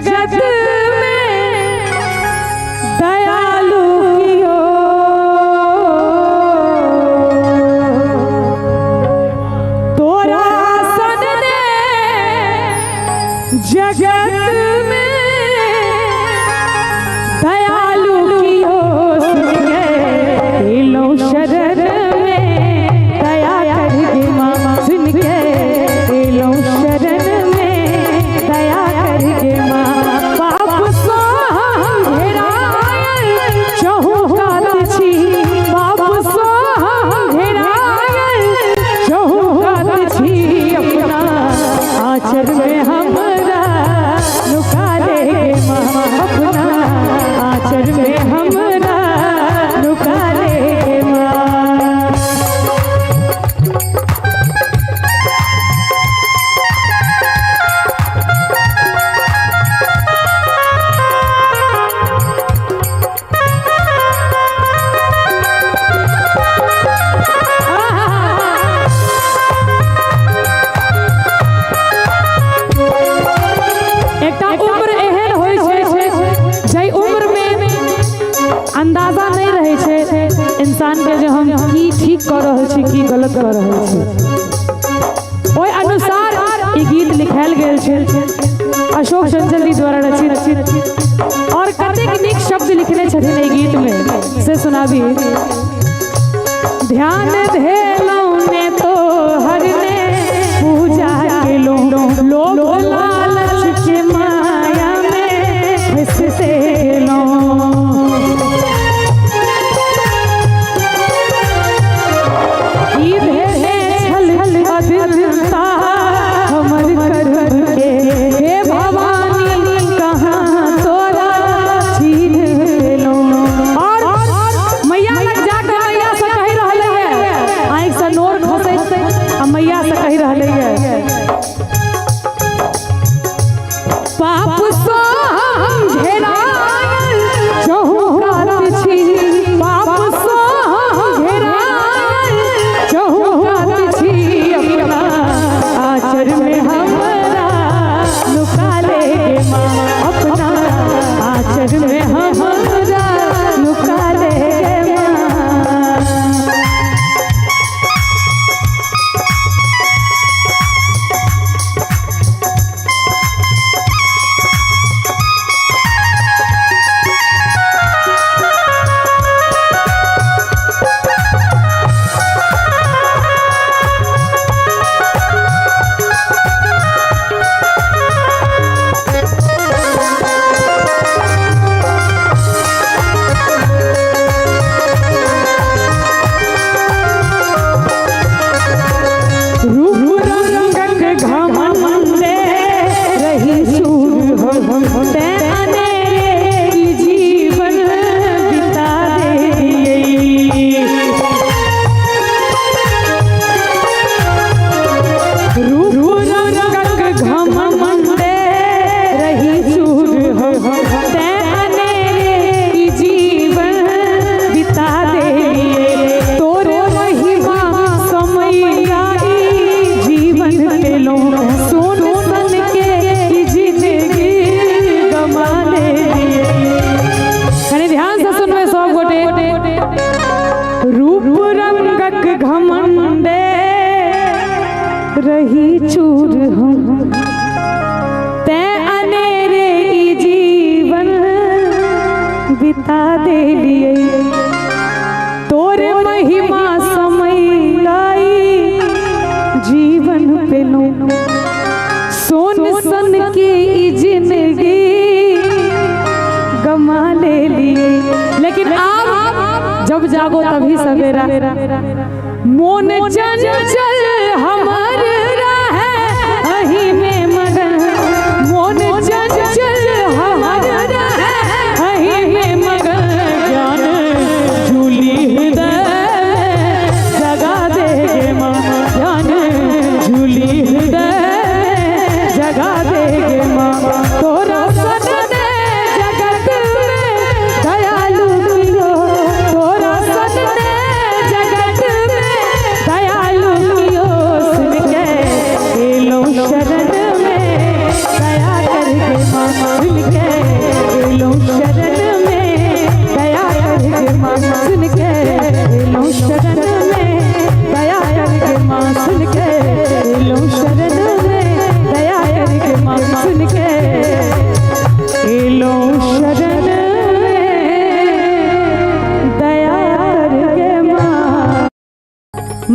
जगत में दयालु कियो तोरा सन ने जगत में दयालु कियो सुन के लो शरण में दया करके माँ सुन के लो शरण में दया करके माँ बाप सो घेरायल चहुकात छी बाप सो घेरायल चहुकात छी अपना आचर में हमरा लुका ले माँ अपना आचर में हमरा लुका ले माँ। अंदाजा नहीं रहे छे इंसान के जो हम की ठीक कर रहे छी की गलत कर रहे छी ओय अनुसार ई गीत लिखायल गेल छे अशोक चंचल जी द्वारा रचित और कतेक नीक शब्द लिखने छथिन ई गीत में से सुनाबी। ध्यान धेलौ ने तो हरने पूजा के लोग लालच के माया में फंसते लो मैया से कही रहले है पाप सो घेरायल चहुकात छी पाप सो घेरायल चहुकात छी अपना आचर में हमरा लुका ले माँ अपना आचर में हमरा लुका ले रही चूर हम ते अनेरे ई जीवन बिता दे लिए तोरे महिमा समय लाई जीवन पे लो सोन सन की ई जिंदगी गमा ले लिए लेकिन आप जब जागो तभी सवेरा मोन चंचल हमार रहे अही में मगन मोन चंचल हमार रहे अही में मगन ज्ञान झूली हृदय जगा देगे माँ ज्ञान झूली हृदय जगा देगे माँ तोरा सन ने जगत में दयालु कियो तोरा सन ने जगत में दयालु कियो सुन के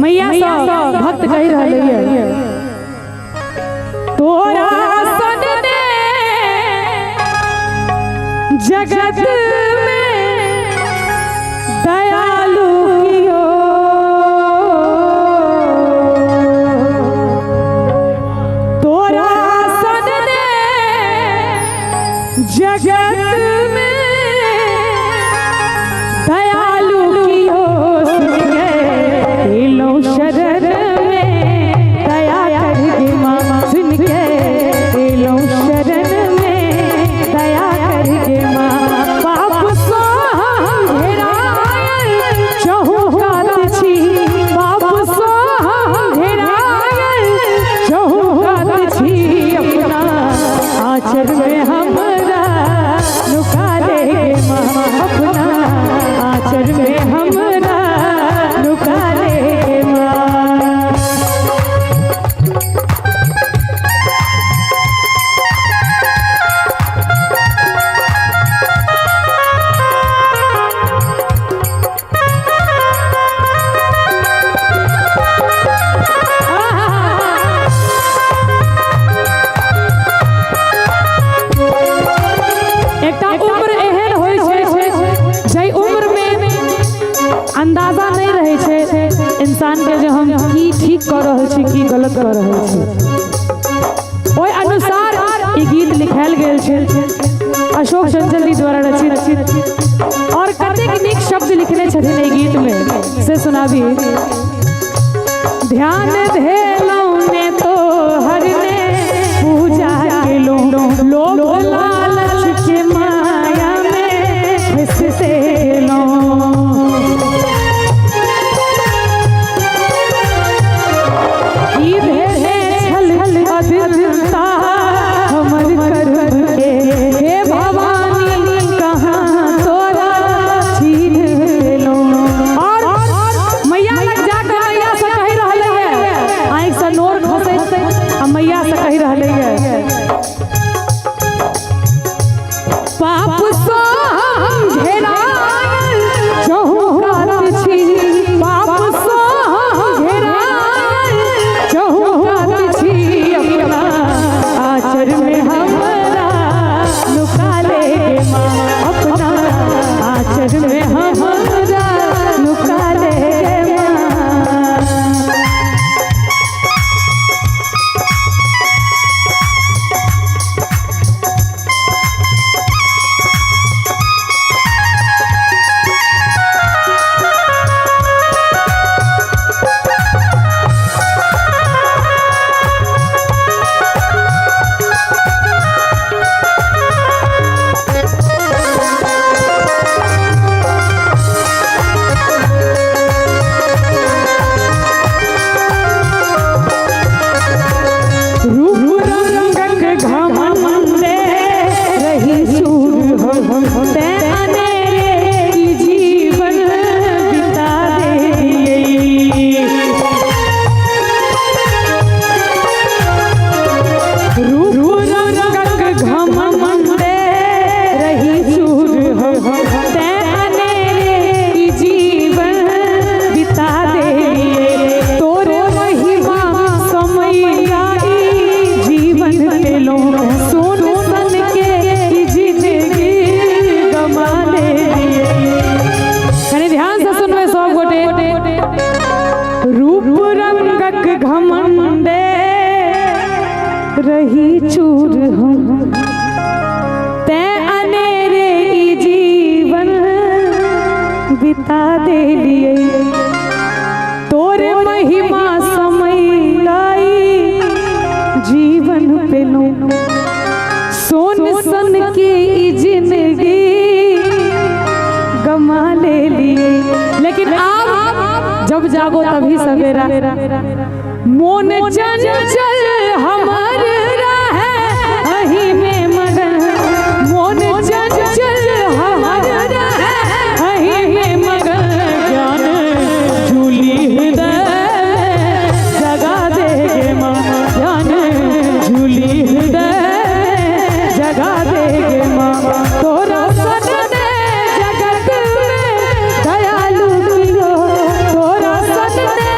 मैया सब भक्त कह रहे हैं तोरा सन ने जगत में दयालु कियो तोरा सन ने जगत में दयालु कियो लो शरण में दया करके माँ सुन के लो शरण में दया करके माँ बाप सो घेरायल चहुकात छी बाप सो घेरायल चहुकात छी अपना आचर में हमरा लुका लेगे माँ अपना आचर में हमरा लुका लेगे माँ। अंदाजा नहीं रहे छे इंसान के जो हम की ठीक कर रहे छी की गलत कर रहे छी ओय अनुसार ई गीत लिखायल गेल छे अशोक चंचल जी द्वारा रचित और कतेक नीक शब्द लिखने छथिन ई गीत में से सुनाबी। ध्यान धेलौ ने तो हर ने पूजा केलो लोभ लालच के माया में फंसते लो मैया से कही रहे है पाप सो घेरायल चहुकात छी पाप सो घेरायल चहुकात छी अपना आचर में हमरा लुका लेगे माँ अपना आचर में हमरा लुका लेगे माँ। घमंडे रही चूर हम ते अनेरे ई जीवन बिता दे लिए तोरे महिमा समय लाई जीवन पे लो सोन सन की ई जिंदगी गमा ले लिए। लेकिन आप जब जागो तभी सवेरा मोन चंचल हमर रहे अही में मगन मोन चंचल हमर रहे अही में मगन ज्ञान झूली हृदय जगा देगे माँ ज्ञान झूली हृदय जगा देगे माँ तोरा सदने जगत में दयालु कियो तोरा सदने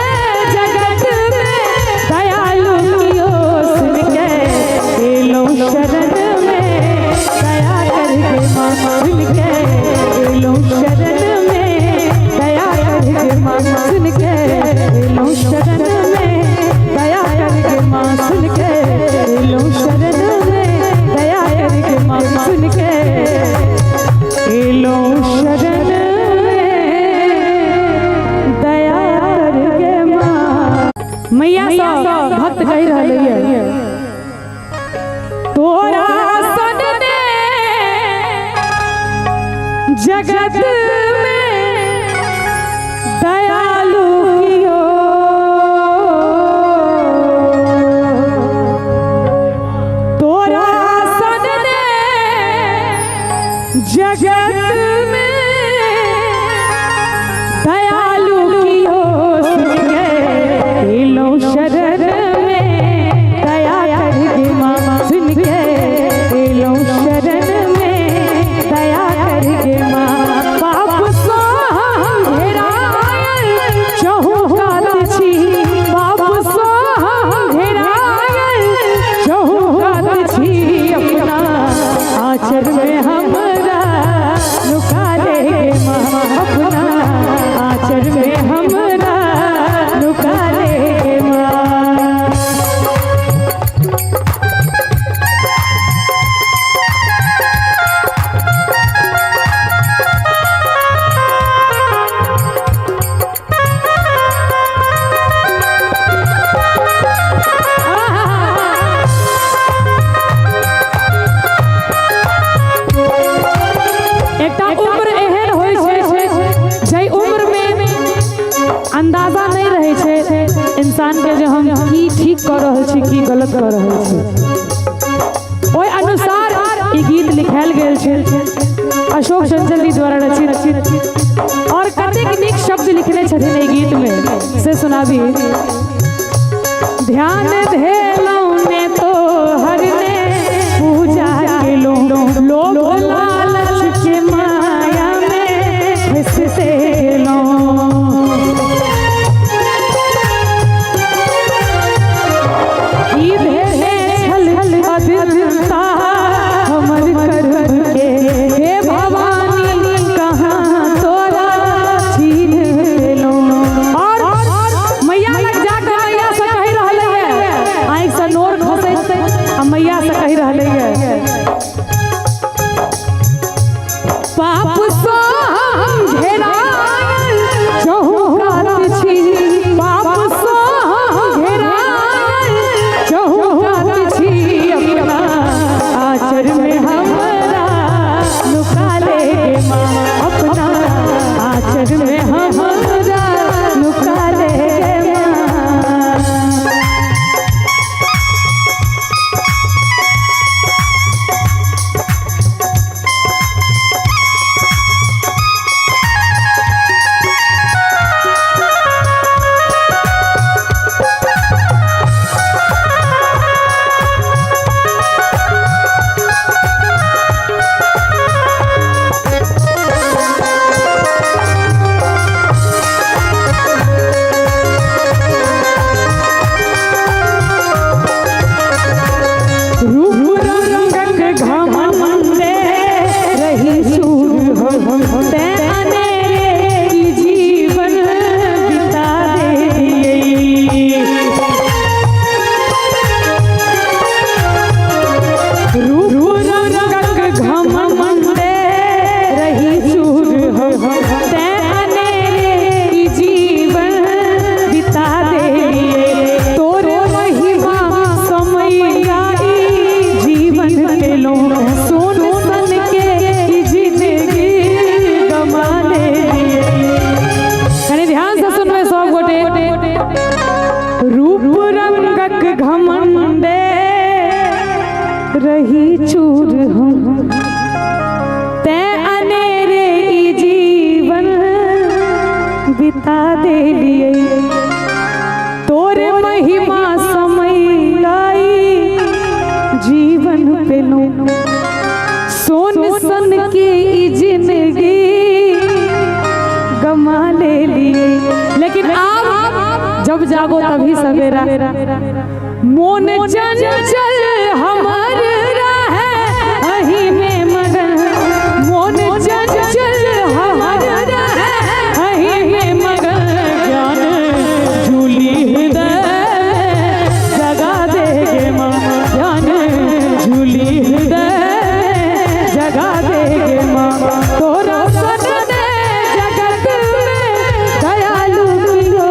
है तोरा सन ने जगत में दयालु कियो, तोरा सन ने जगत में दयालु कियो, सुन के लो शरण में दया करके माँ, सुन के लो शरण में दया करके माँ। पाप सो घेरायल चहुकात छी, पाप सो घेरायल चहुकात छी, अपना आचर में हमरा लुका ले माँ, अपना आचर में हमरा लुका ले माँ। अंदाजा नहीं रहे छे इंसान के जो हम की ठीक कर रहे छी की गलत कर रहे छी, ओय अनुसार ई गीत लिखायल गेल छे अशोक चंचल जी द्वारा रचित। और कतेक नीक शब्द लिखने छथिन ई गीत में से सुनाबी। ध्यान धेलौ ने तो हरने पूजा केलो, लोभ लालच के माया में फंसते गेलो, हमर कर्म के हे भवानी कहाँ तोरा छीन लेलो। और मैया लग जाके मैया से कहि रहले है, आँख से नोर खसै आ मैया से कहि रहले है, पाप सो हम घेरायल चहुकात छी, पाप सो हम घेरायल चहुकात छी, अपना आचर में हमरा लुका ले माँ, अपना आचर में हमरा लुका ले माँ। घमंडे रही चूर हम ते अनेरे ई जीवन बिता दे लिए, तोरे महिमा समय लाई जीवन पे लो, सोन सन की ई जिंदगी गमा ले लिए। लेकिन आप जब जागो तभी सवेरा, मोन चंचल हमार रहे अही में मगन, मोन चंचल हमार रहे अही में मगन, ज्ञान झूली हृदय जगा देगे माँ, ज्ञान झूली हृदय जगा देगे माँ। तोरा सन ने जगत में दयालु कियो,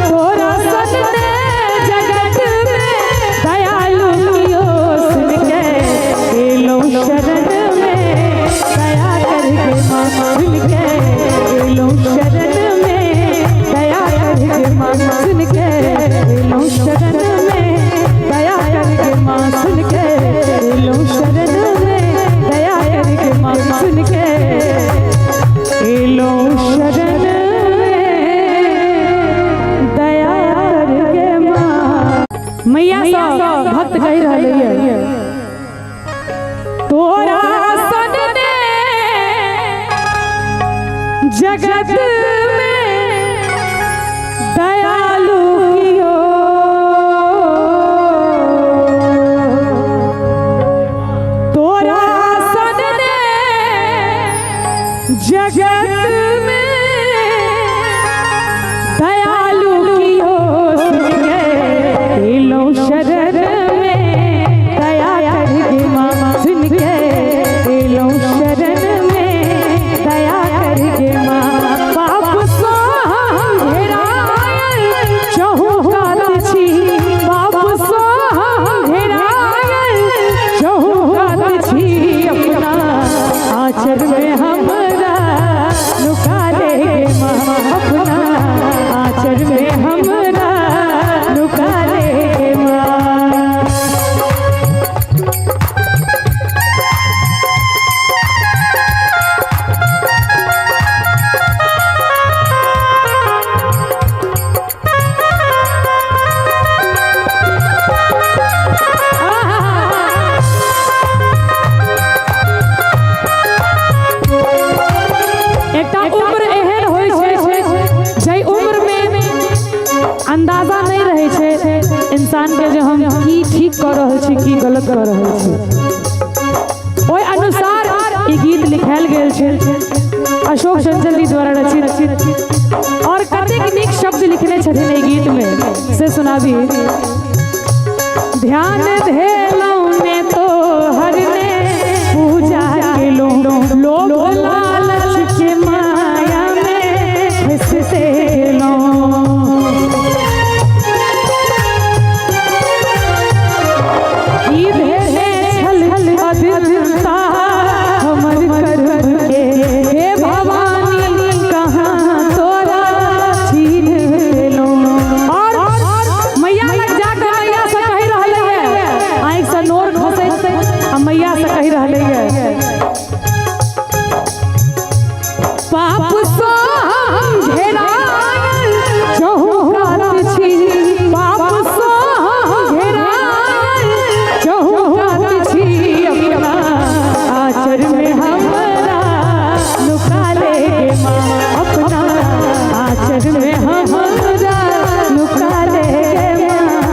तोरा सन ने जगत में दया भक्त कह रहे हैं तोरा सदने जगत में दयालु कियो तोरा सदने जगत में दयालु कियो लो शरण में दया करके माँ सुन के लो शरण में दया करके माँ पाप सो घेरायल चहुकात छी पाप सो घेरायल चहुकात छी अपना आचर में हमरा लुका लेगे माँ अपना आचर में हमरा लुका लेगे माँ अंदाजा नहीं रहे छे इंसान के जो हम की ठीक कर रहे छी की गलत कर रहे छी ओय अनुसार ई गीत लिखायल गेल छे अशोक चंचल जी द्वारा रचित और कतेक नीक शब्द लिखने छथिन ई गीत में से सुनाबी ध्यान धेलौ ने तो हर ने पूजा केलो लोभ लालच के माया में फंसते लो हमर कर्म के हे भवानी कहाँ तोरा छीन लो और मैया लग जाकर मैया से कह रहले है आँख से नोर खसे आ मैया से कह रहले है पाप सो घेरायल चहुकात छी पाप सो घेरायल चहुकात छी अपना आचर में हमरा लुका लेगे माँ अपना आचर में हमरा लुका लेगे माँ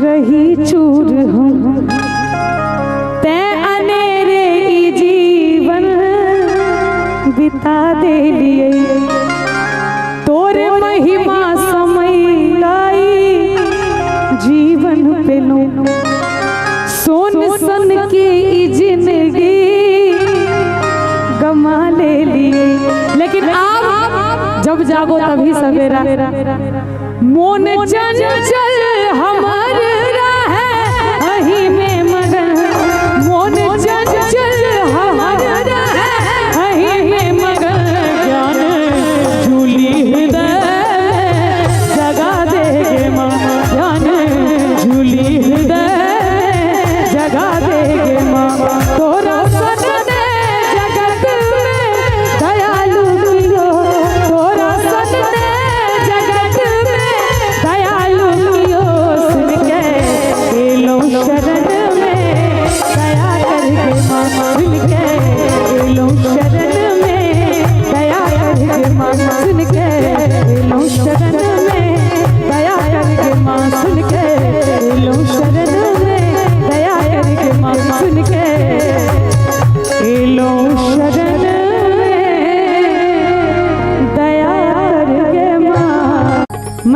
रही चूर हम ते अनेरे ई जीवन बिता दे लिए तोरे महिमा समय लाई जीवन पे लो सोन सन की ई जिंदगी गमा ले लिए लेकिन आप जब जागो तभी सवेरा मोन चंचल हमार रहे अही में मगन मोन चंचल हमार रहे अही में मगन ज्ञान झूली हृदय जगा देगे माँ ज्ञान झूली हृदय जगा देगे माँ तोरा सदने जगत में दयालु कियो तोरा सदने जगत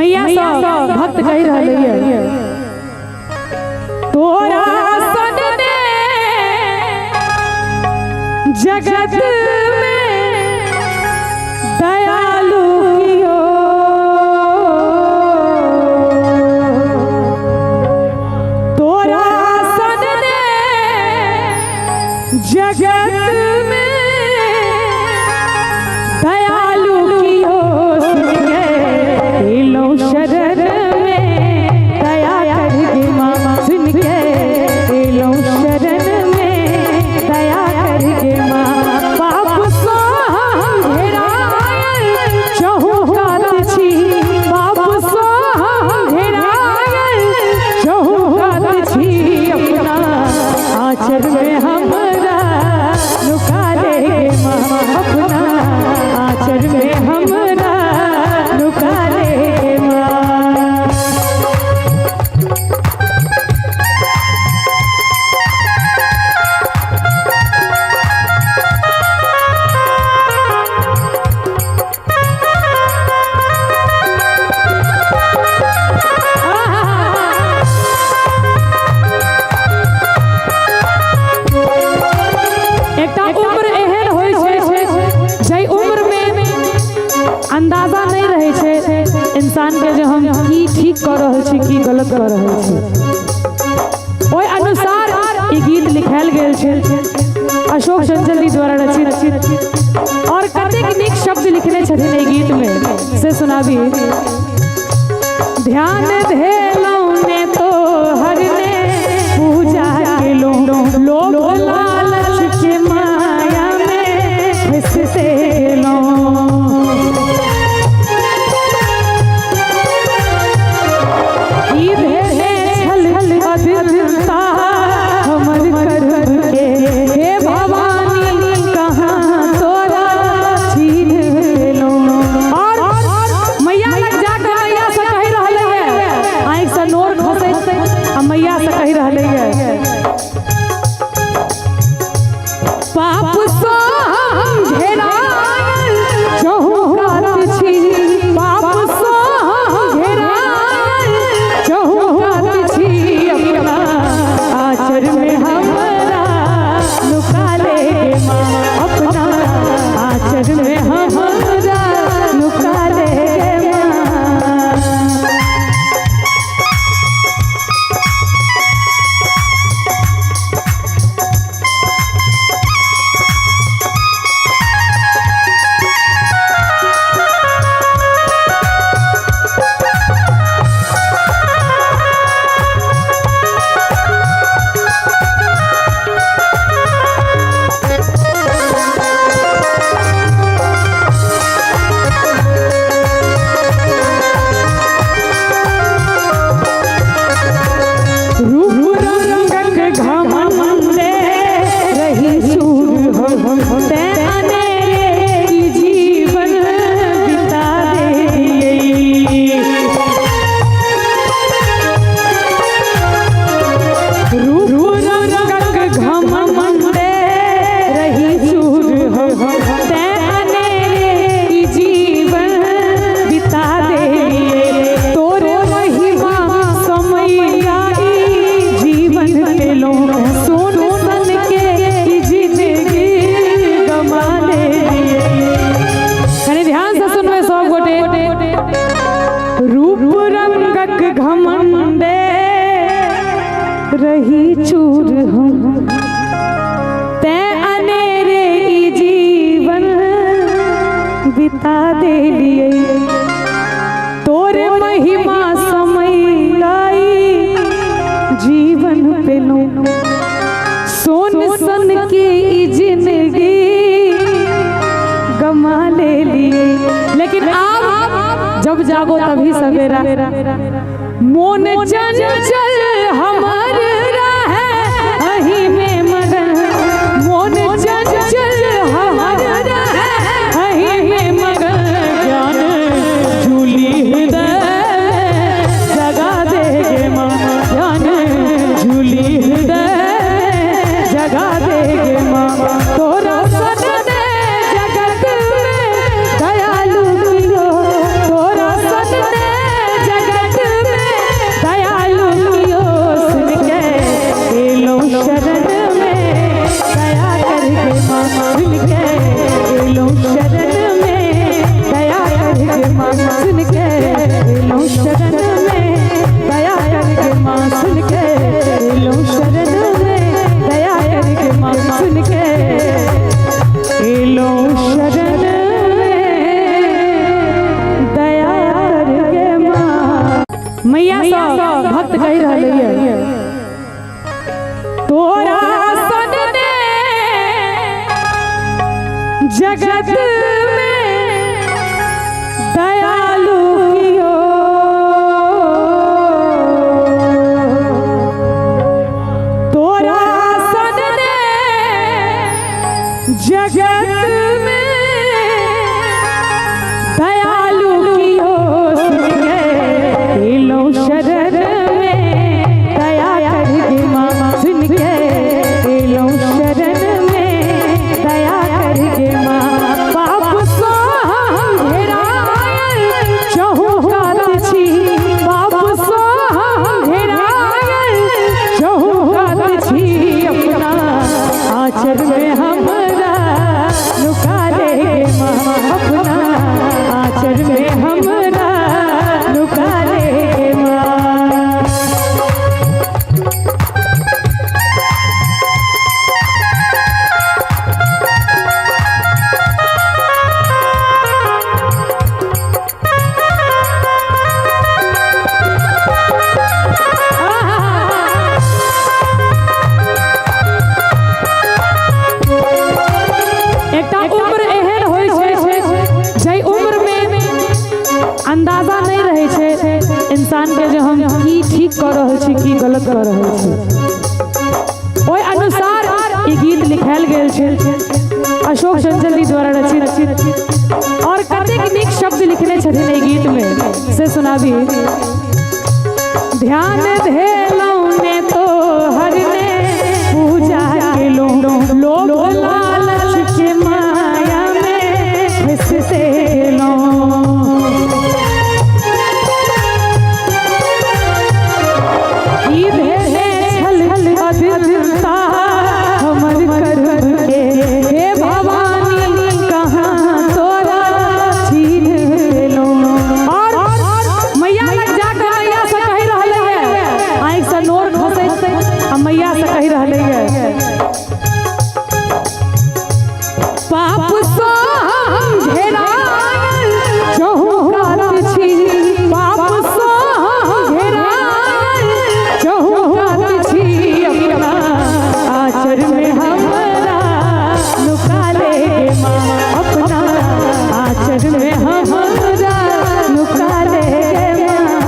मैया सब भक्त कह रहे हैं तोरा सदने जगत में दयालु कियो तोरा सदने जगत में दयालु कियो लो शरण में दया करके मामा सुन के लो शरण में दया करके मामा पाप सो घेरायल चहुकात छी पाप सो घेरायल चहुकात छी अपना आचर में हमरा लुका ले मामा अपना आचर में हमरा लुका ले अंदाजा नहीं रहे छे इंसान के जो हम की ठीक कर रहे छी की गलत कर रहे छी ओय अनुसार ई गीत लिखायल गेल छे अशोक चंचल जी द्वारा रचित और कतेक नीक शब्द लिखने छथिन ई गीत में से सुनाबी ध्यान धेलौ ने तो हरने पूजा केलो लोभ लालच के माया में फंसते लो मैया से कही रहे हैं पाप सो घेरायल चहुकात छी पाप सो घेरायल चहुकात छी अपना आचर में हमरा लुका ले माँ अपना आचर में हमरा लुका ले घमंडे रही चूर हम ते अनेरे ई जीवन बिता दे लिए तोरे महिमा समय लाई जीवन पे लो सोन सन की ई जिंदगी गमा ले लिए लेकिन आप जब जागो तभी सवेरा मोन चंचल हमार रहे अही में मगन मोन चंचल हमार रहे अही में मगन ज्ञान झूली हृदय जगा देगे माँ ज्ञान झूली हृदय जगा देगे माँ तोरा सदने जगत में दयालु कियो तोरा सदने मैया सब भक्त कह रहे हैं तोरा सन ने जगत में दयालु कियो तोरा सन ने जगत में दयालु कियो सुन के लो शरण में दया करके माँ सुन के लो शरण में दया करके माँ पाप सो घेरायल चहुकात छी पाप सो घेरायल चहुकात छी अपना आचर में हमरा लुका देगे माँ अपना आचर में हमरा लुका देगे माँ अंदाजा नहीं रहे छे इंसान के जो हम की ठीक कर रहे छी की गलत कर रहे छी ओय अनुसार ई गीत लिखायल गेल छे अशोक चंचल जी द्वारा रचित और कतेक नीक शब्द लिखने छथिन ई गीत में से सुनाबी ध्यान धेलौ ने तो हर ने पूजा केलो लोग लालच के माया में फंसते लो हमर कर्म के हे भवानी कहाँ तोरा छीन लो और मैया लग जाकर मैया से कह रहले है आँख से नोर खसे आ मैया से कह रहले है पाप सो हम घेरायल चहुकात छी पाप सो हम घेरायल चहुकात छी अपना आचर में हमरा लुका लेगे माँ अपना आचर में हमरा लुका लेगे माँ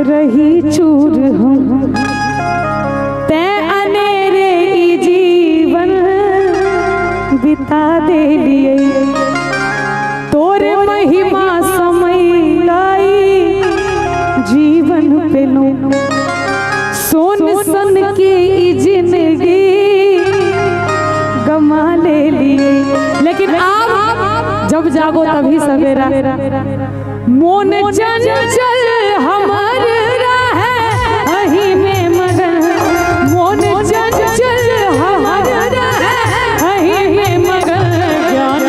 रही चूर हम ते अनेरे ई जीवन बिता दे लिए तोरे महिमा समय लाई जीवन पे लो सोन सन की ई जिंदगी गमा ले लिए लेकिन आप जब जागो तभी सवेरा मोन चंचल हमार रहे अही में मगन मोन चंचल हमार रहे अही में मगन ज्ञान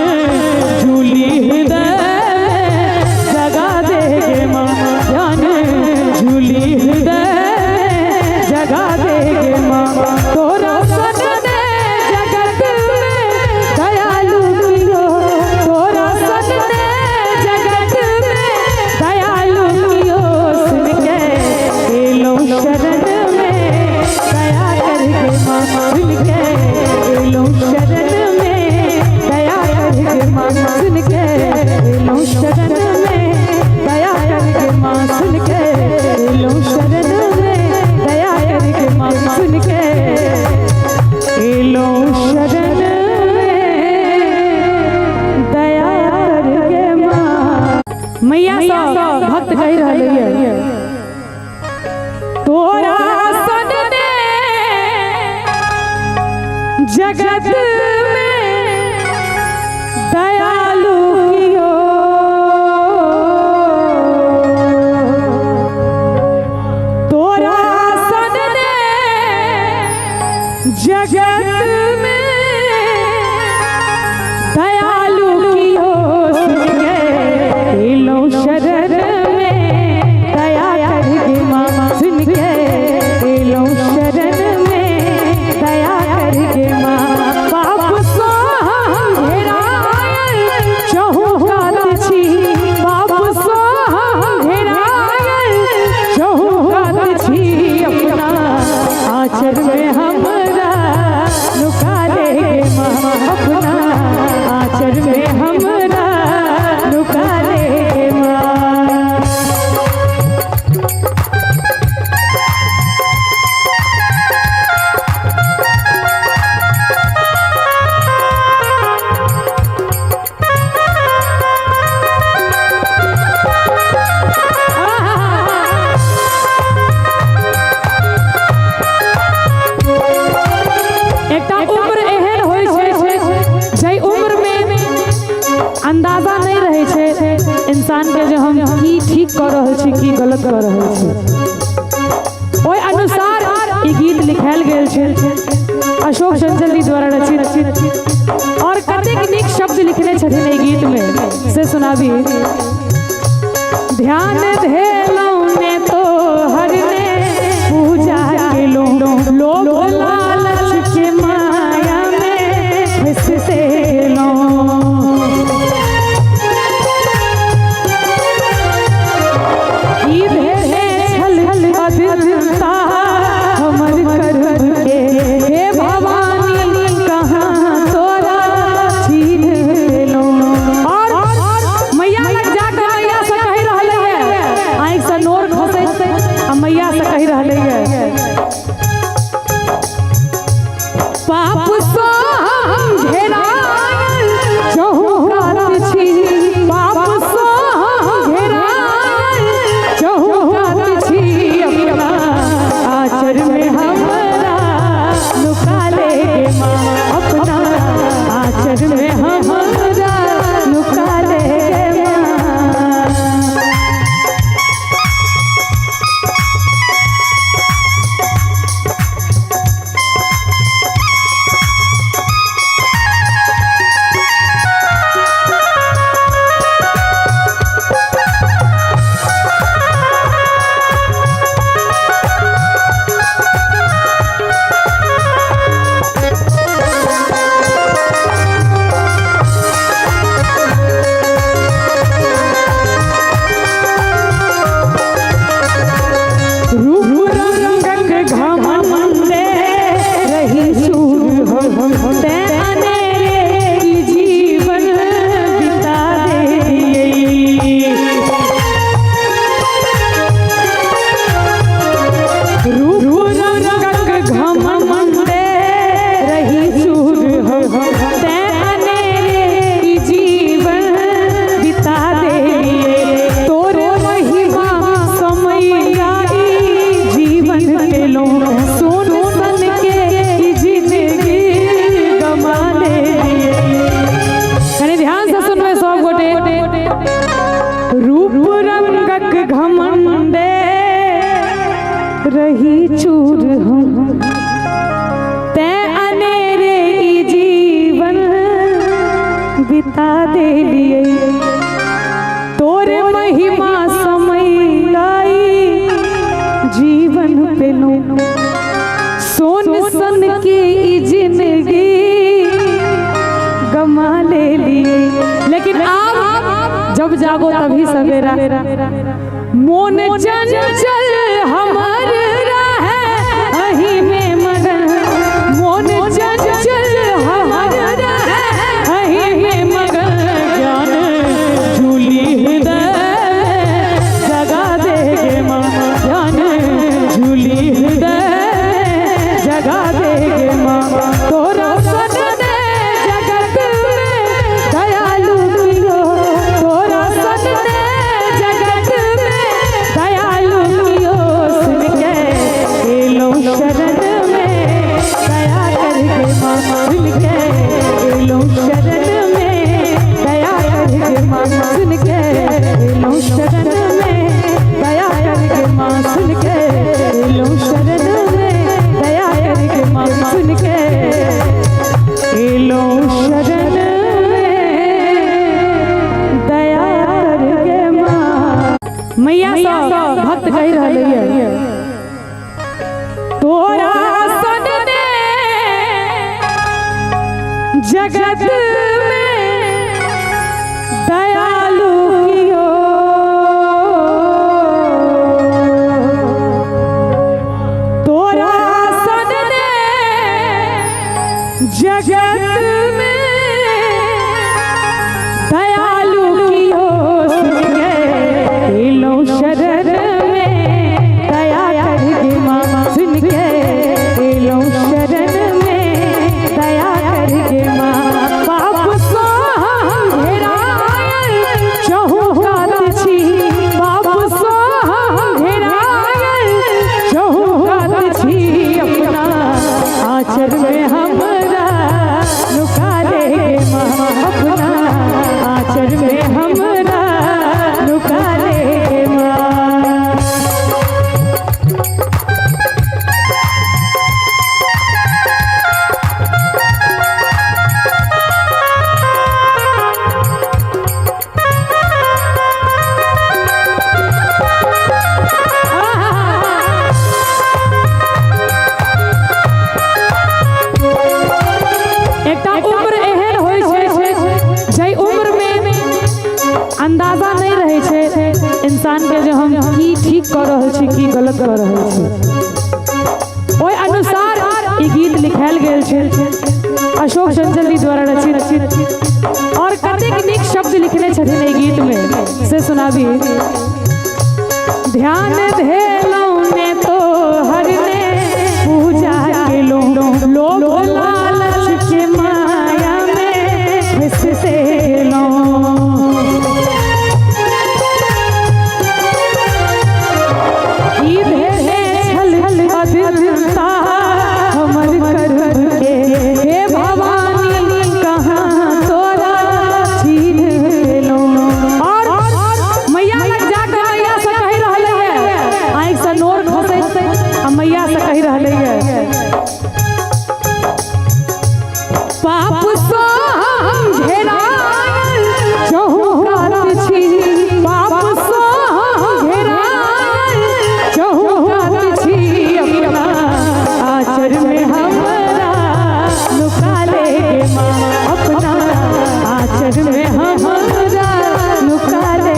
झूली हृदय जगा देगे माँ ज्ञान झूली हृदय जगा देगे माँ तोरा सदने जगत में दयालु कियो तोरा सदने मैया सब भक्त कह रहे हैं तोरा सदने जगत में दयालु कियो तोरा सदने जगत में दयालु कियो लो शरण में दया करके मामा सुन के लो शरण में दया करके मामा बाप सो घेरायल चहुकात छी बाप सो घेरायल चहुकात छी अपना आचर में हमरा लुका ले मामा अपना आचर में हमरा लुका ले अंदाजा नहीं रहे छे इंसान के जो हम की ठीक कर रहे छी की गलत कर रहे छी ओय अनुसार ई गीत लिखायल गेल छे अशोक चंचल जी द्वारा रचित और कतेक नीक शब्द लिखने छथिन ई गीत में से सुनाबी ध्यान धेलौ ने तो हरने पूजा केलो लोभ लालच के माया में फंसते लो मैया से कही रहले है पाप सो घेरायल चहुकात छी पाप सो घेरायल चहुकात छी अपना आचर में हमरा लुका ले मामा अपना आचर में हमरा लुका ले रही चूर हम ते अनेरे ई जीवन बिता दे लिए तोरे महिमा समय लाई जीवन पे लो सोन सन की ई जिंदगी गमा ले लिए लेकिन आप जब जागो तभी सवेरा मोन चंचल हमार रहे अही में मगन मोन चंचल हमार रहे अही में मगन ज्ञान झूली हृदय जगा देगे माँ ज्ञान झूली हृदय जगा देगे माँ तोरा सदने जगत में दयालु कियो तोरा सदने भक्त कह रहे हैं तोरा सन ने जगत में दयालु कियो तोरा सन ने जगत में दयालु कियो सुन के लो शरण में दया करके माँ सुन के लो शरण में दया करके माँ पाप सो घेरायल चहुकात छी पाप सो घेरायल चहुकात छी अपना आचर में हमरा लुका ले माँ अपना आचर में हमरा लुका ले माँ अंदाजा नहीं रहे छे इंसान के जो हम की ठीक कर रहे छी की गलत कर रहे छी ओय अनुसार ई गीत लिखायल गेल छे अशोक चंचल जी द्वारा रचित और कतेक नीक शब्द लिखने छथिन ई गीत में से सुनाबी ध्यान धेलौ ने तो हर ने पूजा के लोग लालच के माया में फंसते लो मैया से कही रहे है पाप सो घेरायल चहुकात छी पाप सो घेरायल चहुकात छी अपना आचर में हमरा लुका ले माँ अपना आचर में हमरा लुका ले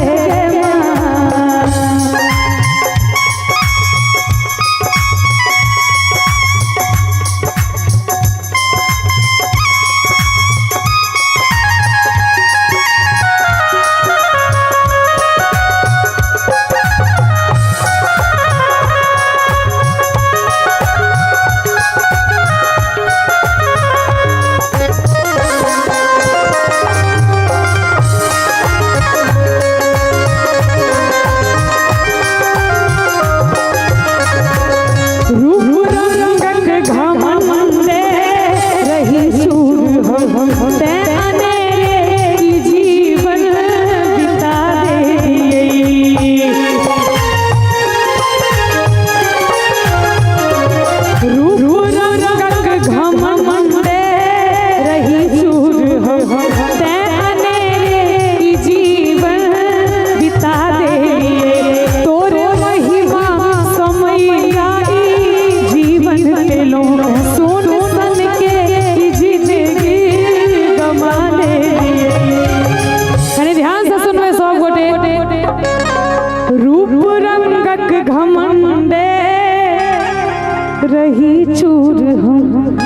रही चूर हम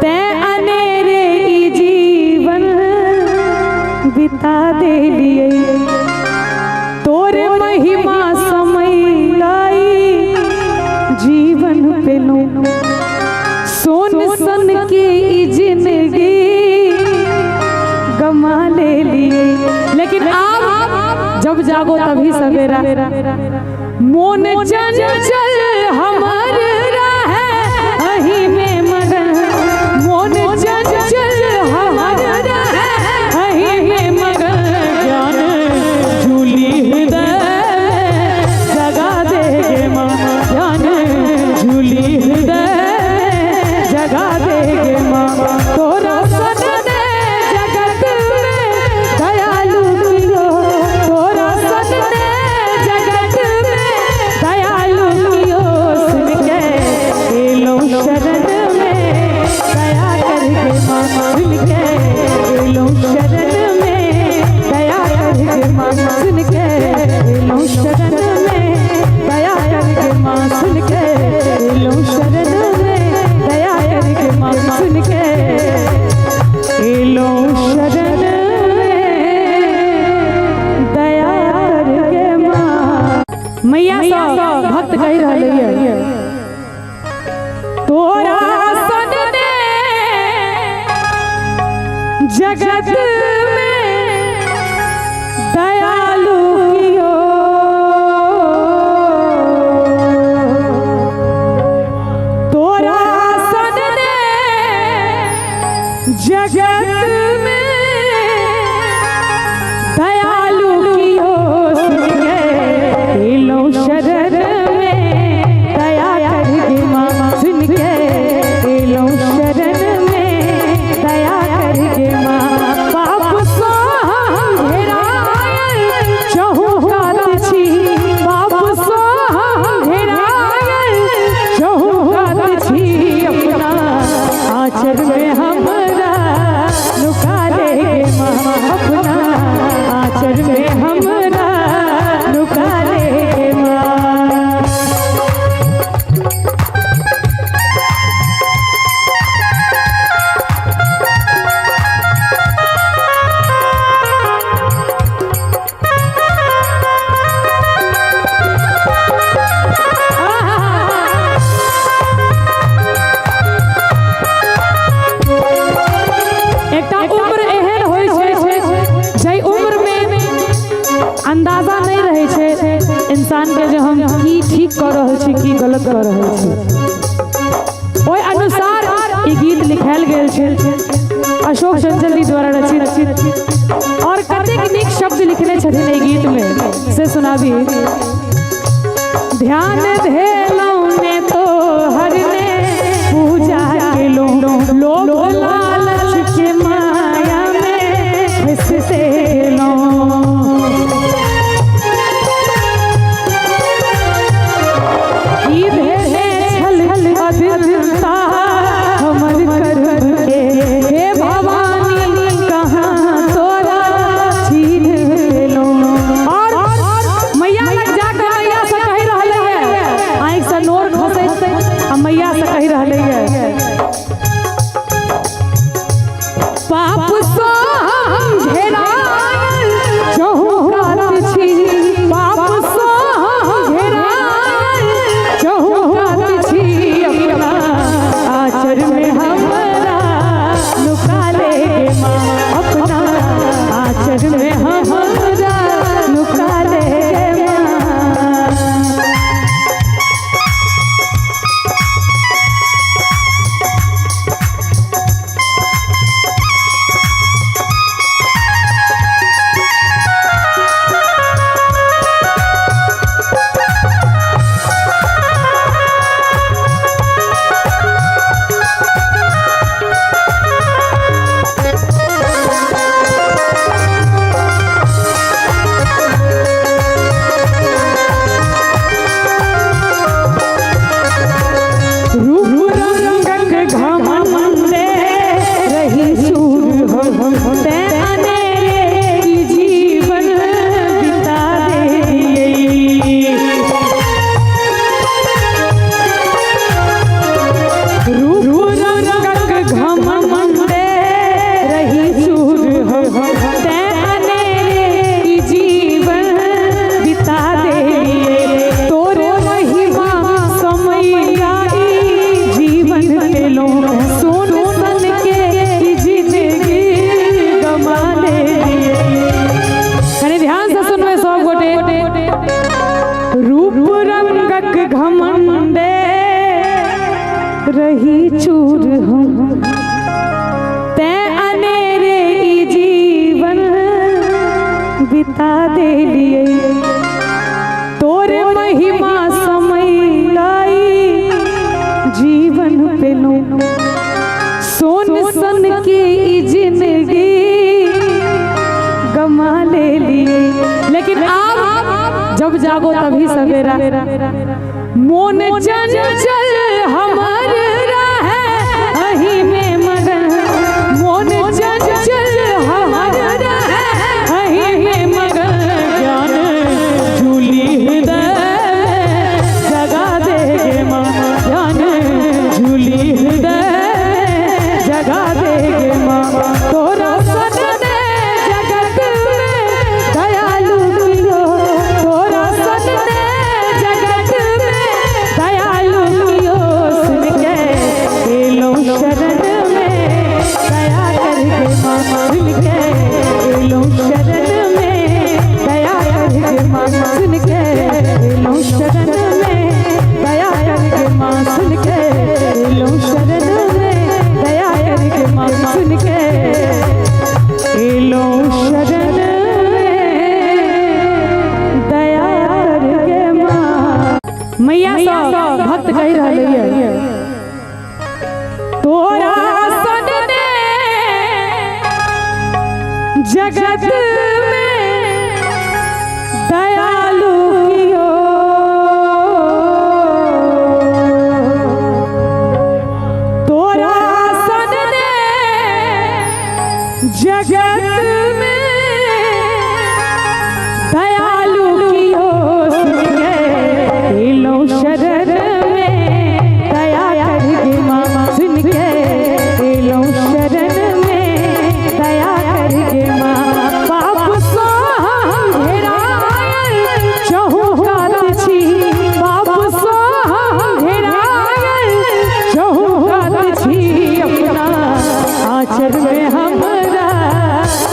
ते अनेरे ई जीवन बिता दे लिए तोरे महिमा समय लाई जीवन पे लो सोन सन के ई जिंदगी गमा ले लिए लेकिन आप जब जागो तभी सवेरा मोन चंचल हमार रहे अही में मगन मोन चंचल हमार रहे अही में मगन ज्ञान झूली हृदय जगा देगे माँ ज्ञान झूली हृदय जगा देगे माँ तोरा सदने जगत में दयालु मिलो तोरा सदने जगत में भक्त कह रहे हैं तोरा सनने जगत में दयालु कियो तोरा सनने जगत में दयालु कियो लो शरण में दया करके माँ सुन के लो शरण में दया करके माँ पाप सो घेरायल चहु कात छी पाप सो घेरायल चहु कात छी अपना आचर में हमरा लुका ले माँ अपना आचर में हमरा लुका ले अंदाजा नहीं रहे छे इंसान के जो हम की ठीक कर रहे छी की गलत कर रहे छी ओय अनुसार ई गीत लिखायल गेल छे अशोक चंचल जी द्वारा रचित और कतेक नीक शब्द लिखने छथिन ई गीत में से सुनाबी ध्यान धेलौ ने तो हरने पूजा केलो लोभ लालच के माया में फंसते लो हमर कर्म के हे भवानी कहाँ तोरा छीन लो और मैया लग जाकर मैया से कह रहले है आँख से नोर खसे आ मैया से कह रहले है पाप सो घेरायल चहु कात छी पाप सो घेरायल चहु कात छी अपना आचर में हमरा लुका ले माँ अपना आचर में हमरा लुका ले रही चूर हम ते अनेरे जीवन बिता दे लिए तोरे महिमा समय लाई जीवन पे लो सोन सन की जिंदगी गमा ले लिए लेकिन आप जब जागो तभी सवेरा मोन चंचल हमार रहे अही में मगन मोन चंचल हमार रहे अही में मगन ज्ञान झूली हृदय जगा देगे माँ ज्ञान झूली हृदय जगा देगे माँ तोरा सनने जगत में दयालु कियो तोरा सनने जगत भक्त कह रहे हैं तोरा सन ने जगत में दयालु कियो तोरा सन ने जगत में दयालु कियो लो शरण में दया करके मामा सुन के लो शरण में दया करके मामा बाप सो घेरायल चहुकात छी बाप सो घेरायल चहुकात छी अपना आचर में हमरा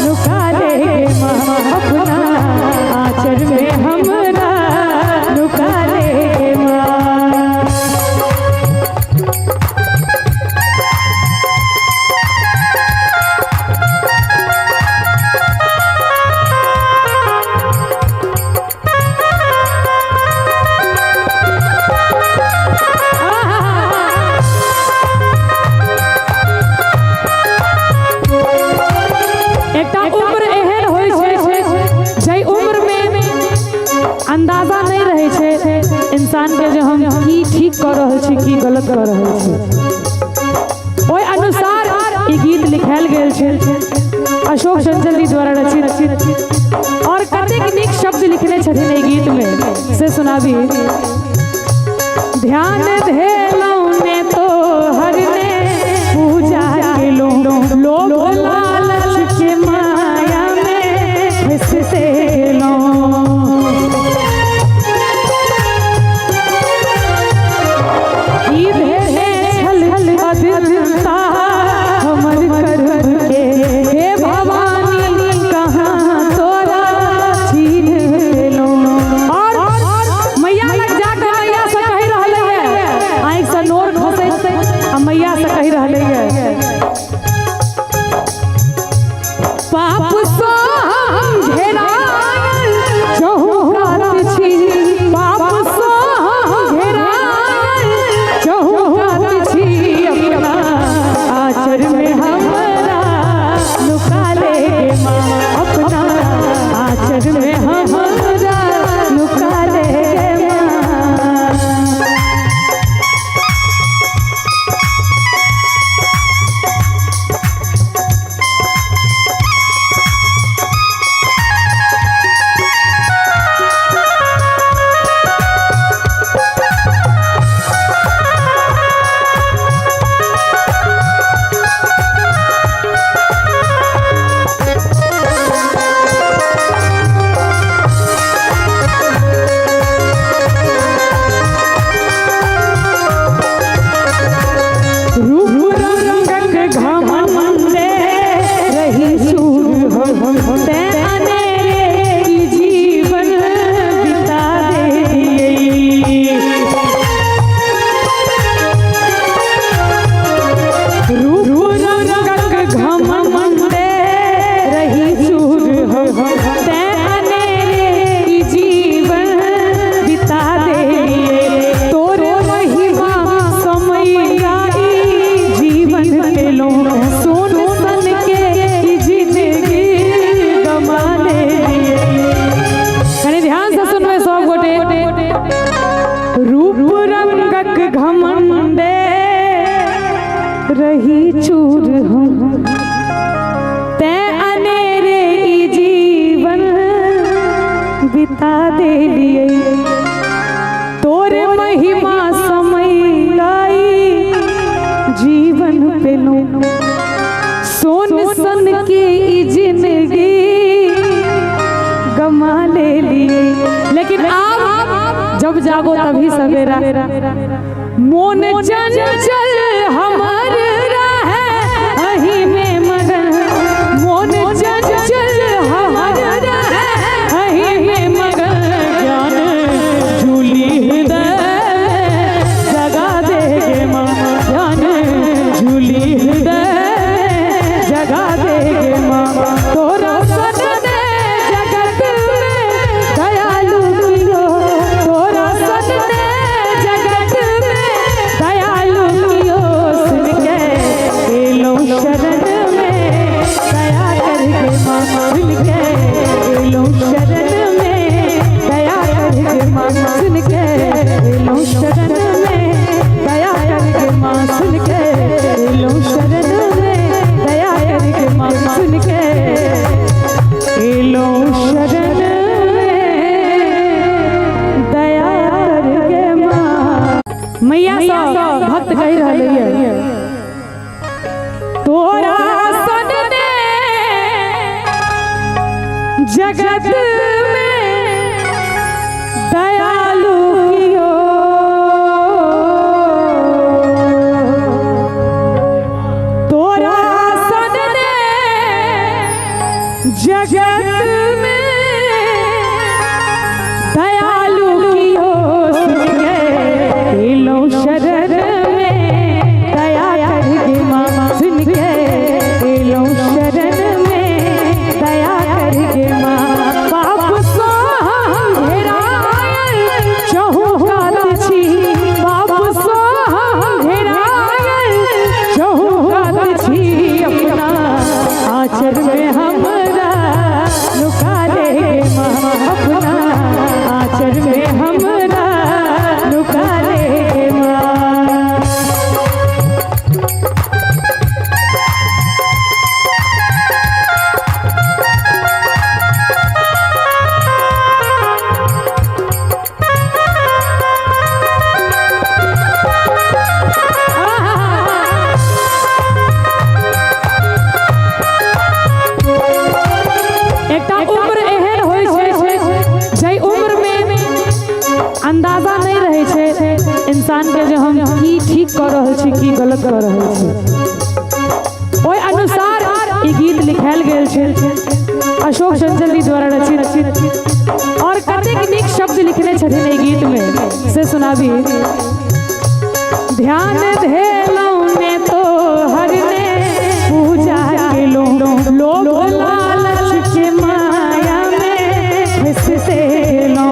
लुका ले मामा अपना आचर में हमरा लुका ले माँ अंदाजा नहीं रहे छे इंसान के जो हम की ठीक कर रहे छी की गलत कर रहे छी ओय अनुसार ई गीत लिखायल गेल छे अशोक चंचल जी द्वारा रचित और कतेक नीक शब्द लिखने छथिन ई गीत में से सुनाबी ध्यान धेलौ ने तो हर ने पूजा केलो लोभ लालच के माया में फंसते लो मैया से कही रहे है पाप सो घेरायल चहुकात छी पाप सो घेरायल चहुकात छी अपना आचर में हमरा लुका ले माँ अपना आचर में हमरा लुका ले रही चूर हम ते अनेरे ई जीवन बिता दे लिए तोरे महिमा समय लाई जीवन पे लो सोन सन की ई जिंदगी गमा ले लिए लेकिन आप जब जागो तभी सवेरा मोन चंचल हमार रहे अही में मगन मोन चंचल हमार रहे अही में मगन जान झूली हृदय जगा देगे माँ जान झूली हृदय जगा देगे माँ तोरा सदने जगत में दयालु कियो तोरा सदने जगत में जगत में दयालु कियो तोरा सदने जगत में दयालु कियो सुन के लो शरण में दया करके माँ सुन के लो शरण में दया करके माँ पाप सो हम घेरायल चहु कात छी पाप सो हम घेरायल चहु कात छी अपना आचर में हमरा लुका ले माँ अपना आचर में हमरा लुका ले माँ। अंदाजा नहीं रहे छे इंसान के जो हम की ठीक कर रहे छी की गलत कर रहे छी ओय अनुसार ई गीत लिखायल गेल छे अशोक चंचल जी द्वारा रचित और कतेक नीक शब्द लिखने छथिन ई गीत में से सुनाबी। ध्यान धेलौ ने तो हरने पूजा केलो लोभ लालच के माया में फंसते लो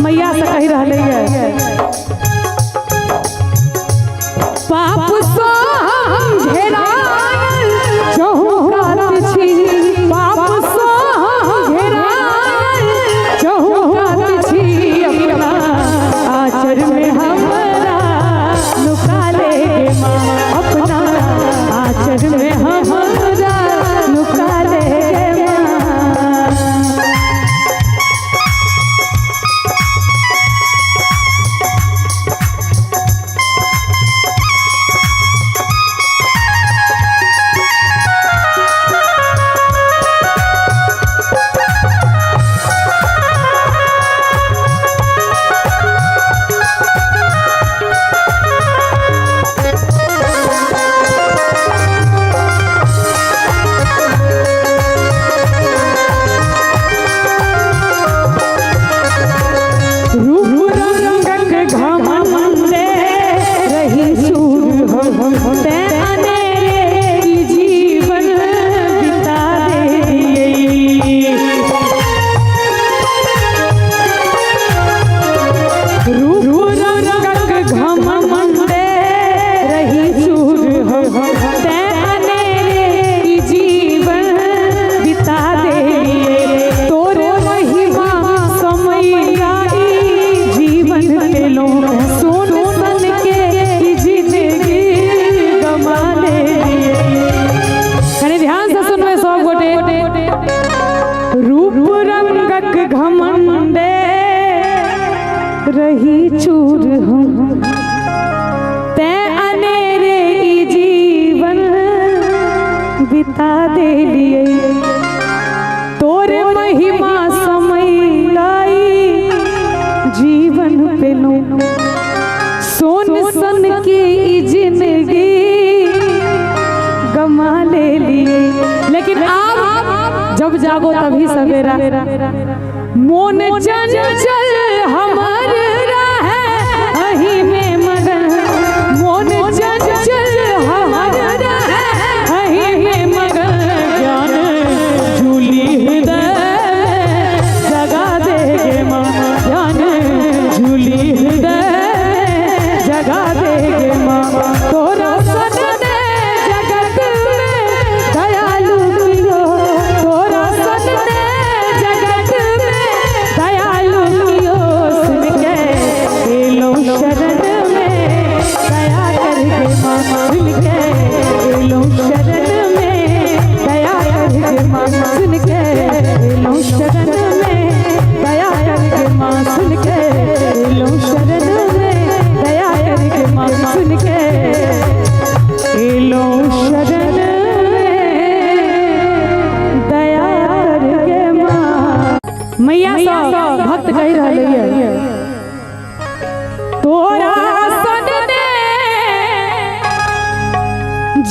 मैया से कही रहले है पाप सो हम घेरायल चहु कात छी पाप सो हम घेरायल चहु कात छी अपना आचर में हमरा लुका ले माँ अपना आचर में हमरा लुका ले घमंडे रही चूर हम ते अनेरे ई जीवन बिता दे लिए तोरे महिमा समय लाई जीवन पे लो सोन सन की ई जिंदगी गमा ले लिए लेकिन आप जब जागो तभी सवेरा मोन चंचल हमर रहे अही में मगन मोन चंचल हमर रहे अही में मगन ज्ञान झूली हृदय जगा देगे माँ ज्ञान झूली हृदय जगा देगे माँ तोरा सदने जगत में दयालु कियो तोरा सदने जगत में दयालु कियो सुन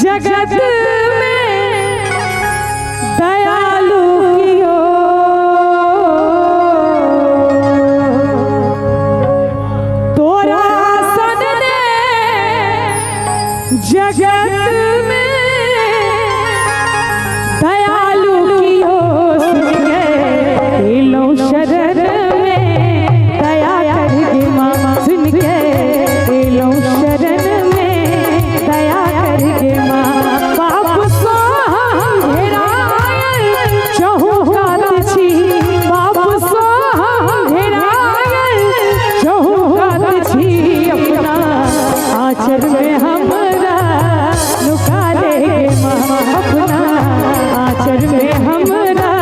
जगत में दयालु कियो तोरा सन ने जगत में दयालु कियो लो शरण में दया करके माँ सुन के लो शरण में दया करके माँ बाप सो घेरायल चहुकात छी बाप सो घेरायल चहुकात छी अपना आचर में हमरा लुका ले माँ अपना आचर में हमरा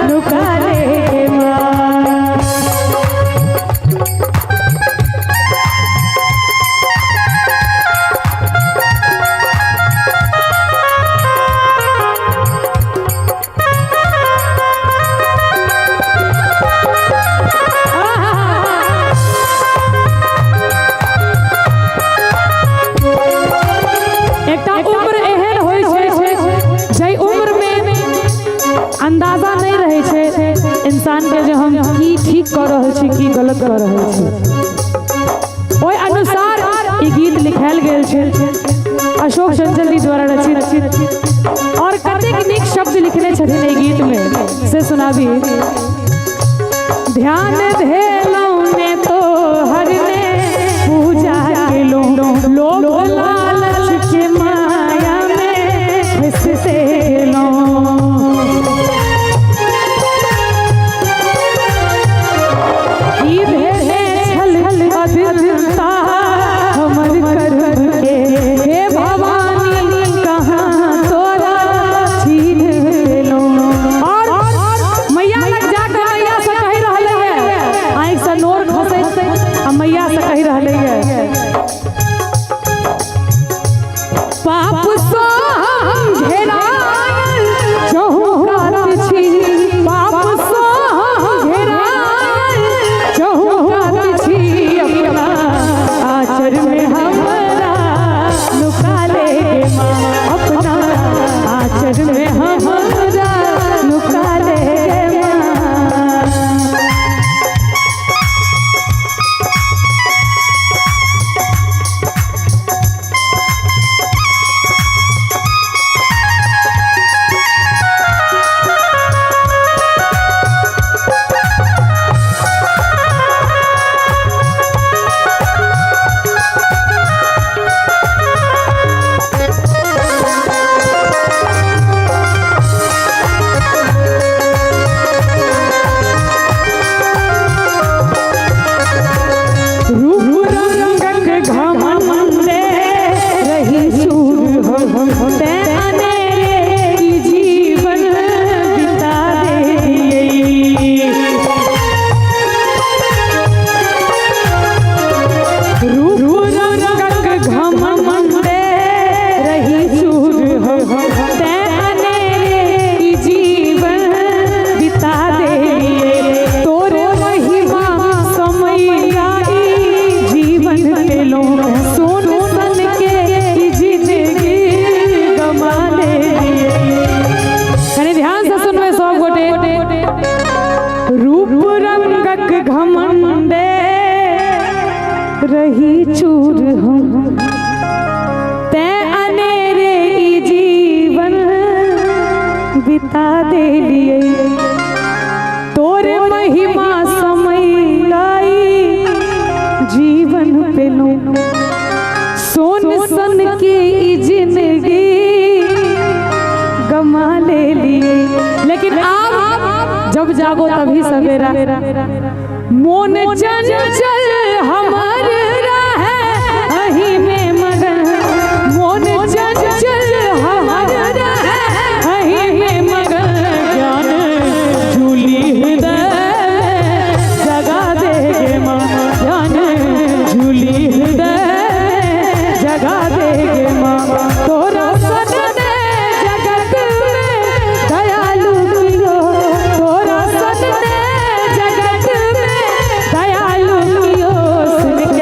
लुका ले माँ। अंदाजा नहीं रहे छे इंसान के जो हम की ठीक कर रहे छी की गलत कर रहे छी ओय अनुसार ई गीत लिखायल गेल छे अशोक चंचल जी द्वारा रचित और कतेक नीक शब्द लिखने छथिन ई गीत में से सुनाबी। ध्यान धेलौ ने तो हर ने पूजा के लोग लालच के माया में फंसते लो मैया से कही रहले है पाप सो घेरायल चहुकात छी पाप सो घेरायल चहुकात छी अपना आचर में हमरा लुका ले माँ अपना आचर में हमरा लुका ले रही चूर हम ते अनेरे ई जीवन बिता दे लिए तोरे महिमा समय लाई जीवन पे लो सोन सन की ई जिंदगी गमा ले लिए लेकिन आप जब जागो तभी सवेरा मोन चंचल हमार रहे अही में मगन मोन चंचल हमार रहे अही में मगन ज्ञान झूली हृदय जगा देगे माँ ज्ञान झूली हृदय जगा देगे माँ तोरा सन ने जगत में दयालु कियो तोरा सन ने जगत में दयालु कियो सुन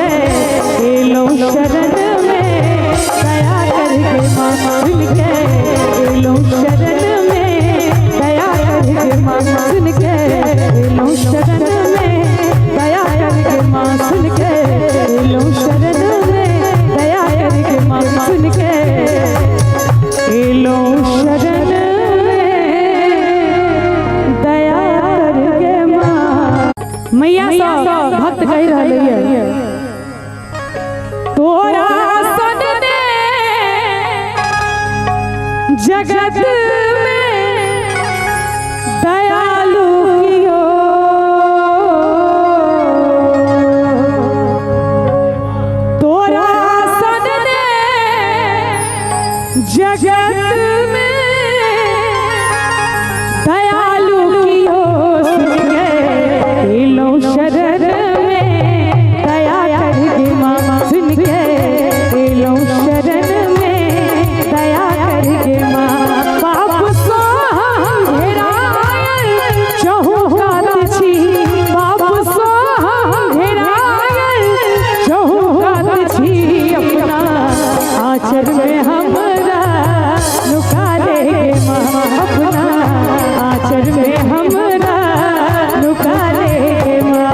जगत में दयालु कियो तोरा सदने जगत में दयालु कियो सुन के लो शरण में दया करके माँ सुन के लो शरण में दया करके माँ पाप सो हम घेरायल चहुकात छी पाप सो हम घेरायल चहुकात छी अपना आचर में हमरा लुका ले माँ अपना आचर में हमरा लुका ले माँ।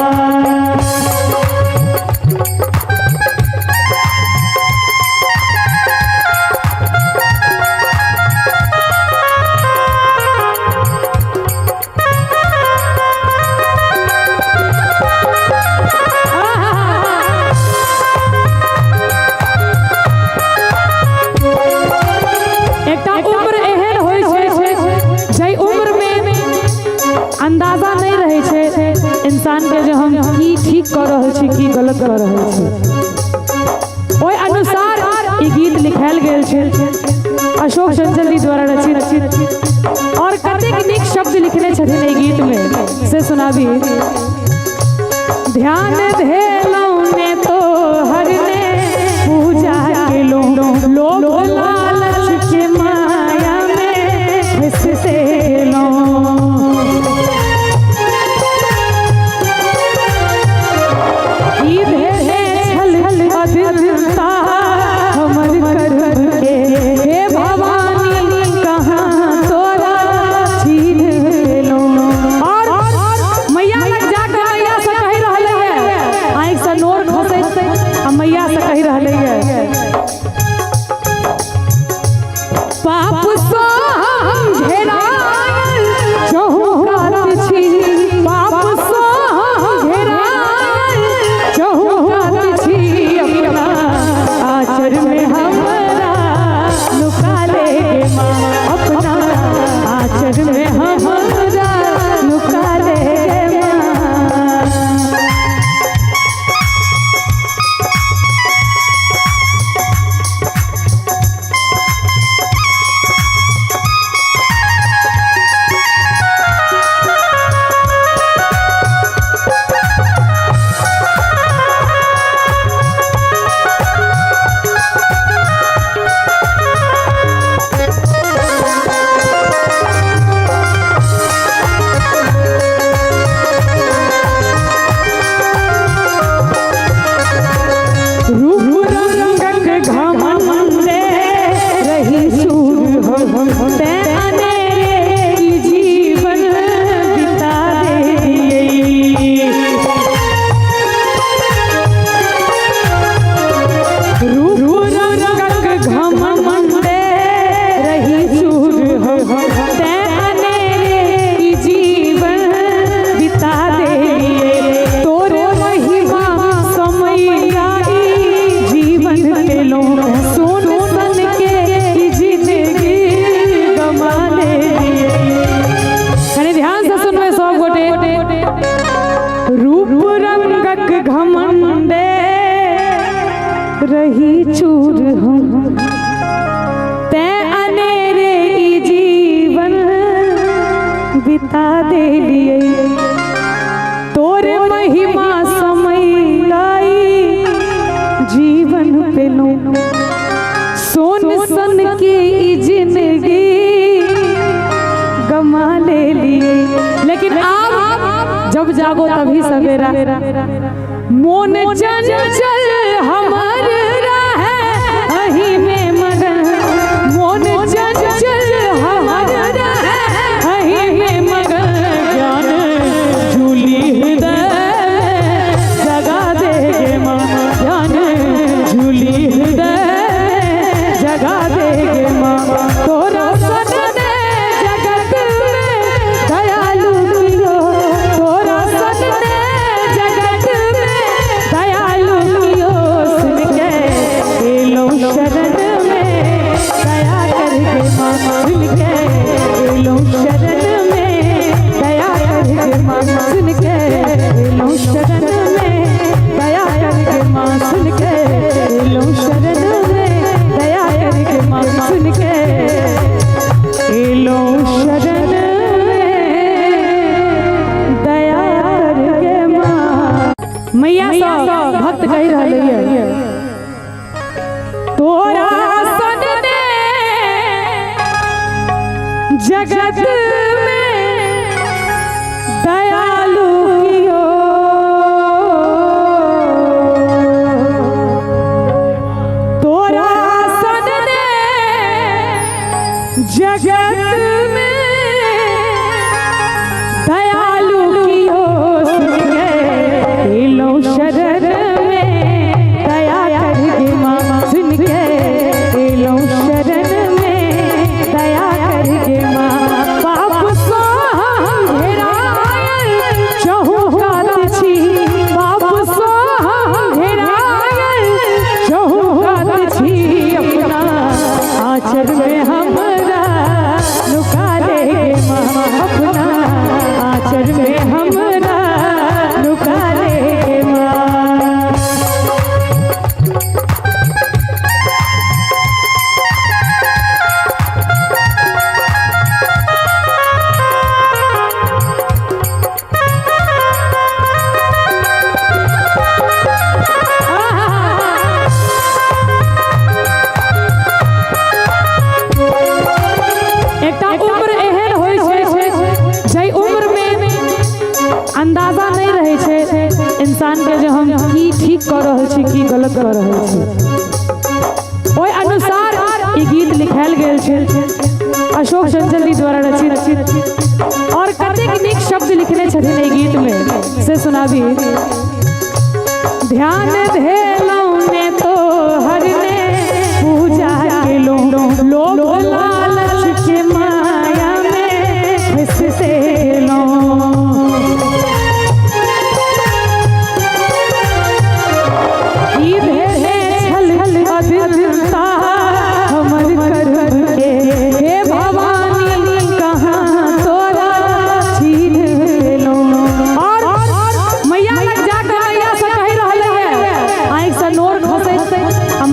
अंदाजा नहीं रहे छे इंसान के जो हम की ठीक कर रहे छी की गलत कर रहे छी ओय अनुसार ई गीत लिखायल गेल छे अशोक चंचल जी द्वारा रचित और कतेक नीक शब्द लिखने छथिन ई गीत में से सुनाबी। ध्यान धेलौ ने तो हरने पूजा के लोग लालच के माया में फंसते लो मैया से कही रहले है पाप सो हम घेरायल चहुकात छी पाप सो हम घेरायल चहुकात छी अपना आचर में हमरा लुका ले माँ अपना आचर में हमरा लुका ले घमंडे रही चूर हम ते अनेरे ई जीवन बिता दे लिए तोरे महिमा समय लाई जीवन पे लो सोन सन की ई जिंदगी गमा ले लिए। लेकिन आप जब जागो तभी सवेरा मोन चंचल हमर रहे अही में मगन मोन चंचल हमर रहे अही में मगन ज्ञान झूली हृदय जगा देगे माँ ज्ञान झूली हृदय जगा देगे माँ तोरा सदने जगत में दयालु कियो तोरा सदने जगत में दयालु कियो सुन के जगत में दयालु कियो तोरा सन ने जगत में दयालु कियो सुन के लो शरण में दया करके माँ सुन के लो शरण में दया करके माँ पाप सो घेरायल चहुकात छी पाप सो घेरायल चहुकात छी अपना आचर में हमरा लुका ले माँ अपना आचर में हमरा लुका ले माँ अंदाजा नहीं रहे छे इंसान के जो हम की ठीक कर रहे छी की गलत कर रहे छी ओय अनुसार ई गीत लिखायल गेल छे अशोक चंचल जी द्वारा रचित और कतेक नीक शब्द लिखने छथिन ई गीत में से सुनाबी ध्यान धेलौ ने तो हरने पूजा के लोभ लालच के माया में फंसते लो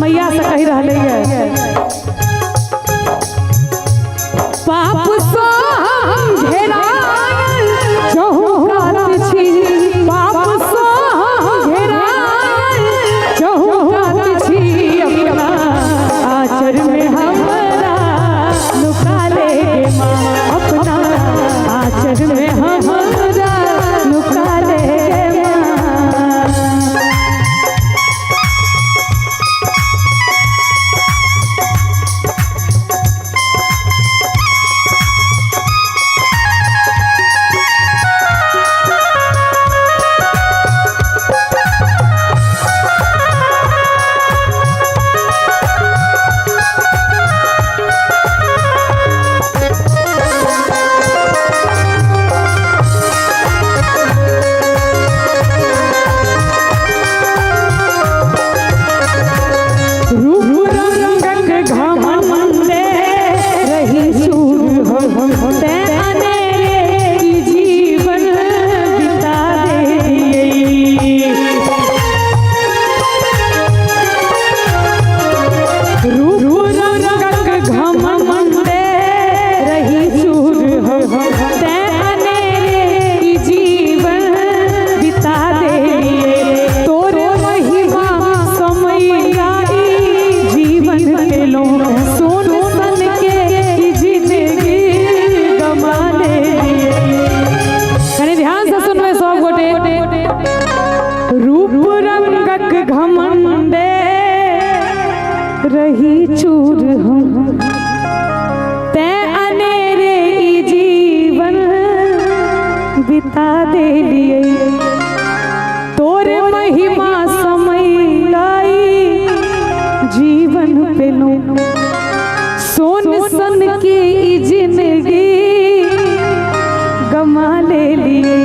मैया से कही रहले है पाप सो घेरायल चहुकात छी पाप सो घेरायल चहुकात छी अपना आचर में हमरा लुका ले माँ अपना आचर में हमरा लुका ले रही चूर हम ते अनेरे ई जीवन बिता दे लिए तोरे महिमा समय लाई जीवन पे लो सोन सन की ई जिंदगी गमा ले लिए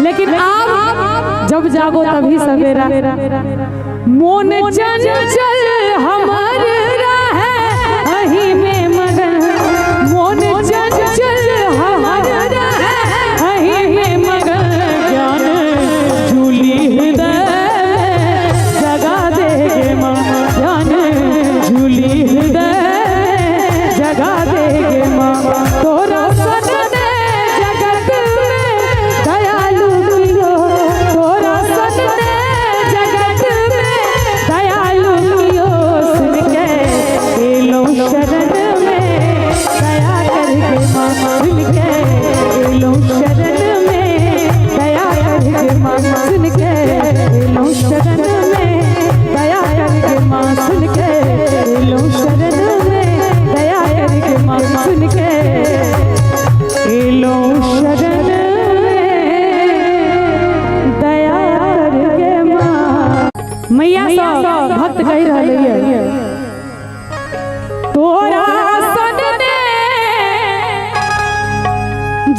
लेकिन आप जब जागो तभी सवेरा मोन चंचल हमार रहे अही में मगन मोन चंचल हमार रहे अही में मगन ज्ञान झूली हृदय जगा देगे माँ ज्ञान झूली हृदय जगा देगे माँ तोरा सन ने जगत में दयालु कियो तोरा सन ने जगत में दयालु कियो सुन के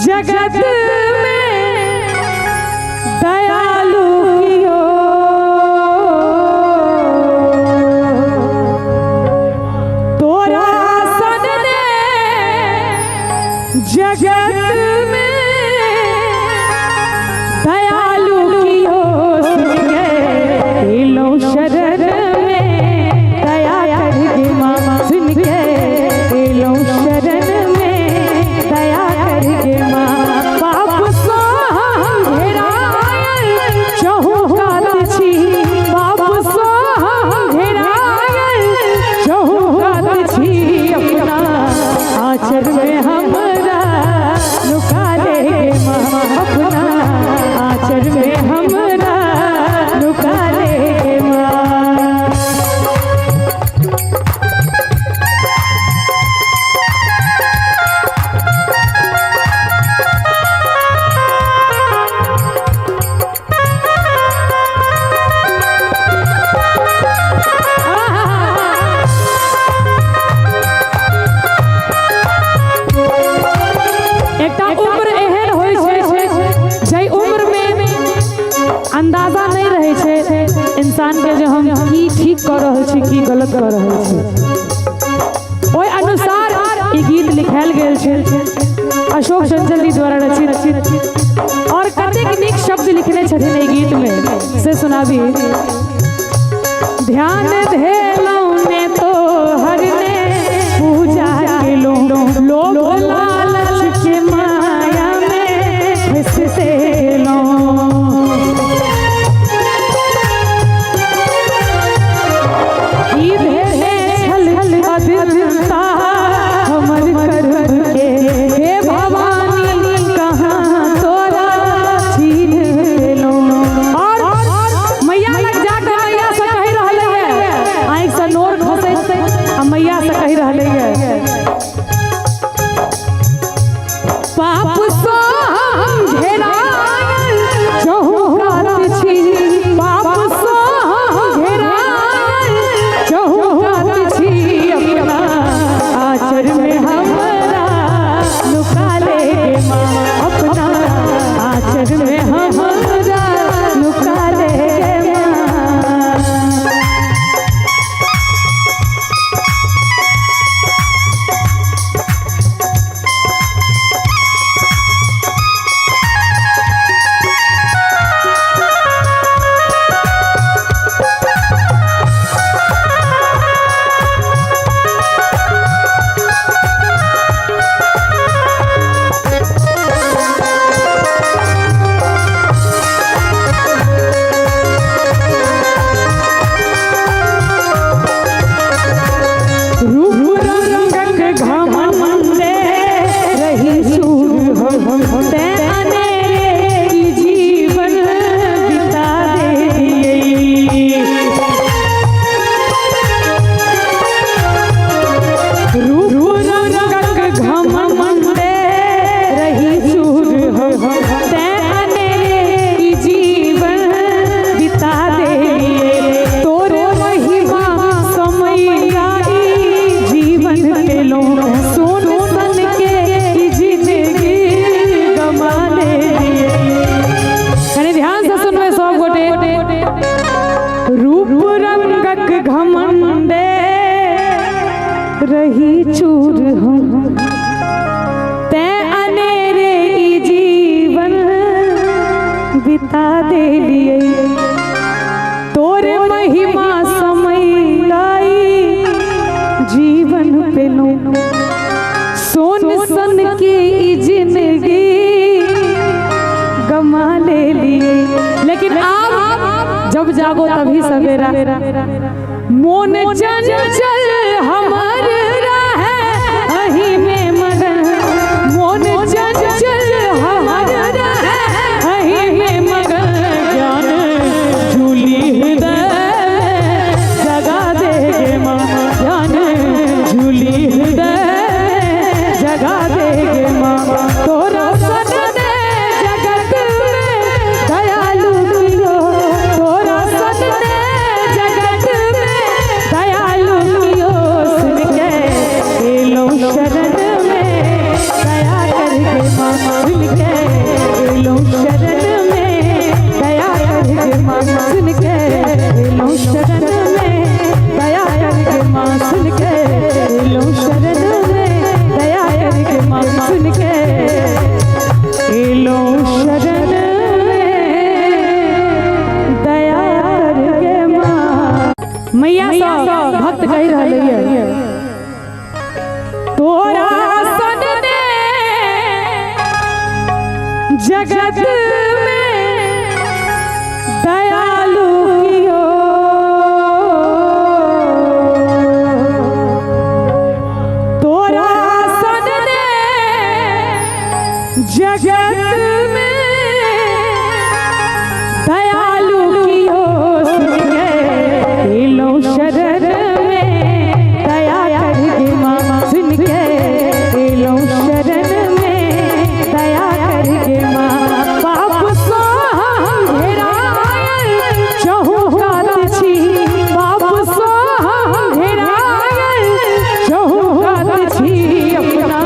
जगत में दयालु कियो तोरा सन ने जगत में दयालु कियो सुन के लो शरण में दया करके माँ सुन के लो शरण में दया करके माँ बाप सो घेरायल चहुकात छी बाप सो घेरायल चहुकात छी अपना आंचल में हमरा लुका ले माँ अपना आंचल में हमरा लुका ले माँ। अंदाजा नहीं रहे छे इंसान के जो हम की ठीक कर रहे छी की गलत कर रहे छी ओय अनुसार ई गीत लिखायल गेल छे अशोक चंचल जी द्वारा रचित और कतेक नीक शब्द लिखने छथिन ई गीत में से सुनाबी। ध्यान धेलौ ने तो हर ने पूजा केलो लोग लालच के माया में फंसे लो मैया से कही रहले है पाप सो घेरायल चहुकात छी पाप सो घेरायल चहुकात छी अपना आंचल में हमरा लुका ले माँ अपना आंचल में हमरा लुका ले रही चूर हम ते अनेरे ई जीवन बिता दे लिए तोरे महिमा समय लाई जीवन पे लो सोन सन की ई जिंदगी गमा ले लिए लेकिन आप जब जागो तभी सवेरा मोन चंचल हमार रहे अही में मगन मोन चंचल हमार रहे अही में मगन ज्ञान झूली हृदय जगा देगे माँ ज्ञान झूली हृदय जगा देगे माँ तोरा सन दे जगत में दयालु कियो तोरा सन दे जगत में दयालु कियो सुन के लो शरण में दया करके माँ जगत में दयालु कियो तोरा सदने जगत में दयालु कियो सुन के लो शरण में दया करके मामा सुन के लो शरण में दया करके माँ बाप सो हम घेरायल चहुकात छी बाप सो हम घेरायल चहुकात छी अपना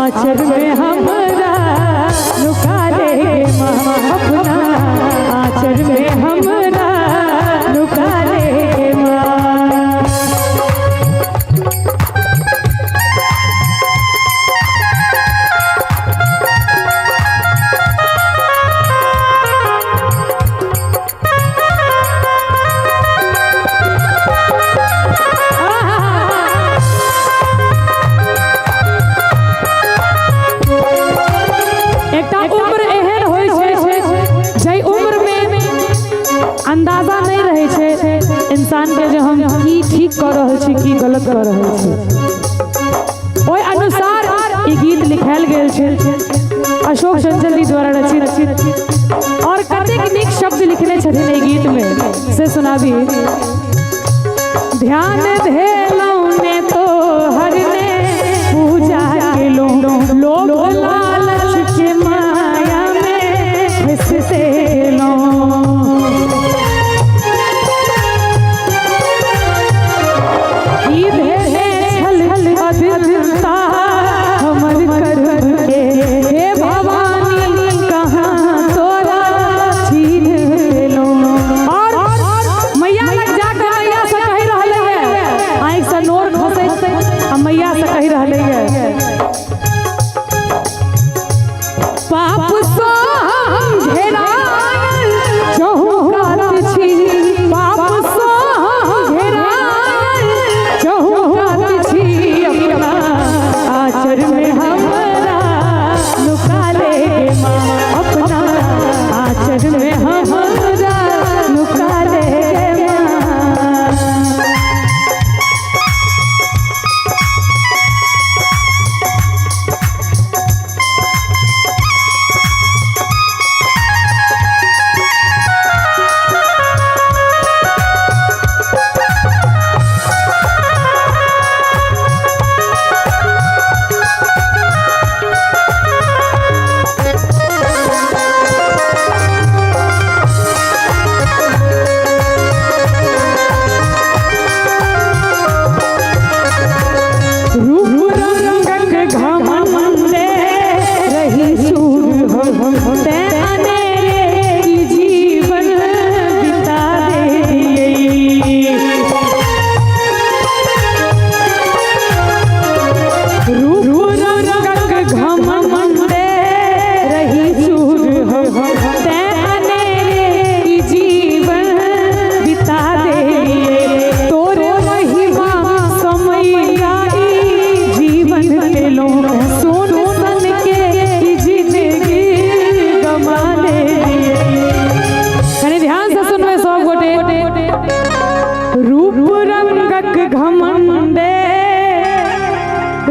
आचर में हमरा लुका ले माँ अपना आचर में हमरा लुका ले माँ। अंदाजा नहीं रहे छे इंसान के जो हम की ठीक कर रहे छी की गलत कर रहे छी ओय अनुसार ई गीत लिखायल गेल छे अशोक चंचल जी द्वारा रचित और कतेक नीक शब्द लिखने छथिन ई गीत में से सुनाबी। ध्यान धेलौ ने तो हर ने पूजा के लोग लालच के माया में फंसते लो मैया से कही रहले है पाप सो हम घेरायल चहुकात छी पाप सो हम घेरायल चहुकात छी अपना आचर में हमरा लुका ले माँ अपना आचर में हमरा लुका ले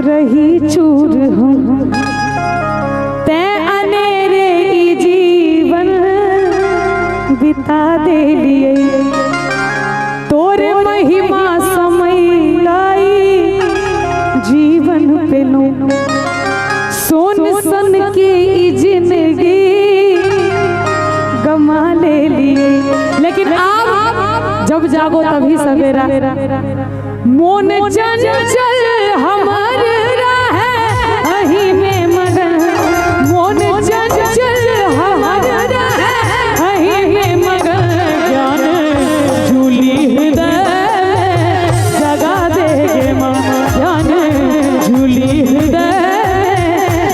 रही चूर हम ते अनेरे ई जीवन बिता दे लिए तोरे महिमा समय लाई जीवन पे लो सोन सन के ई जिंदगी गमा ले लिए लेकिन आप जब जागो तभी सवेरा मोन चंचल हमार रहे अही में मगन मोन चंचल हमार रहे अही में मगन ज्ञान झूली हृदय जगा देगे माँ ज्ञान झूली हृदय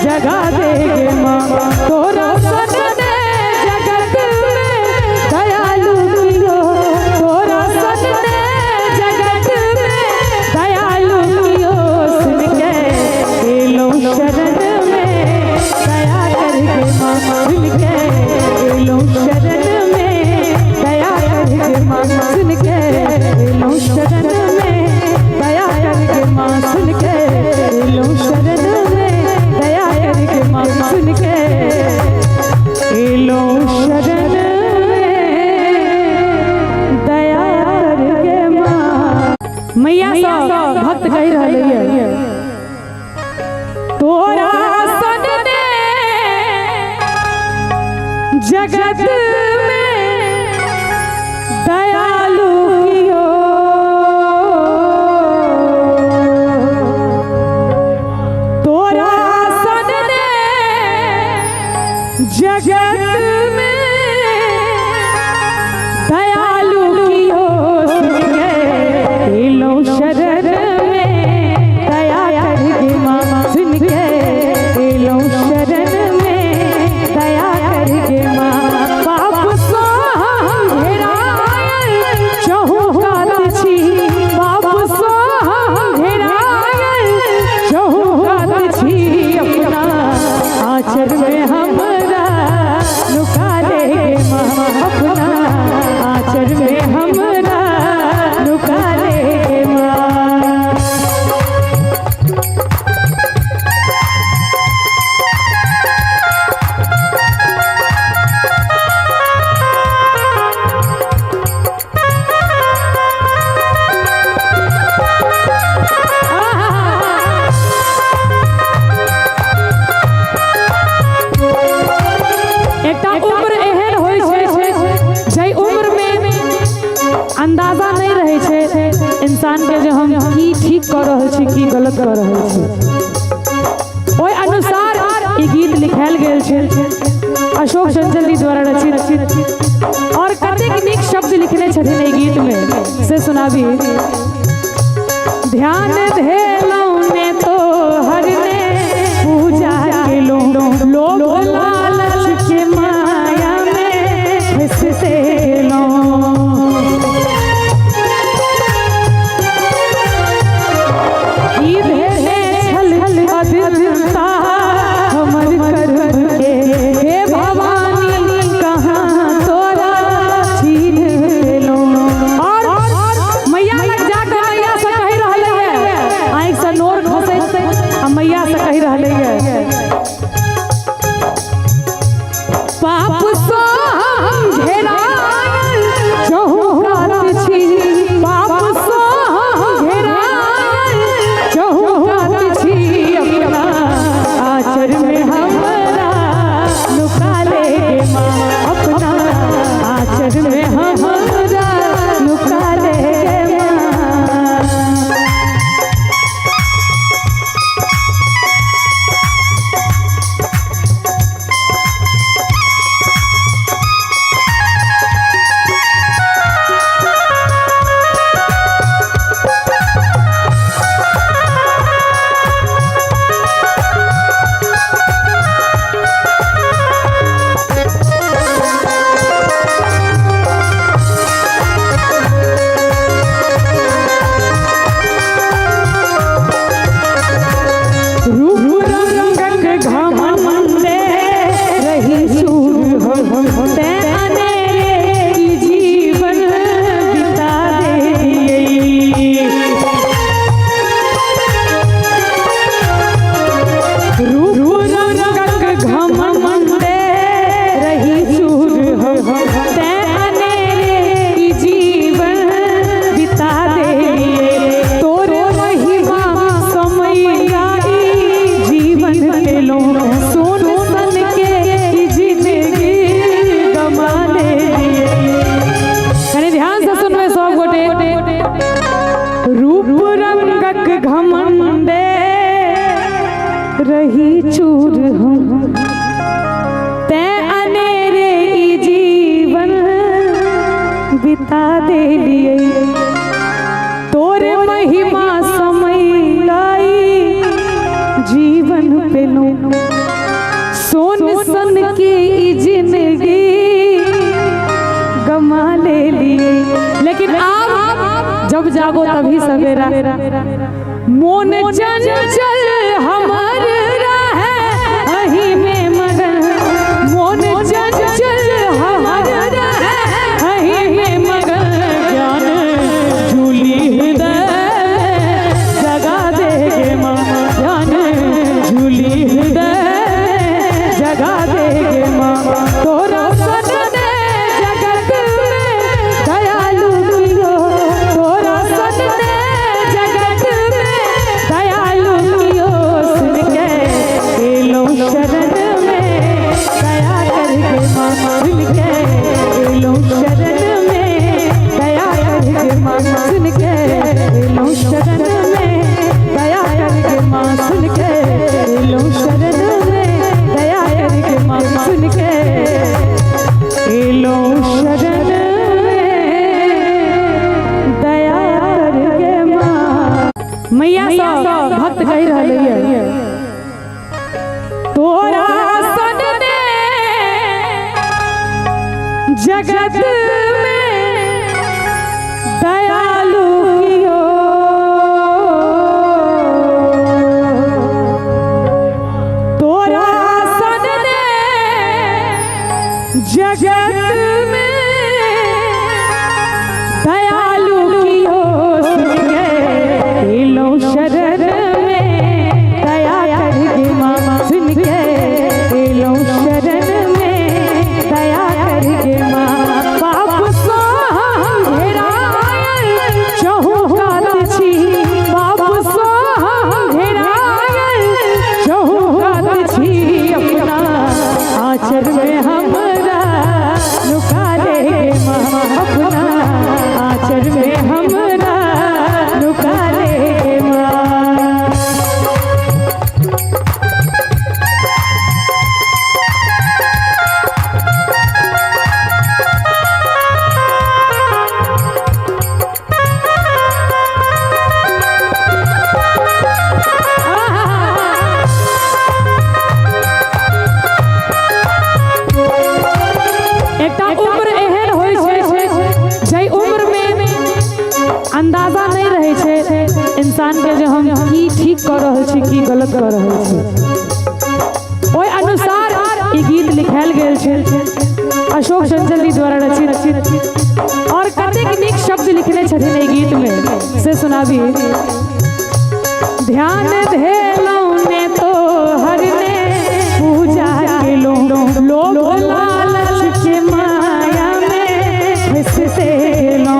जगा देगे माँ तोरा सदने जगत में दयालु कियो तोरा सदने जगत में दयालु कियो सुन के जगत में दयालु कियो तोरा सन ने जगत में दयालु कियो लो शरण में दया करके माँ सुन के लो शरण में दया करके माँ बाप सो घेरायल चहु कात छी बाप सो घेरायल चहु कात छी अपना आचर में हमरा लुका ले माँ अपना आचर में हमरा लुका ले अंदाजा नहीं रहे छे इंसान के जो हम की ठीक कर रहे छी की गलत कर रहे छी ओय अनुसार ई गीत लिखायल गेल छे अशोक चंचल जी द्वारा रचित और कतेक नीक शब्द लिखने छथिन ई गीत में से सुनाबी ध्यान धेलौ ने तो हर ने पूजा केलो लोभ लालच के माया में फंसते लो हमर कर्म के हे भवानी कहाँ तोरा छीन लो और मैया लग जाकर मैया से कह रहले है आँख से नोर खसे आ मैया से कह रहले है पाप सो घेरायल चहु कात छी पाप सो घेरायल चहु कात छी अपना आचर में हमरा लुका ले माँ अपना आचर में हमरा लुका ले रही चूर हम ते अनेरे ई जीवन बिता दे लिए तोरे महिमा समय लाई जीवन पे लो सोन सन की जिंदगी गमा ले लिए लेकिन आप जब जागो तभी सवेरा मोन चंचल हमार रहे अही में मगन मोन चंचल हमार रहे अही में मगन ज्ञान झूली हृदय जगा देगे माँ ज्ञान झूली हृदय जगा देगे माँ तोरा सन ने जगत में दयालु कियो तोरा सन ने जगत में दयालु कियो जगत में दयालु कियो तोरा सदने जगत में दयालु कियो सुन के लो शरण में दया करके माँ सुन के लो शरण में दया करके माँ बाप सो घेरायल चहुकात छी बाप सो घेरायल चहुकात छी अपना आचर में हमरा लुका ले माँ अपना आचर में हमरा लुका ले माँ अंदाजा नहीं रहे छे इंसान के जो हम की ठीक कर रहे छी की गलत कर रहे छी ओय अनुसार ई गीत लिखायल गेल छे अशोक चंचल जी द्वारा रचित और कतेक नीक शब्द लिखने छथिन ई गीत में से सुनाबी ध्यान धेलौ ने तो हर ने पूजा केलो लोग लालच के माया में फंसते लो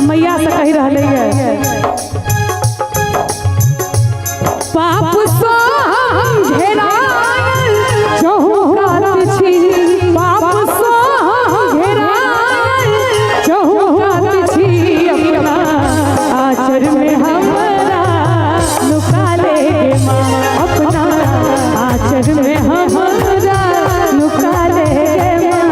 मैया से कही रहले है पाप सो हम घेरायल चहुकात छी पाप सो हम घेरायल चहुकात छी अपना आचर में हमरा लुका ले माँ अपना आचर में हमरा लुका ले माँ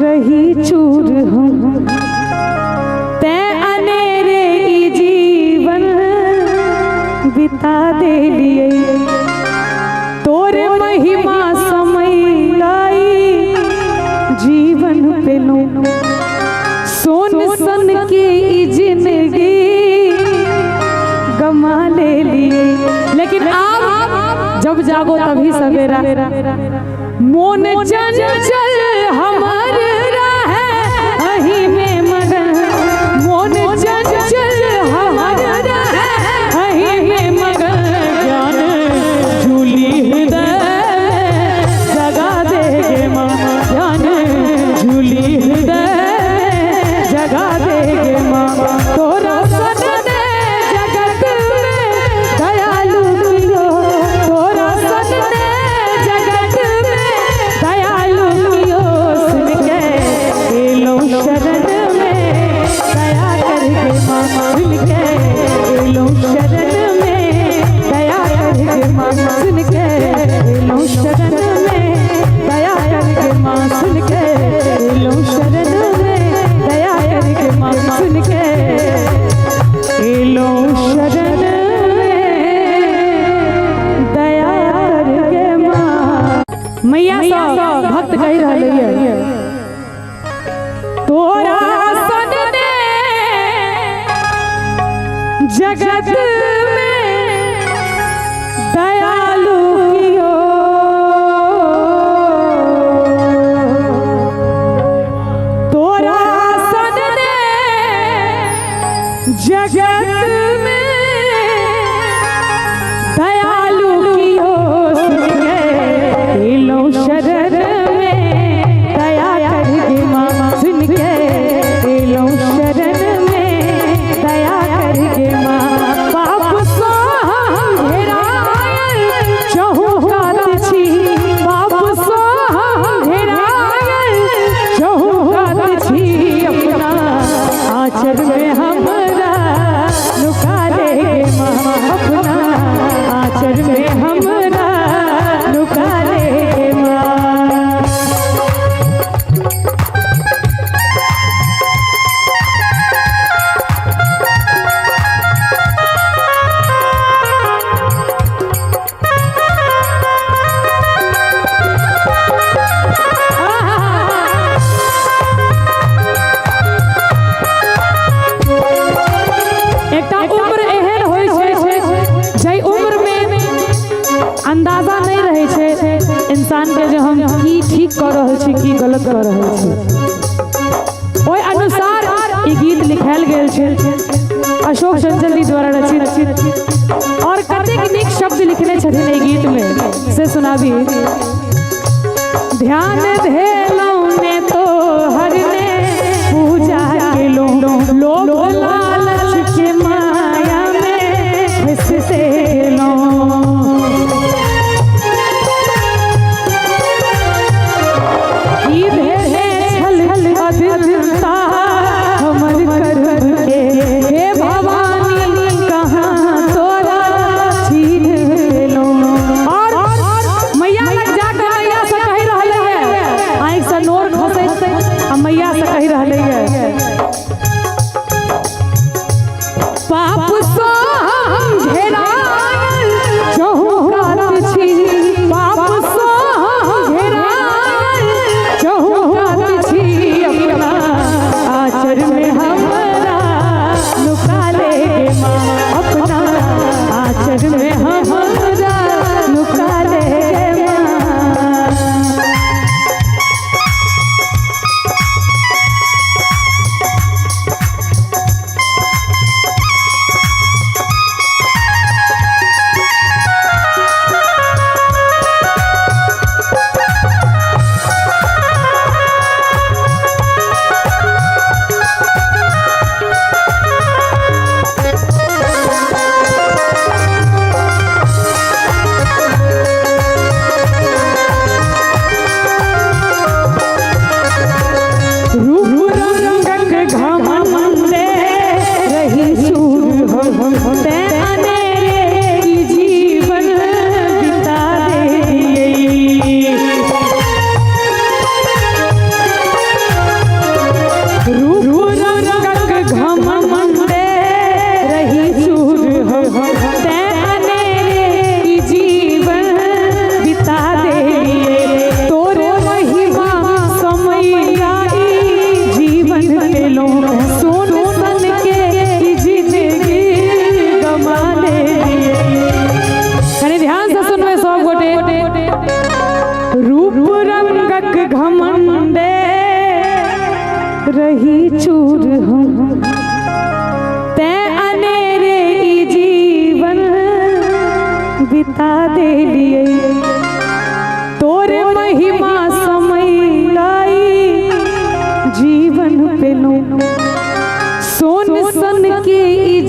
रही चूर हम ते अनेरे ई जीवन बिता दे लिए तोरे महिमा समय लाई जीवन पे लो सोन सन की ई जिंदगी गमा ले लिए लेकिन आप जब जागो तभी सवेरा मोन चंचल हमार रहे अही में मगन मोन चंचल हमार रहे अही में मगन ज्ञान झूली हृदय जगा देगे माँ ज्ञान झूली हृदय जगा देगे माँ तोरा सदने जगत में दयालु कियो तोरा सदने जगत में दयालु कियो सुन भक्त कह रहे हैं तोरा सनने जगत में दयालु कियो तोरा सनने जगत में दयालु कियो लो शरण में दया करके माँ सुन के लो शरण में दया करके माँ पाप सो घेरायल चहु कात छी पाप सो घेरायल चहु कात छी अपना आचर में हमरा लुका ले माँ अपना आचर में हमरा लुका ले अंदाजा नहीं रहे छे इंसान के जो हम की ठीक कर रहे छी की गलत कर रहे छी ओय अनुसार ई गीत लिखायल गेल छे अशोक चंचल जी द्वारा रचित और कतेक नीक शब्द लिखने छथिन ई गीत में से सुनाबी ध्यान धेलौ ने तो हरने पूजा केलो लोभ लालच के माया में फंसते लो हमर कर्म के हे भवानी कहाँ तोरा छीन लो और मैया लग जाकर मैया से कह रहले है आँख से नोर खसे आ मैया से कह रहले है पाप सो घेरायल चहु कात छी पाप सो घेरायल चहु कात छी अपना आचर में हमरा लुका ले माँ अपना आचर में हमरा लुका ले रही चूर हम ते अनेरे ई जीवन बिता दे लिए तोरे महिमा समय लाई जीवन पे लो सोन सन की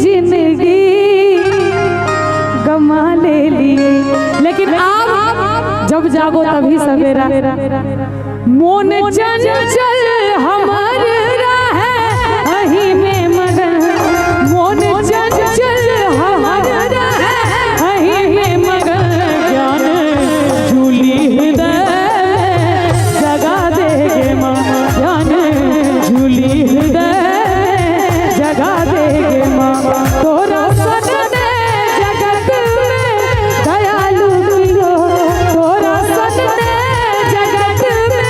जिंदगी गमा ले लिए लेकिन आप जब जागो तभी सवेरा मोन चंचल हमार रहे अही में मगन मोन चंचल हमार रहे अही में मगन ज्ञान झूली हृदय जगा देगे माँ ज्ञान झूली हृदय जगा देगे माँ तोरा सनने जगत में दयालु कियो तोरा सनने जगत में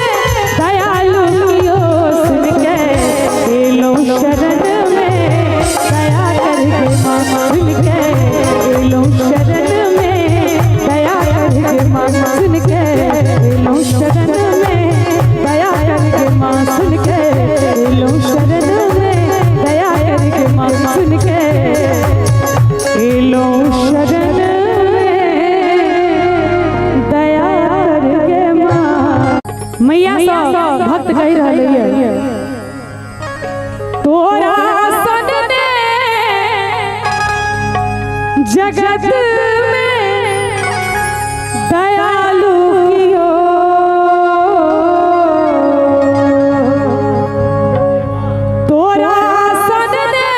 भक्त कह रहे हैं तोरा सन ने जगत में दयालु कियो तोरा सन ने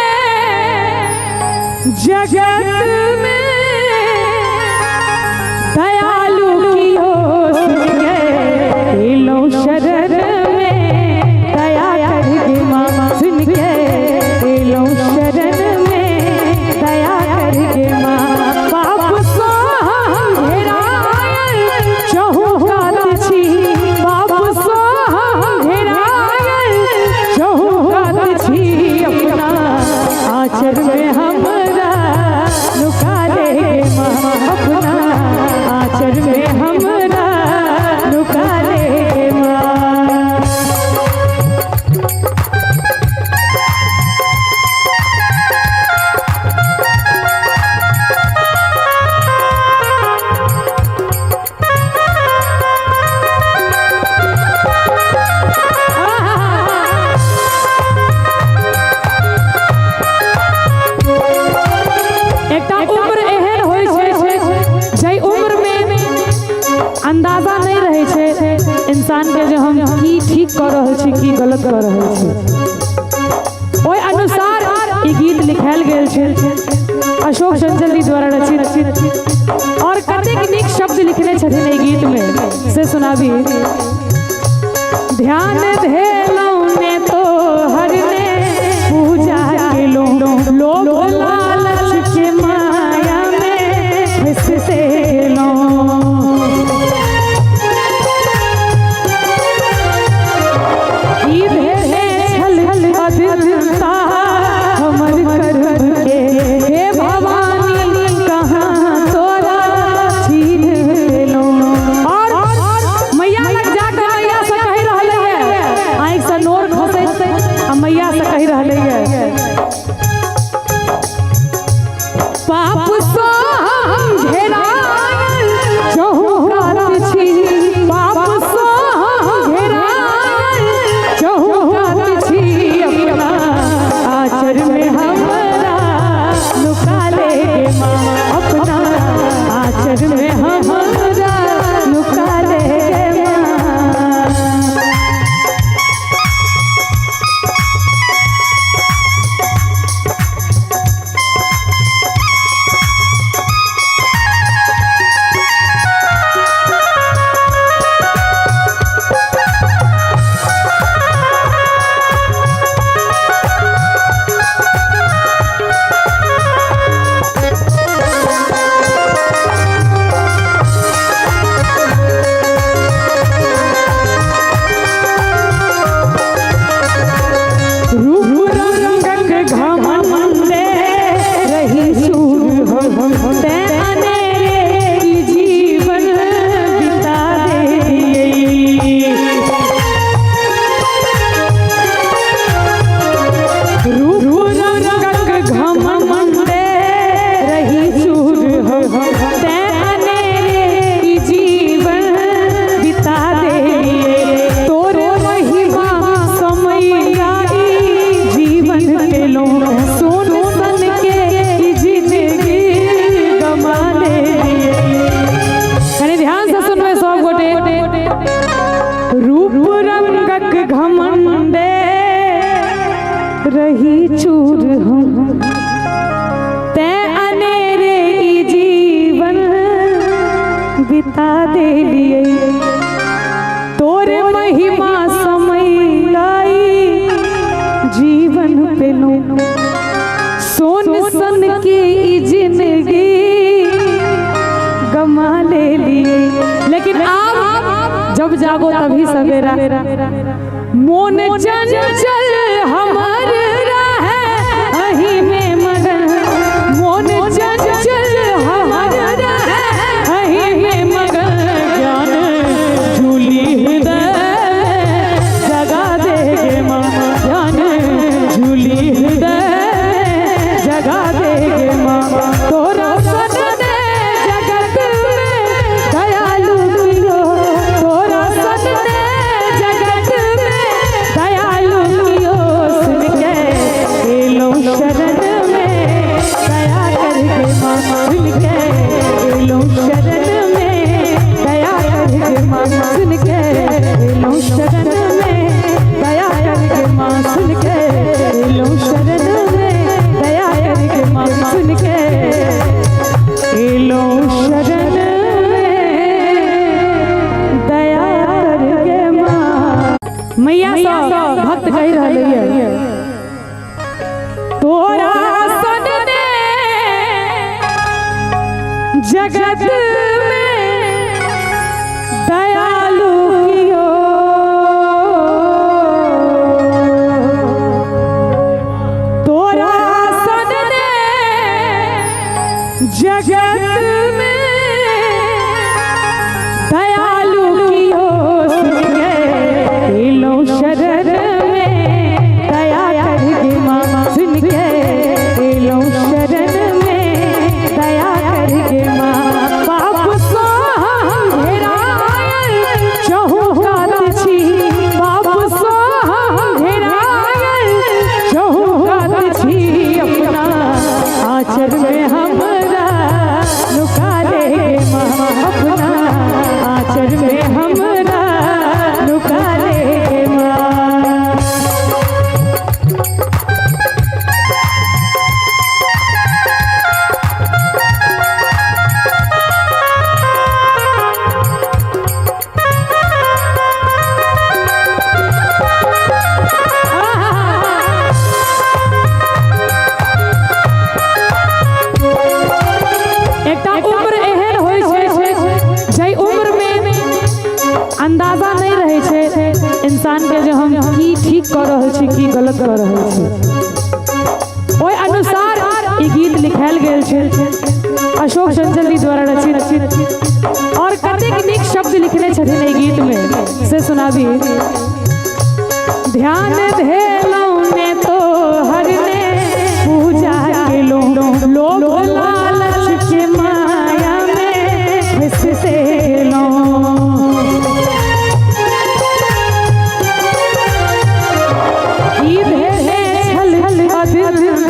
जगत में दयालु कियो लो शरण में दया करके माँ सुन के लो शरण में दया करके माँ बाप सो घेरायल चहुकात छी बाप सो घेरायल चहुकात छी अपना आचर में हमरा लुका ले माँ अपना आचर में हमरा लुका ले माँ। अंदाजा नहीं रहे छे इंसान के जो हम की ठीक कर रहे छी की गलत कर रहे छी ओय अनुसार ई गीत लिखायल गेल छे अशोक चंचल जी द्वारा रचित और कतेक नीक शब्द लिखने छथिन ई गीत में से सुनाबी। ध्यान धेलौ ने तो हर ने पूजा के लोग लालच के माया में फंसते लो मैया से कही रहे हैं पाप सो घेरायल चहुकात छी पाप सो घेरायल चहुकात छी अपना आचर में हमरा लुका ले माँ अपना आचर में हमरा लुका ले रही चूर हम ते अनेरे ई जीवन बिता दे लिए तोरे महिमा समय लाई जीवन पे लो सोन सन की ई जिंदगी गमा ले लिए लेकिन आप जब जागो तभी सवेरा मोन चंचल हमार रहे अही में मगन मोन चंचल हमार रहे अही में मगन ज्ञान झूली हृदय जगा देगे माँ ज्ञान झूली हृदय जगा देगे माँ तोरा सदने जगत में दयालु मिलो तोरा सदने जगत मैया सब भक्त कह रहे हैं तोरा सनने जगत में दयालु कियो तोरा सनने जगत में दयालु कियो लो शरण में दया करके माँ सुन के लो शरण में दया करके माँ बाप सो घेरायल चहु कात छी बाप सो घेरायल चहु कात छी अपना आचर में हमरा लुका ले माँ अपना आचर में हमरा लुका ले अंदाजा नहीं रहे छे इंसान के जो हम की ठीक कर रहे छी की गलत कर रहे छी ओय अनुसार ई गीत लिखायल गेल छे अशोक चंचल जी द्वारा रचित और कतेक नीक शब्द लिखने छथिन ई गीत में से सुनाबी ध्यान धेलौ ने तो हरने पूजा केलो लोभ लालच के माया में फंसते लो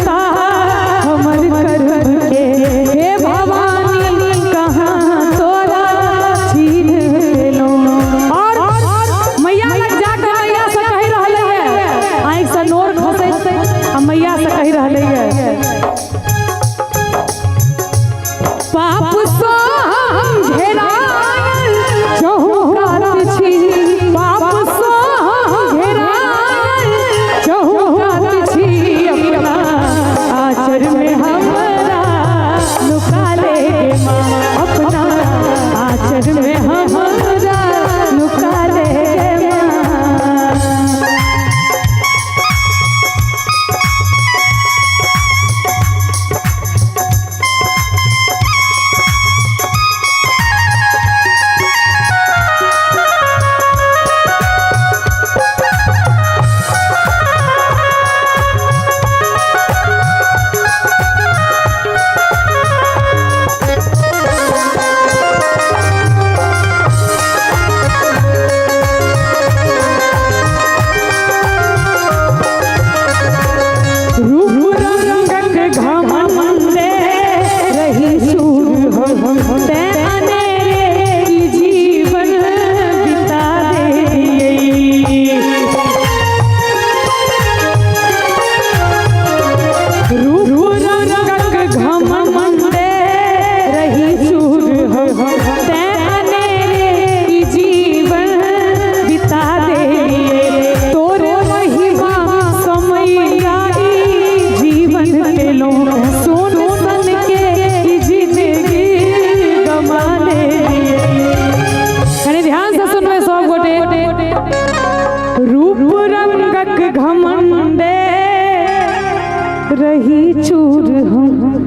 हमर कर्म के हे भवानी कहाँ तोरा छीन लो और मैया लग जाकर मैया से कह रहले है आँख से नोर खसे आ मैया से कह रहले है पाप सो घेरायल चहु कात छी पाप सो घेरायल चहु कात छी अपना आचर में हमरा लुका ले माँ अपना आचर में हमरा लुका ले रही चूर हम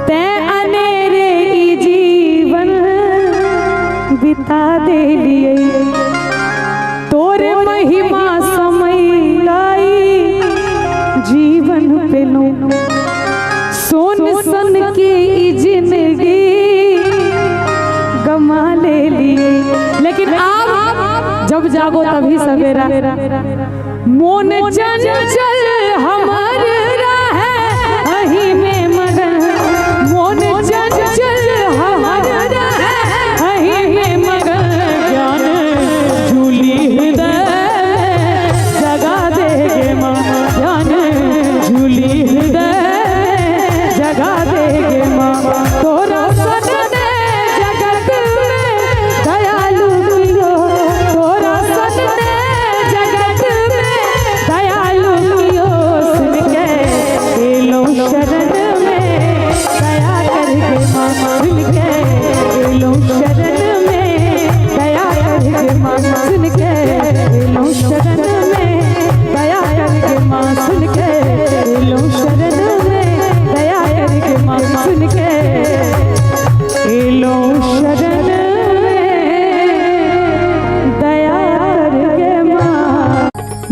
ते अनेरे की जीवन बिता दे लिए तोरे महिमा समय लाई जीवन पे लो सोन सन की जिंदगी गमा ले लिए लेकिन आप जब जागो तभी सवेरा मोन चंचल हमार रहे अही में मगन मोन चंचल हमार रहे अही में मगन ज्ञान झूली हृदय जगा देगे माँ ज्ञान झूली हृदय जगा देगे माँ तोरा सनने जगत में दयालु कियो तोरा सनने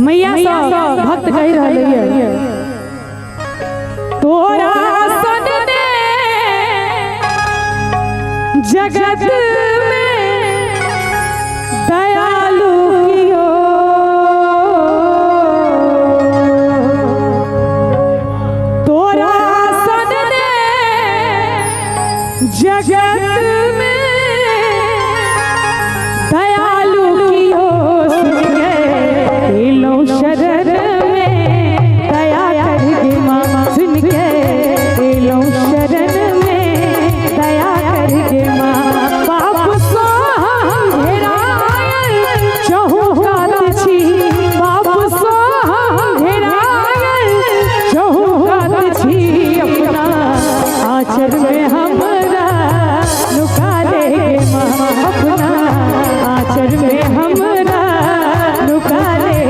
मैया सब भक्त कह रहे हैं तोरा सन ने जगत में दयालु कियो तोरा सन ने जगत में दयालु कियो शरण में दया करके माँ सुन के लो शरण में दया करके माँ पाप सो घेरायल चहुकात छी पाप सो घेरायल चहुकात छी अपना आचर में हमरा लुका ले माँ अपना आचर में हमरा लुका ले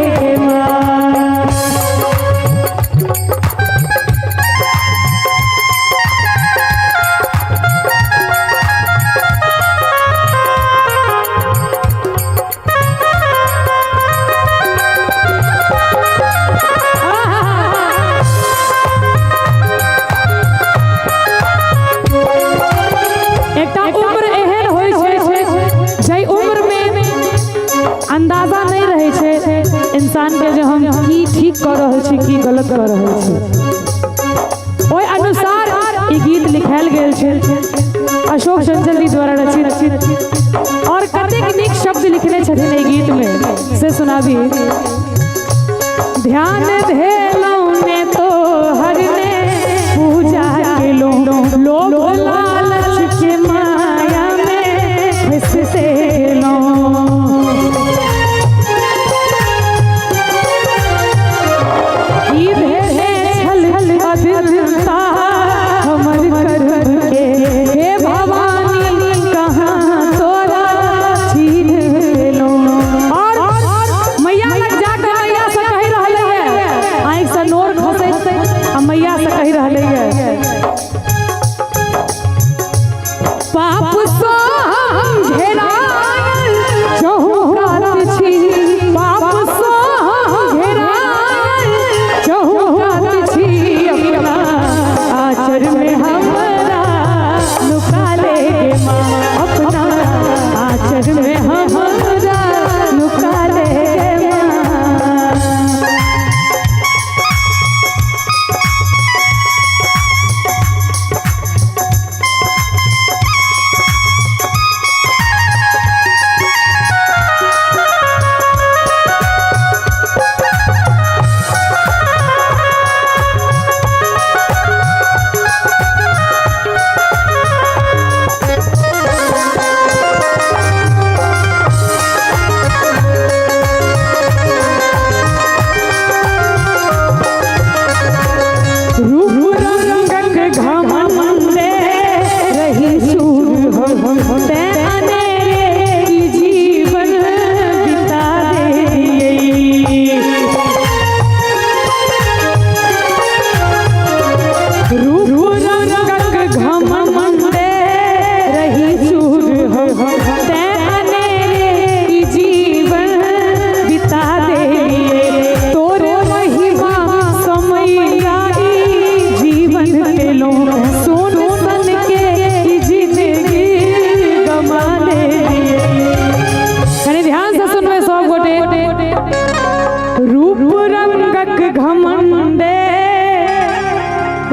अंदाजा नहीं रहे छे इंसान के जो हम की ठीक कर रहे छी की गलत कर रहे छी ओय अनुसार ई गीत लिखायल गेल छे अशोक चंचल जी द्वारा रचित और कतेक नीक शब्द लिखने छथिन ई गीत में से सुनाबी ध्यान धेलौ ने तो हर ने पूजा केलो लोभ लालच के माया में फंसते लो मैया से कही रहे हैं पाप सो घेरायल चहुकात छी पाप सो घेरायल चहुकात छी अपना आचर में हमरा लुका ले माँ अपना आचर में हमरा लुका ले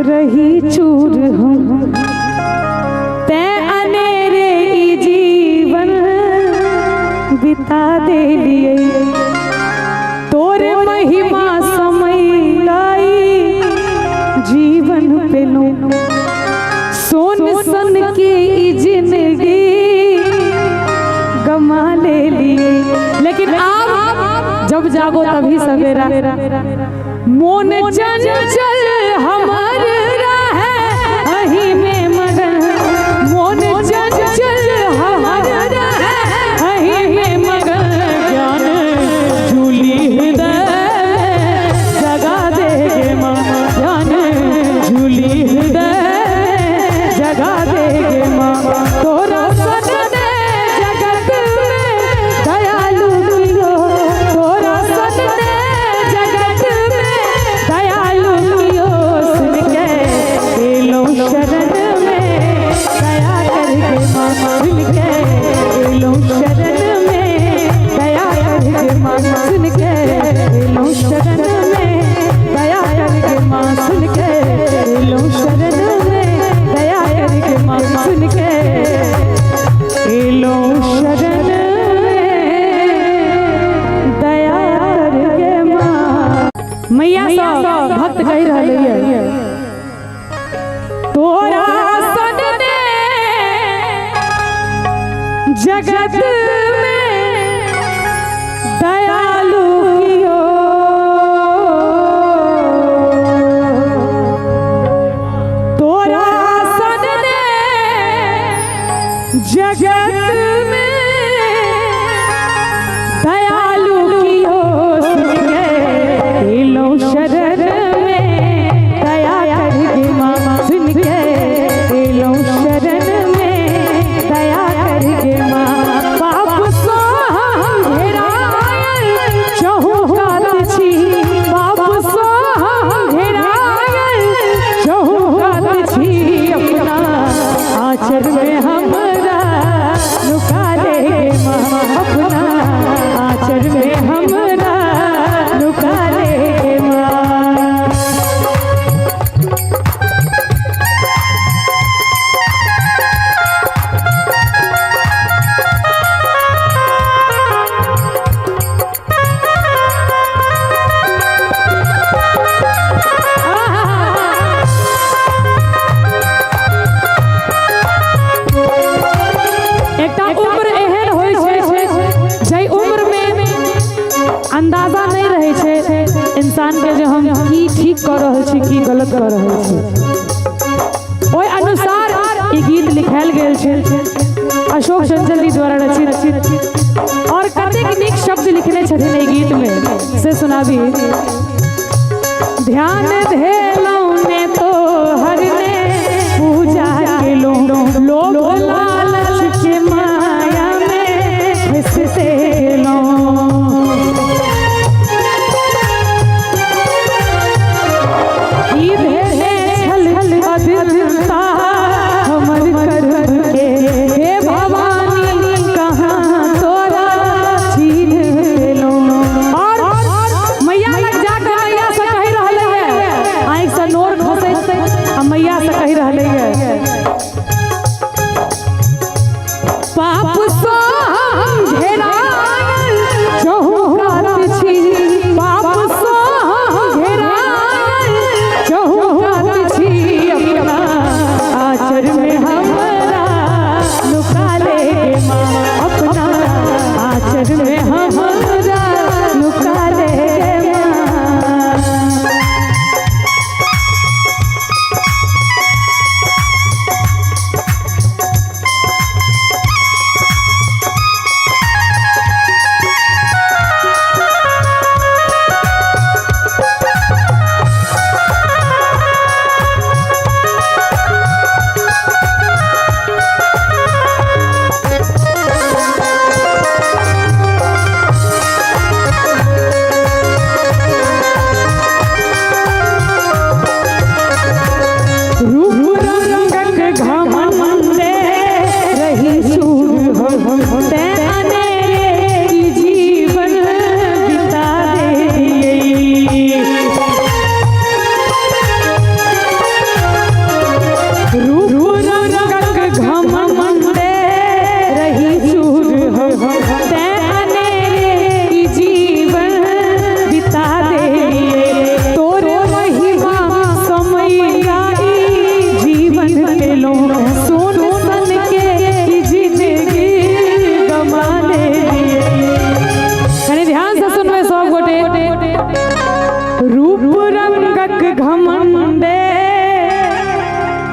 रही चूर हम ते अनेरे ई जीवन बिता दे लिए तोरे महिमा समय लाई जीवन पे लो सोन सन की ई जिंदगी गमा ले लिए लेकिन आप जब जागो तभी सवेरा मोन चंचल हमार रहे अही में मगन मोन चंचल हमार रहे अही में मगन ज्ञान झूली हृदय जगा देगे माँ ज्ञान झूली हृदय जगा देगे माँ तोरा सन ने जगत में दयालु कियो तोरा सन ने मैया सब भक्त कह रहे हैं तोरा सन ने जगत में दयालु कियो तोरा सन ने जगत में दयालु कियो शरण में दया करके माँ सुन के लो शरण में दया करके माँ पाप सो घेरायल चहुकात छी पाप सो घेरायल चहुकात छी अपना आचर में हमरा लुका ले माँ अपना आचर में हमरा लुका ले अंदाजा नहीं रहे छे इंसान के जो हम की ठीक कर रहे छी की गलत कर रहे छी ओय अनुसार ई गीत लिखायल गेल छे अशोक चंचल जी द्वारा रचित और कतेक नीक शब्द लिखने छथिन ई गीत में से सुनाबी ध्यान धेलौ ने तो हर ने पूजा केलो लोभ लालच के माया में फंसते लो मैया से कही रहे है पाप सो घेरायल चहुकात छी पाप सो घेरायल चहुकात छी अपना आचर में हमरा लुका ले माँ अपना आचर में हमरा लुका ले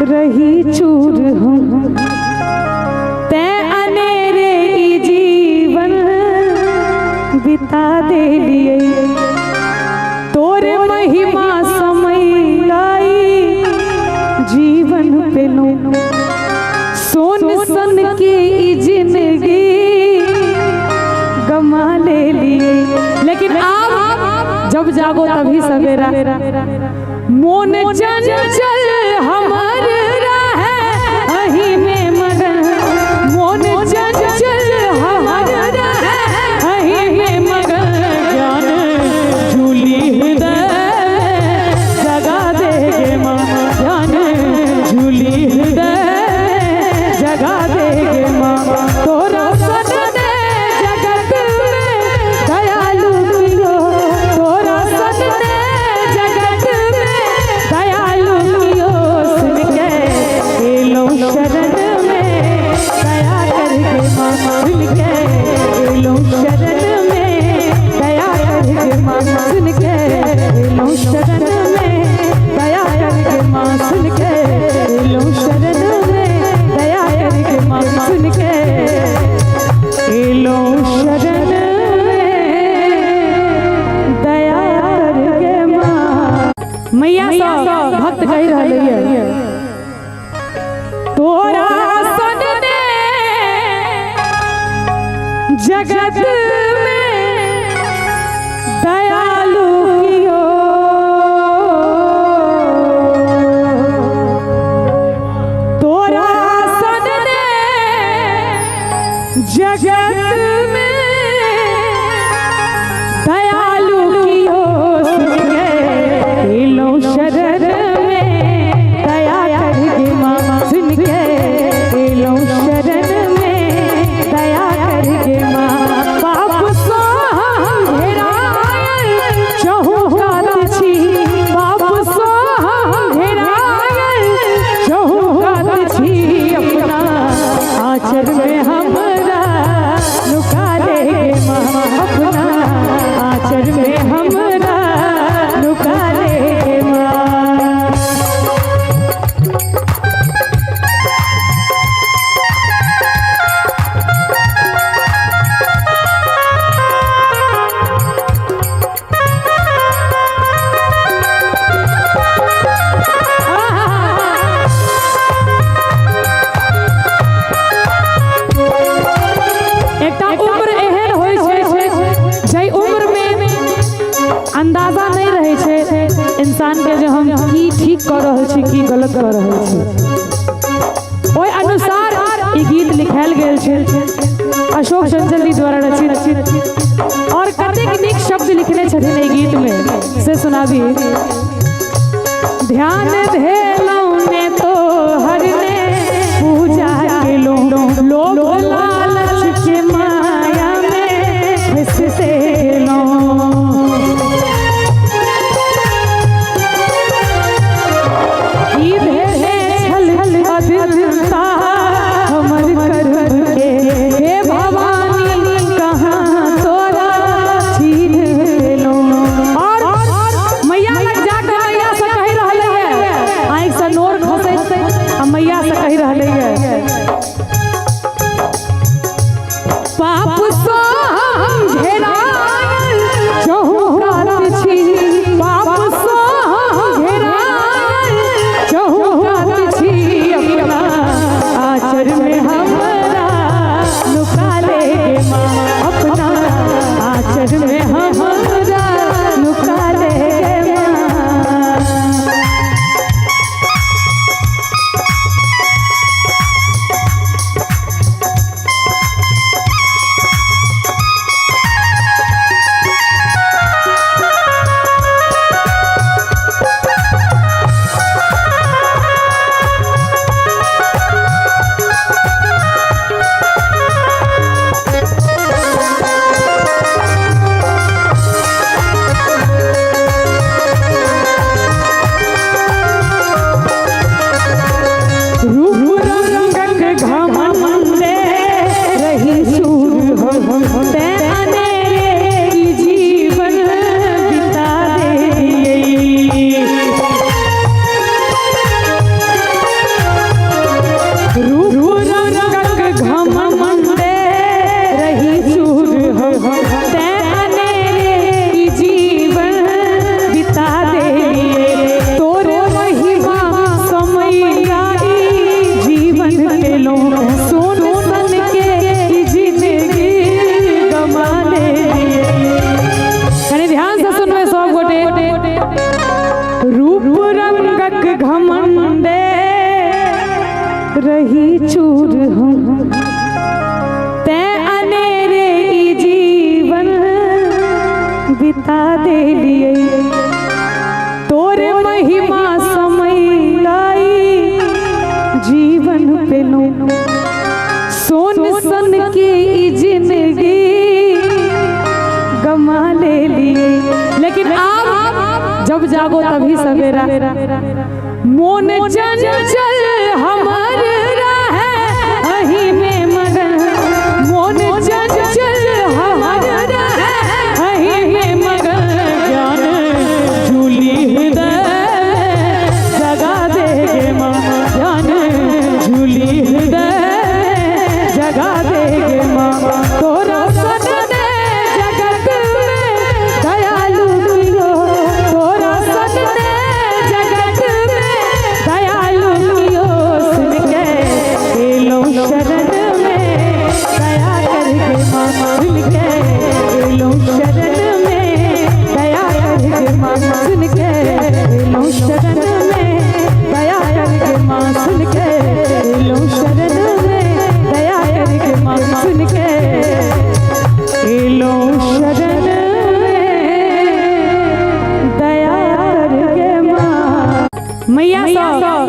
रही चूर हम ते अनेरे ई जीवन बिता दे लिए तोरे महिमा समय लाई जीवन पे लो सोन सन की ई जिंदगी गमा ले लिए लेकिन आप जब जागो तभी सवेरा मोन चंचल हमार रहे अही में मगन मोन चंचल हमार रहे अही में मगन ज्ञान झूली हृदय जगा देगे माँ ज्ञान झूली हृदय जगा देगे माँ तोरा सदने जगत में दयालु कियो तोरा सदने कह रही है तोरा सदने जगत में दयालु कियो तोरा सदने जगत में दयालु कियो सुन के लो शरण में दया करके माँ सुन के लो शरण में दया करके माँ पाप सो घेरायल चहुकात छी पाप सो घेरायल चहुकात छी अपना आचर में हमरा लुका ले माँ अपना आचर में हमरा लुका ले माँ अंदाजा नहीं रहे छे इंसान के जो हम की ठीक कर रहे छी की गलत कर रहे छी ओय अनुसार ई गीत लिखायल गेल छे अशोक चंचल जी द्वारा रचित और कतेक नीक शब्द लिखने छथिन ई गीत में से सुनाबी ध्यान धेलौ ने तो हरने पूजा केलो लोभ लालच के माया में फंसते लो मैया से कही रही है पाप सो घेरायल चहुकात छी पाप सो घेरायल चहुकात छी अपना आचर में हमरा लुका ले माँ अपना आचर में हमरा लुका ले रही चूर हम ते अनेरे ई जीवन बिता दे लिए तोरे महिमा समय लाई जीवन पे लो सोन सन की ई जिंदगी गमा ले लिए लेकिन आप जब जागो तभी सवेरा मोन चंचल हमार रहे अही में मगन मोन चंचल हमार रहे अही में मगन ज्ञान झूली हृदय जगा देगे माँ ज्ञान झूली हृदय जगा देगे माँ तोरा सदने जगत में दयालु कियो तोरा सदने जगत में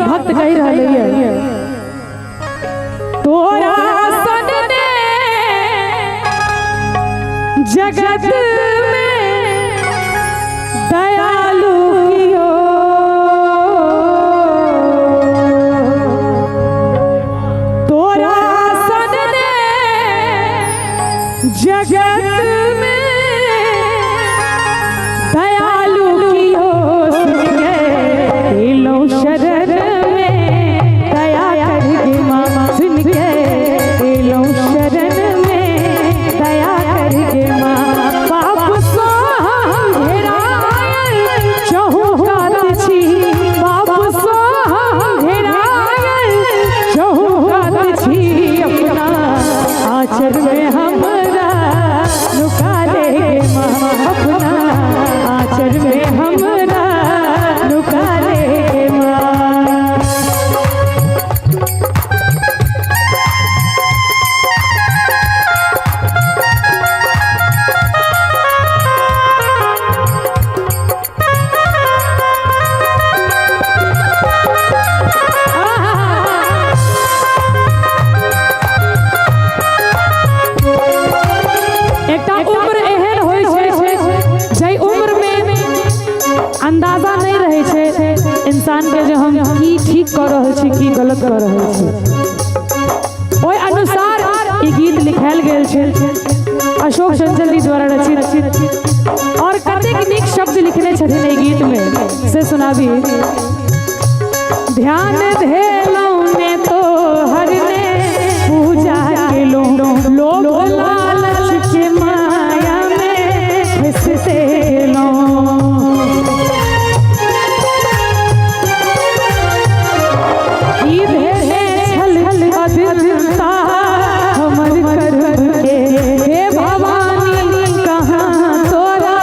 भक्त कह रहे हैं तोरा सन ने जगत में दयालु कियो तोरा सन ने जगत में दयालु कियो लो शरण में दया करके मामा सुन के लो शरण में दया करके मामा पाप सो घेरायल चहुकात छी पाप सो घेरायल चहुकात छी अपना आचर में हमरा लुका देगे मामा अपना आचर में हमरा लुका देगे माँ अंदाजा नहीं रहे छे इंसान के जो हम की ठीक कर रहे छी की गलत कर रहे छी ओय अनुसार ई गीत लिखायल गेल छे अशोक चंचल जी द्वारा रचित और कतेक नीक शब्द लिखने छथिन ई गीत में से सुनाबी ध्यान धेलौ ने तो हर ने पूजा केलो लोभ लालच के माया में फंसते लो हमर कर्म के हे भवानी कहाँ तोरा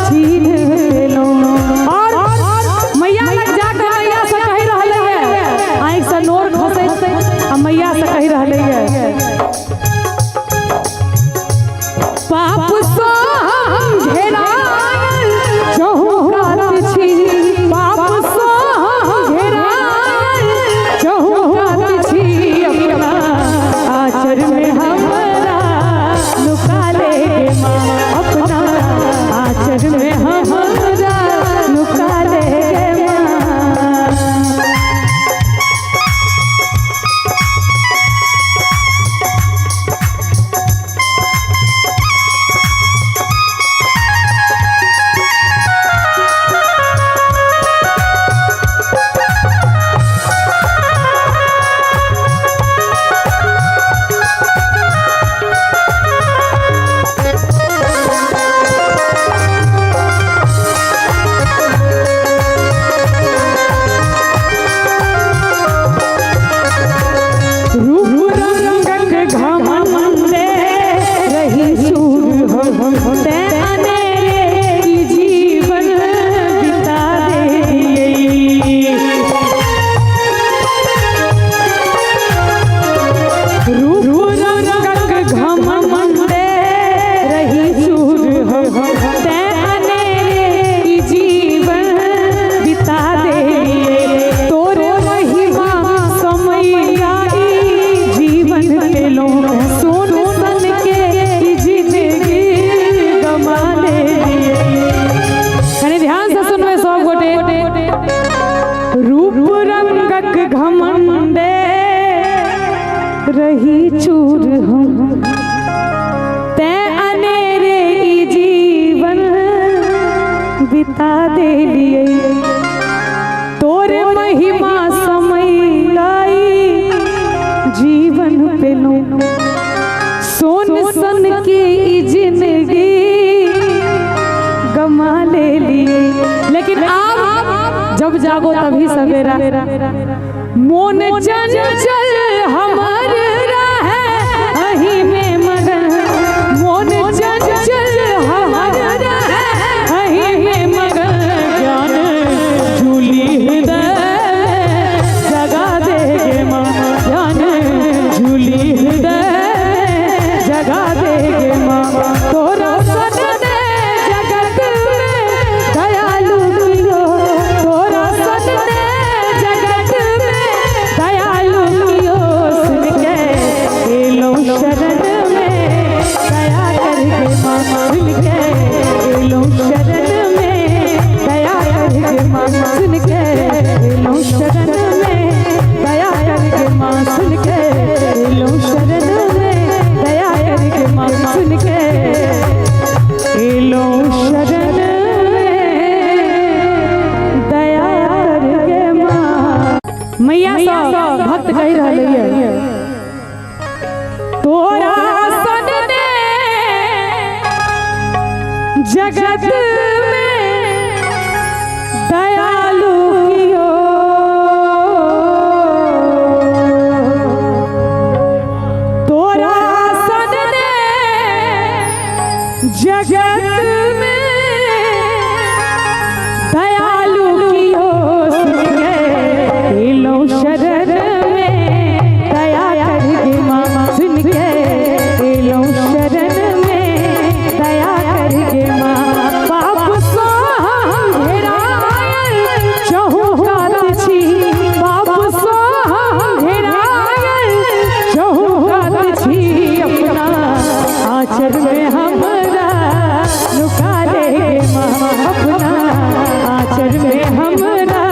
छीन लो और मैया लग जाकर मैया से कह रहले है आँख से नोर खसे आ मैया से कह रहले है पाप सो हम घेरायल चहुकात छी पाप सो हम घेरायल चहुकात छी अपना आचर में हमरा लुका लेगे माँ अपना आचर में हमरा लुका लेगे माँ रही चूर हम ते अनेरे ई जीवन बिता दे लिए तोरे महिमा समय लाई जीवन पे लो सोन सन की ई जिंदगी गमा ले लिए लेकिन आप जब जागो तभी सवेरा मोन चंचल हमार रहे अही में मगन मोन चंचल हमार रहे अही में मगन ज्ञान झूली हृदय जगा देगे माँ ज्ञान झूली हृदय जगा देगे माँ तोरा सदने जगत में दयालु कियो तोरा सदने जगत कही रही है तोरा सदने जगत में दयालु कियो तोरा सदने जगत में दयालु कियो लो शरण में दया करके माँ सुन के लो शरण में दया करके माँ पाप सो घेरायल चहुकात छी पाप सो घेरायल चहुकात छी अपना आचर में हमरा लुका ले माँ अपना आचर में हमरा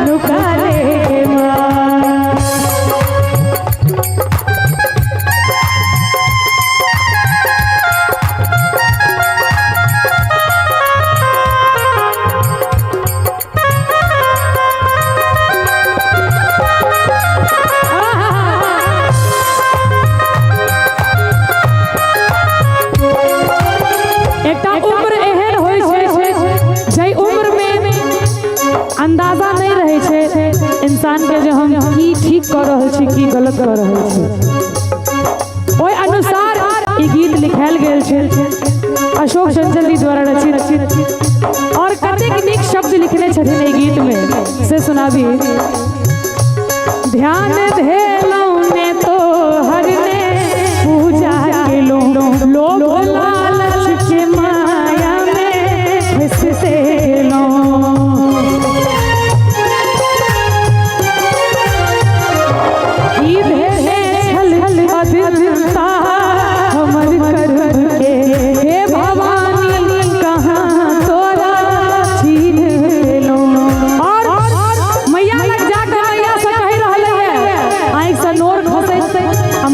लुका ले माँ अंदाजा नहीं रहे छे इंसान के जो हम की ठीक कर रहे छी की गलत कर रहे छी ओय अनुसार ई गीत लिखायल गेल छे अशोक चंचल जी द्वारा रचित और कतेक नीक शब्द लिखने छथिन ई गीत में से सुनाबी ध्यान धेलौ ने तो हरने पूजा केलो लोभ लालच के माया में फंसते लो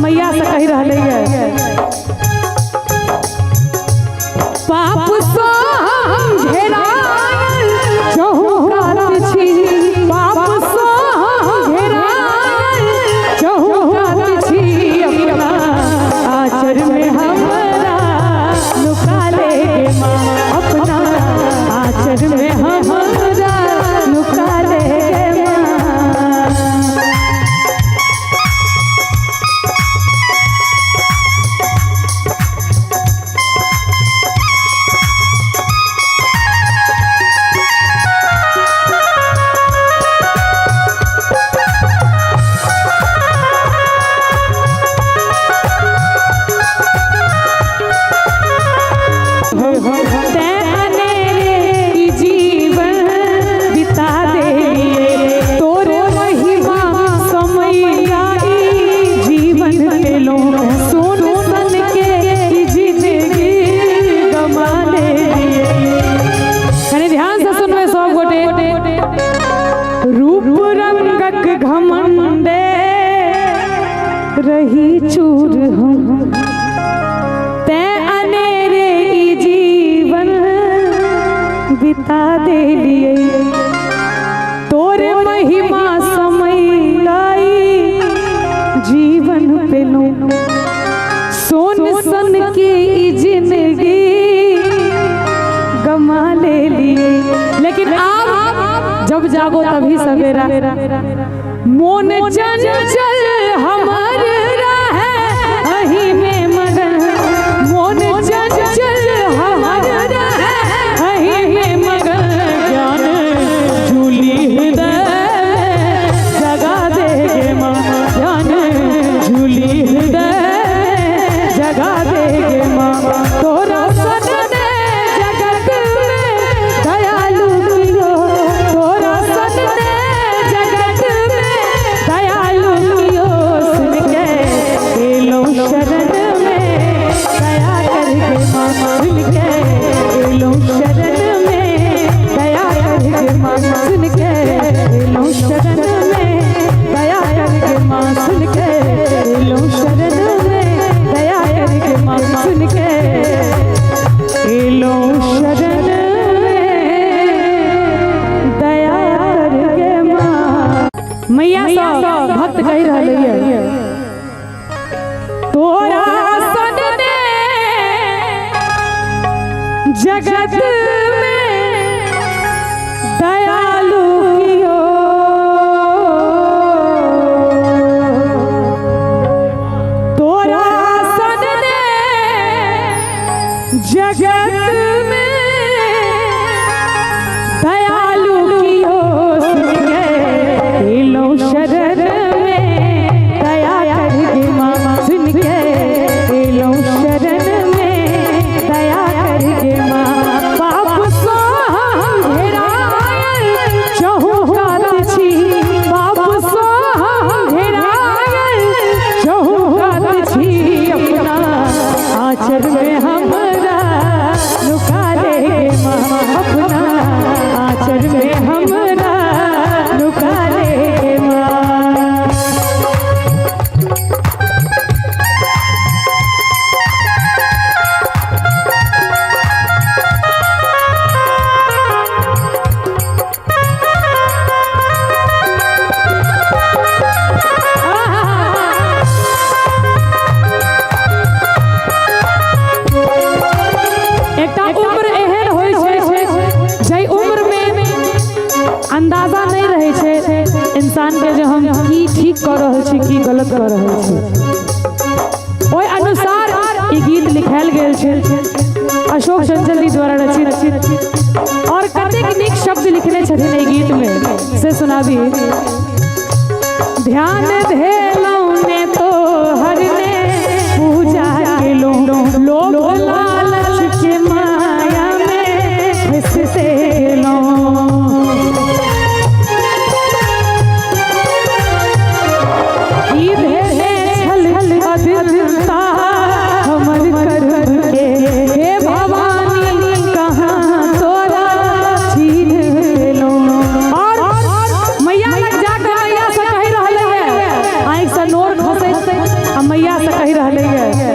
मैया से कही रहे है पाप सो घेरायल चहुकात छी पाप सो घेरायल चहुकात छी अपना आचर में हमरा लुका ले माँ अपना आचर में हमरा लुका ले घमंडे रही चूर हम ते अनेरे ई जीवन बिता दे लिए तोरे महिमा समय लाई जीवन पे लो सोन सन की ई जिंदगी गमा ले लिए लेकिन आप जब जागो तभी सवेरा मोन चंचल हमर रहे अही में मगन मोन चंचल हमर रहे अही में मगन ज्ञान झूली हृदय जगा देगे माँ ज्ञान झूली हृदय जगा देगे माँ तोरा सदने जगत में दयालु कियो तोरा सदने जगत में दयालु कियो सुन के जगत में दयालु कियो तोरा सदने जगत में दयालु कियो सुन के लो शरण में दया करके मामा सुन के लो शरण में दया करके मामा बाप सो हम घेरायल चहुकात छी बाप सो हम घेरायल चहुकात छी अपना आचर में हमरा लुका ले मामा अपना आचर में हमरा लुका ले माँ अंदाजा नहीं रहे छे इंसान के जो हम की ठीक कर रहे छी की गलत कर रहे छी ओय अनुसार ई गीत लिखायल गेल छे अशोक चंचल जी द्वारा रचित और कतेक नीक शब्द लिखने छथिन ई गीत में से सुनाबी ध्यान धेलौ ने तो हर ने पूजा केलो लोग लालच के माया में फंसते लो हमर कर के हे भवानी कहाँ तोरा छीन लो और मैया लग जाकर मैया से कह रहले है आँख से नोर खसे आ मैया से कह रहले है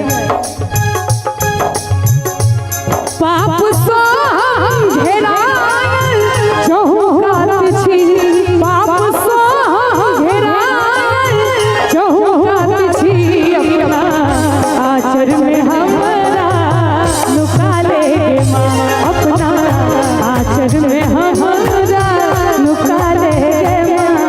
पाप सो हम घेरायल चहुकात छी पाप सो हम घेरायल चहुकात छी अपना आचर में हमरा लुका ले माँ अपना आचर में हमरा लुका ले माँ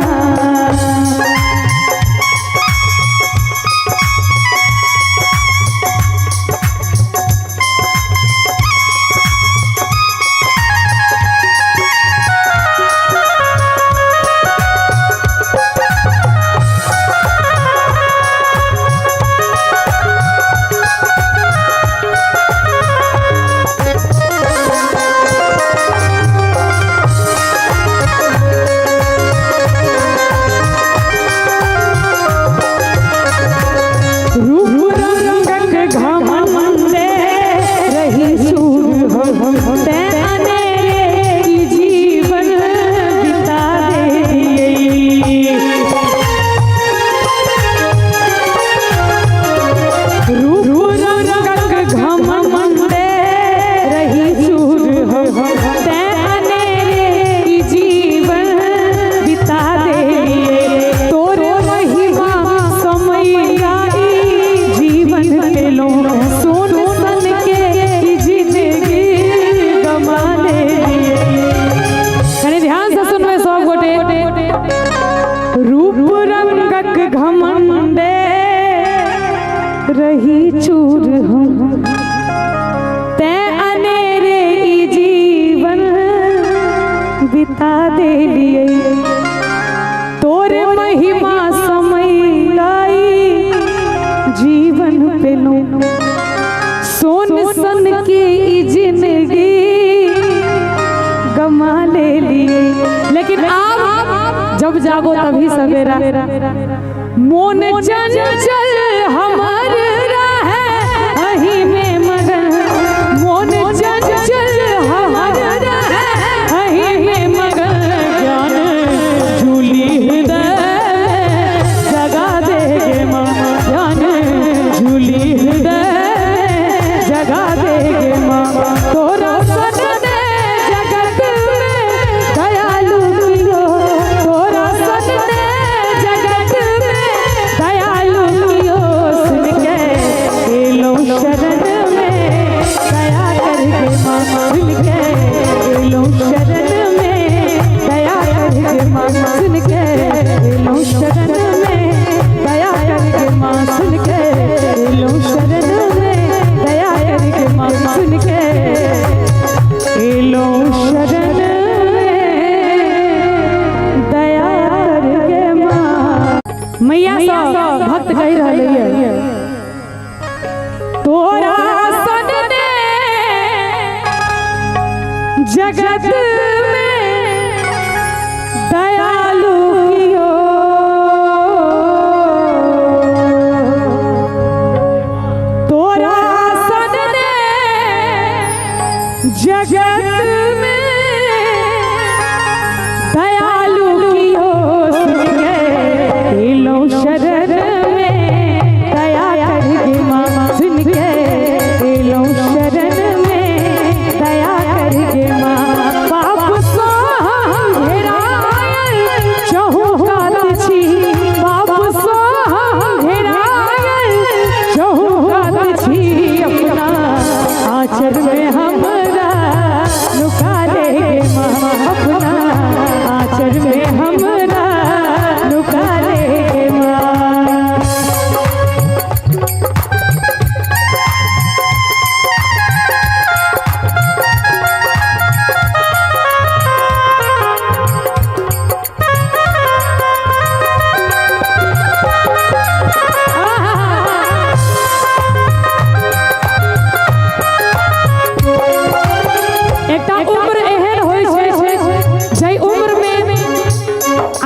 रही चूर हम ते अनेरे ई जीवन बिता दे लिए तोरे महिमा समय लाई जीवन पे लो सोन सन की ई जिंदगी गमा ले लिए लेकिन आप जब जागो तभी सवेरा मोन चंचल हमार रहे अही में मगन मोन चंचल हमार रहे अही में मगन जान झूली हृदय जगा देगे माँ जान झूली हृदय जगा देगे माँ तोरा सदने जगत में दयालु कियो तोरा सदने जगत में दयालु कियो सुन कही रही है तोरा सनने जगत में दयालु कियो तोरा सनने जगत में दयालु कियो लो शरण में दया करके माँ सुन के लो शरण में दया करके माँ पाप सो घेरायल चहु कात छी पाप सो घेरायल चहु कात छी अपना आचर में हमरा लुका ले माँ अपना आचर में हमरा लुका ले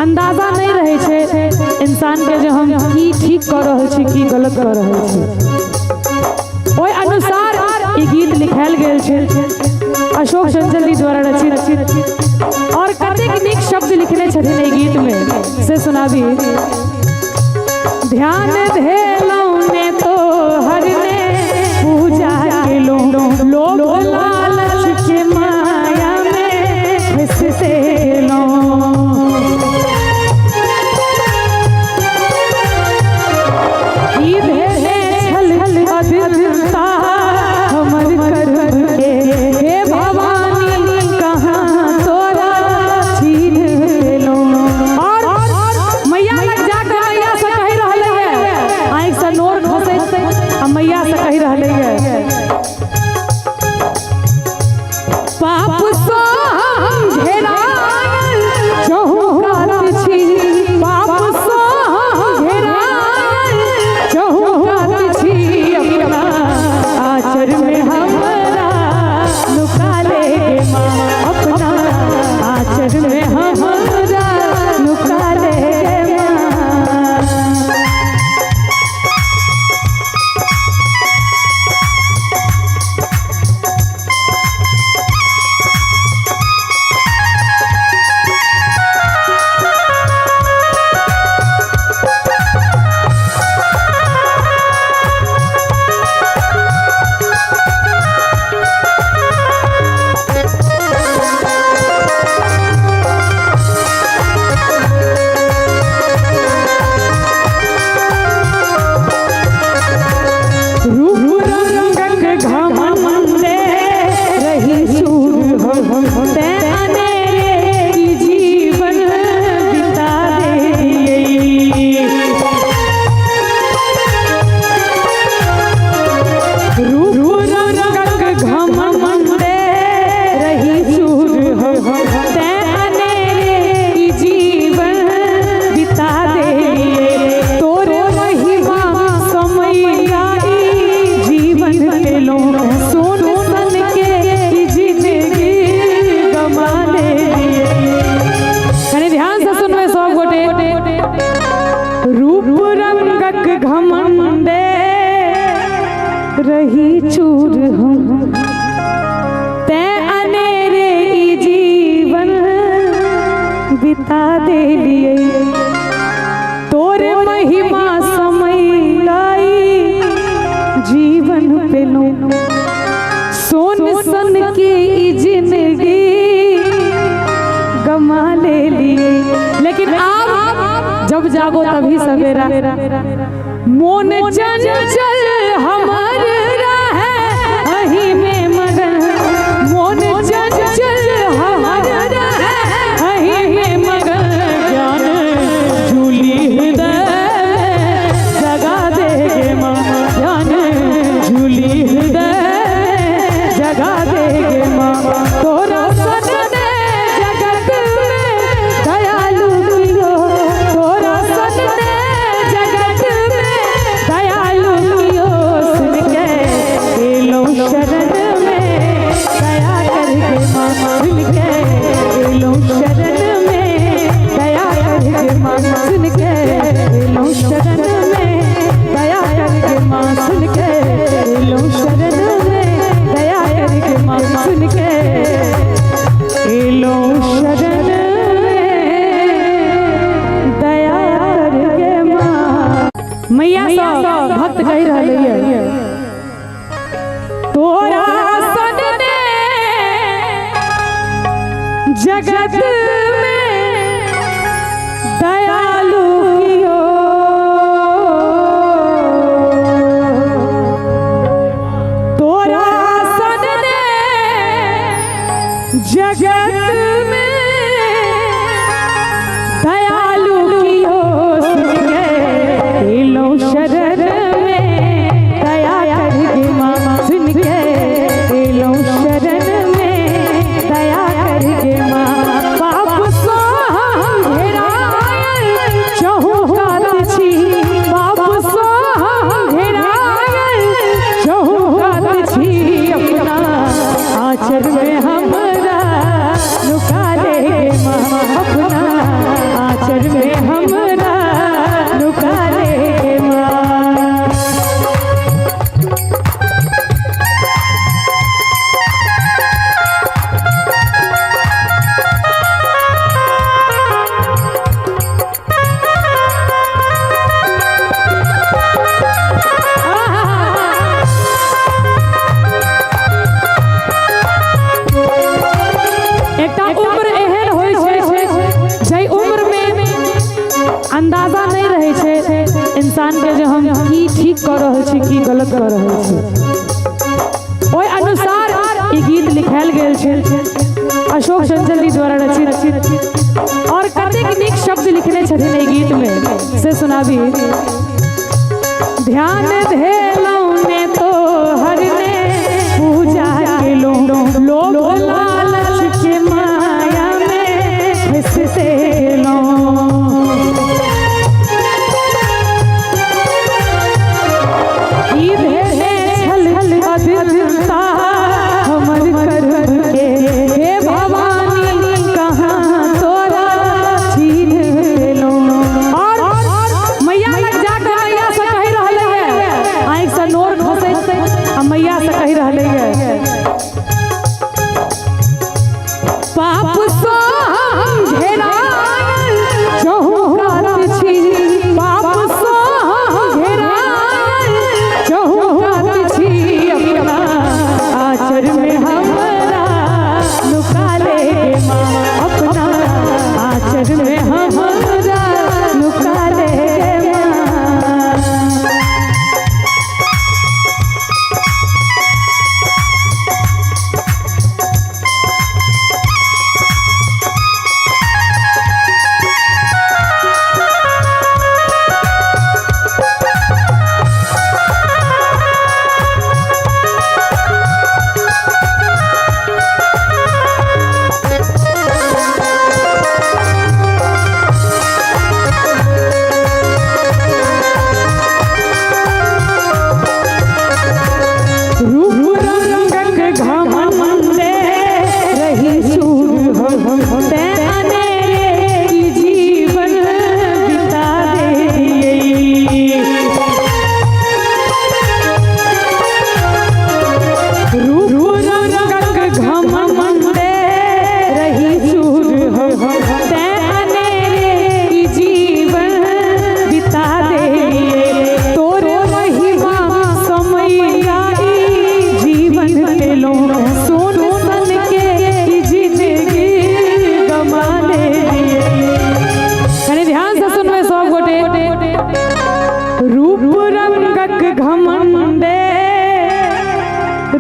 अंदाजा नहीं रहे छे इंसान के जो हम की ठीक कर रहे छी की गलत कर रहे छी ओय अनुसार ई गीत लिखायल गेल छे अशोक चंचल द्वारा रचित और कतेक नीक शब्द लिखने छथिन ई गीत में से सुनाबी ध्यान धेलौ ने तो हरने पूजा केलो लोभ लालच के माया में फंसते लो हमर कर्म के हे भवानी कहाँ तोरा छीन लो और मैया लग जाकर मैया से कह रहले है आँख से नोर खसे आ मैया से कह रहले है पाप सो घेरायल चहु कात छी पाप सो घेरायल चहु कात छी अपना आचर में हमरा लुका ले माँ अपना आचर में हमरा लुका ले रही चूर हम ते अनेरे ई जीवन बिता दे लिए तोरे महिमा समय लाई जीवन पे लो सोन सन की जिंदगी गमा ले लिए लेकिन आप जब जागो तभी सवेरा मोन चंचल हमार रहे अही में मगन मोन चंचल हमार रहे अही में मगन ज्ञान झूली हृदय जगा देगे माँ ज्ञान झूली हृदय जगा देगे माँ तोरा सनने जगत में दयालु कियो तोरा सनने जगत में जगत में दयालु कियो तोरा सन ने जगत में दयालु कियो सुन के लो शरण में दया करके माँ सुन के लो शरण में दया करके माँ बाप सो घेरायल चहुकात छी बाप सो घेरायल चहुकात छी अपना आचर में हमरा लुका ले माँ अपना आचर में हमरा लुका ले माँ। अंदाजा नहीं रहे छे इंसान के जो हम की ठीक कर रहे छी की गलत कर रहे छी ओय अनुसार ई गीत लिखायल गेल छे अशोक चंचल जी द्वारा रचित और कतेक नीक शब्द लिखने छथिन ई गीत में से सुनाबी। ध्यान धेलौ ने तो हर ने पूजा के लोग लालच के माया में फंसते लो मैया से कही रहले है पाप सो घेरायल चहुकात छी पाप सो घेरायल चहुकात छी अपना आचर में हमरा लुका ले माँ अपना आचर में हमरा लुका ले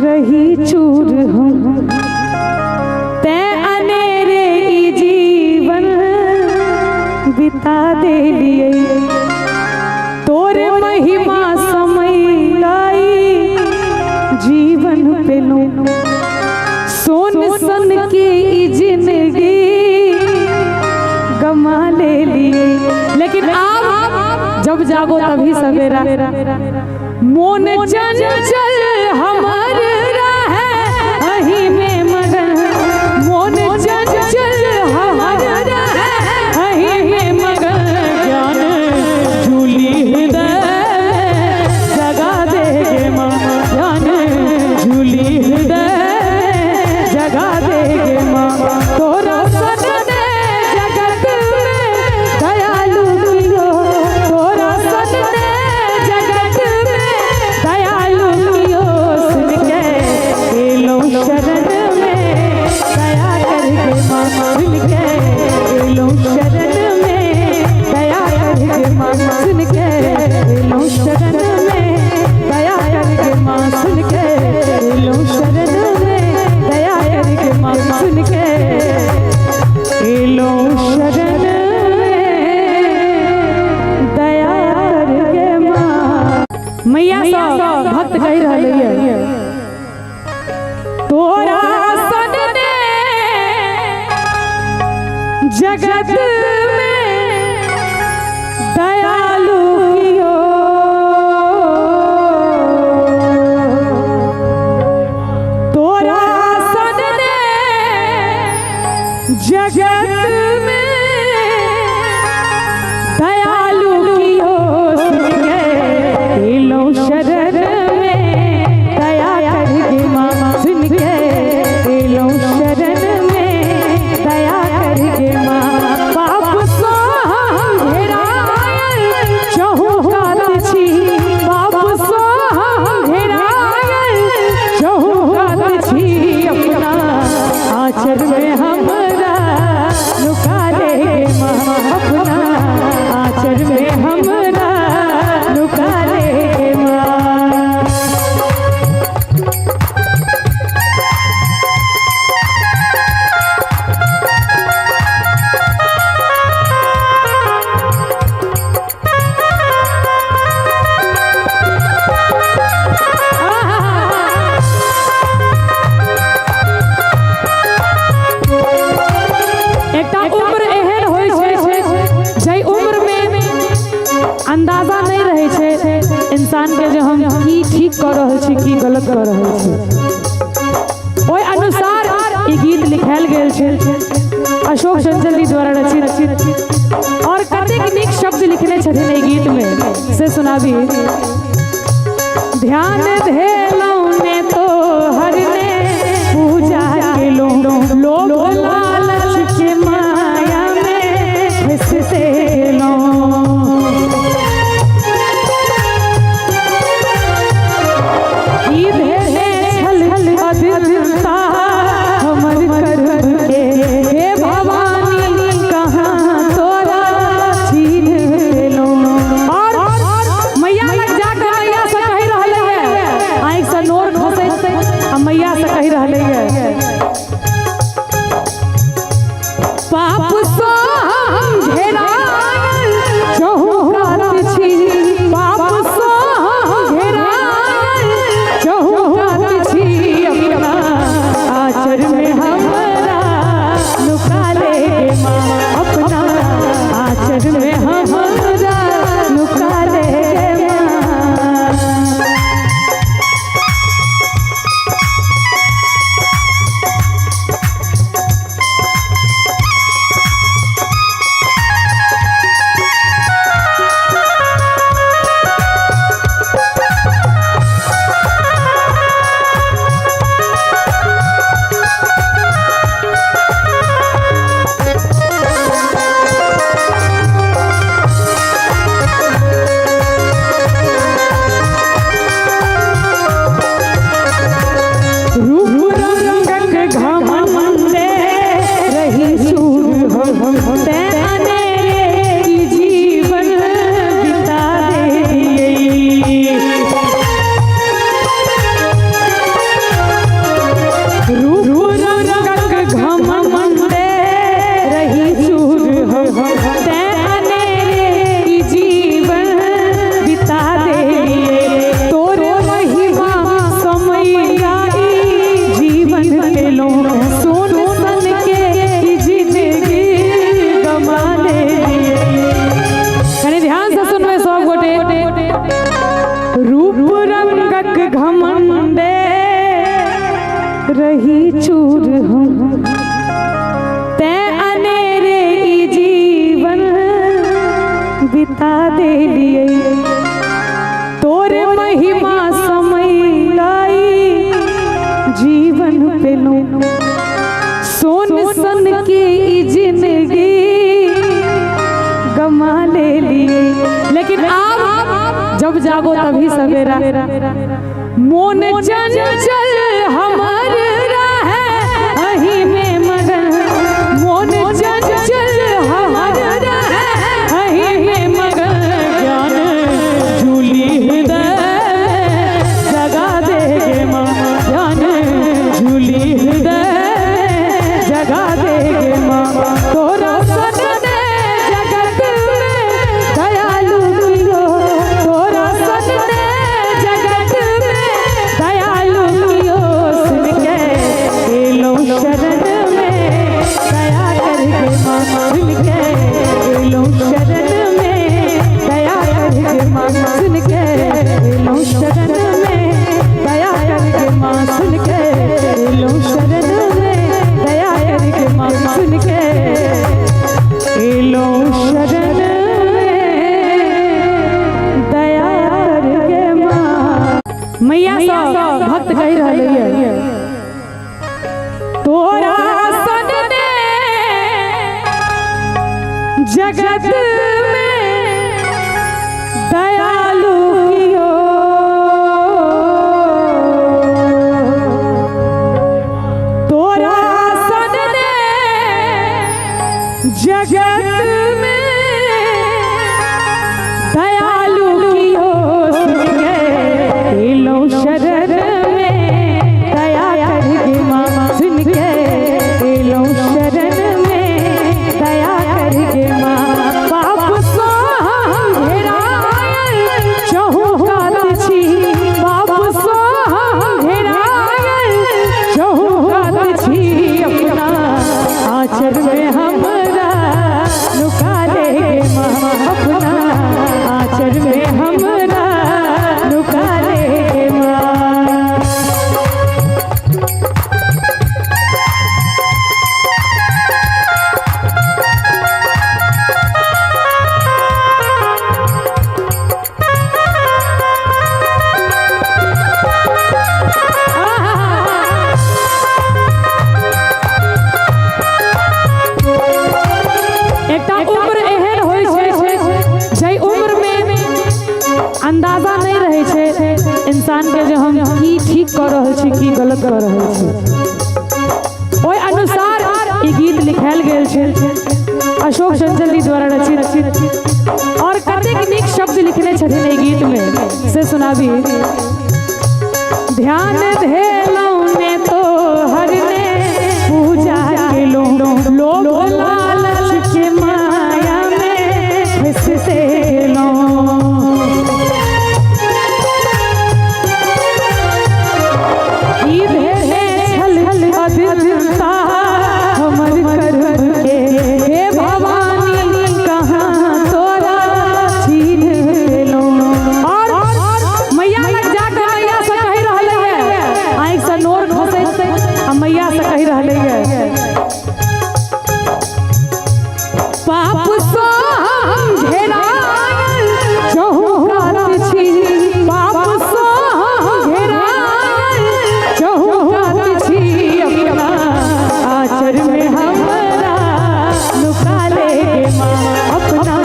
रही चूर हम ते अनेरे ई जीवन बिता दे लिए तोरे महिमा समय लाई जीवन पे लो सोन सन की ई जिंदगी गमा ले लिए लेकिन आप जब जागो तभी सवेरा मोन चंचल हमार रहे अही में मगन मोन चंचल हमार रहे अही में मगन ज्ञान झूली हृदय जगा देगे माँ ज्ञान झूली हृदय जगा देगे माँ तोरा सन ने जगत में दयालु कियो तोरा सन ने जगत में दयालु कियो सुन के जगत में दयालु कियो तोरा सदने जगत में दयालु कियो सुन के लो शरण में दया करके माँ सुन के लो शरण में दया करके माँ बाप सो घेरायल चहु कात छी बाप सो घेरायल चहु कात छी अपना आचर में हमरा लुका ले माँ अपना आचर में हमरा लुका ले माँ। अंदाजा नहीं रहे छे इंसान के जो हम की ठीक कर रहे छी की गलत कर रहे छी ओय अनुसार ई गीत लिखायल गेल छे अशोक चंचल जी द्वारा रचित और कतेक नीक शब्द लिखने छथिन ई गीत में से सुनाबी। ध्यान धेलौ ने तो हरने पूजा केलो लोभ लालच के माया में फंसते लो मैया से कही रहले है पाप सो घेरायल चहु कात छी पाप सो घेरायल चहु कात छी अपना आचर में हमरा लुका ले माँ अपना आचर में हमरा लुका ले घमंडे रही चूर हम ते अनेरे ई जीवन बिता दे लिए तोरे महिमा समय लाई जीवन पे लो सोन सन की ई जिंदगी गमा ले लिए लेकिन आप जब जागो तभी सवेरा मोन चंचल हमर रहे अही में मगन मोन चंचल हमर रहे अही में मगन ज्ञान झूली हृदय जगा देगे माँ ज्ञान झूली हृदय जगा देगे माँ तोरा सदने जगत में दयालु कियो तोरा सदने जगत में दयालु कियो सुन जगत में दयालु कियो तोरा सन ने जगत में दयालु कियो सुन के लो शरण में दया करके माँ सुन के लो शरण में दया करके माँ पाप सो घेरायल चहुकात छी पाप सो घेरायल चहुकात छी अपना आचर में हमरा लुका ले माँ अपना आचर में हमरा लुका ले माँ। अंदाजा नहीं रहे छे इंसान के जो हम की ठीक कर रहे छी की गलत कर रहे छी ओय अनुसार ई गीत लिखायल गेल छे अशोक चंचल जी द्वारा रचित और कतेक नीक शब्द लिखने छथिन ई गीत में से सुनाबी। ध्यान धेलौ ने तो हरने पूजा केलो लोभ लालच के माया में फंसते गेलो हमर कर्म के हे भवानी कहाँ तोरा छीन लेलो और मैया लग जाके मैया से कहि रहले है आँख से नोर खसै आ मैया से कहि रहले है पाप सो हम घेरायल चहुकात छी पाप सो हम घेरायल चहुकात छी अपना आचर में हमरा लुका ले माँ अपना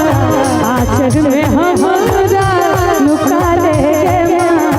आचर में हमरा लुका ले माँ।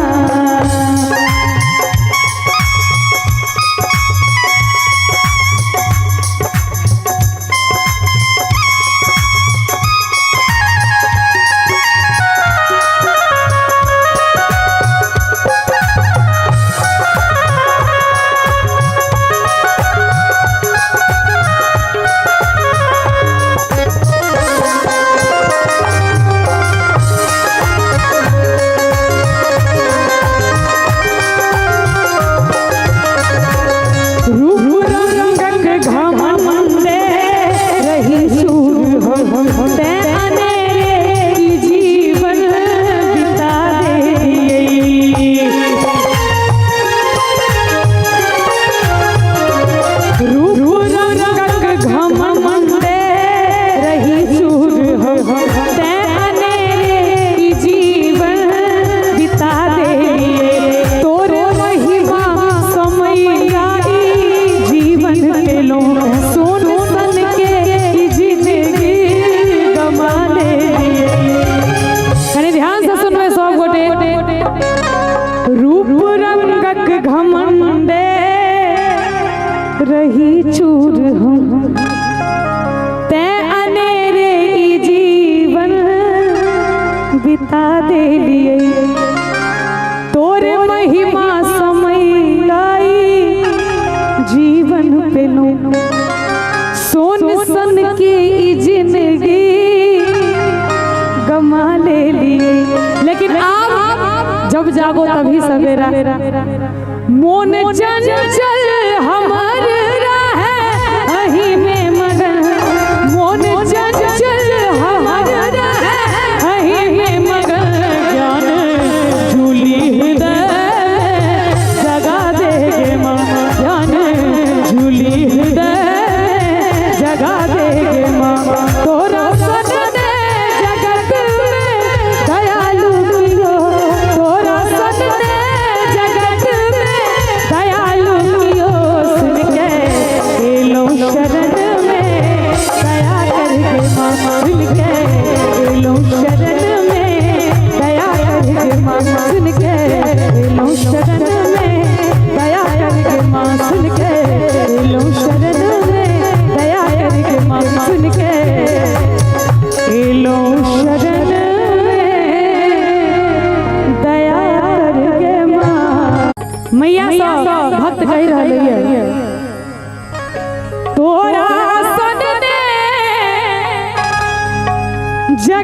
रही चूर हम ते अनेरे ई जीवन बिता दे लिए तोरे महिमा समय लाई जीवन पे लो सोन सन की ई जिंदगी गमा ले लिए लेकिन आप जब जागो तभी सवेरा मोन चंचल हमार रहे अही में मगन मोन चंचल हमार रहे अही में मगन ज्ञान झूली हृदय जगा देगे माँ ज्ञान झूली हृदय जगा देगे माँ तोरा सन ने जगत में दयालु कियो तोरा सन ने जगत में दयालु कियो सुन के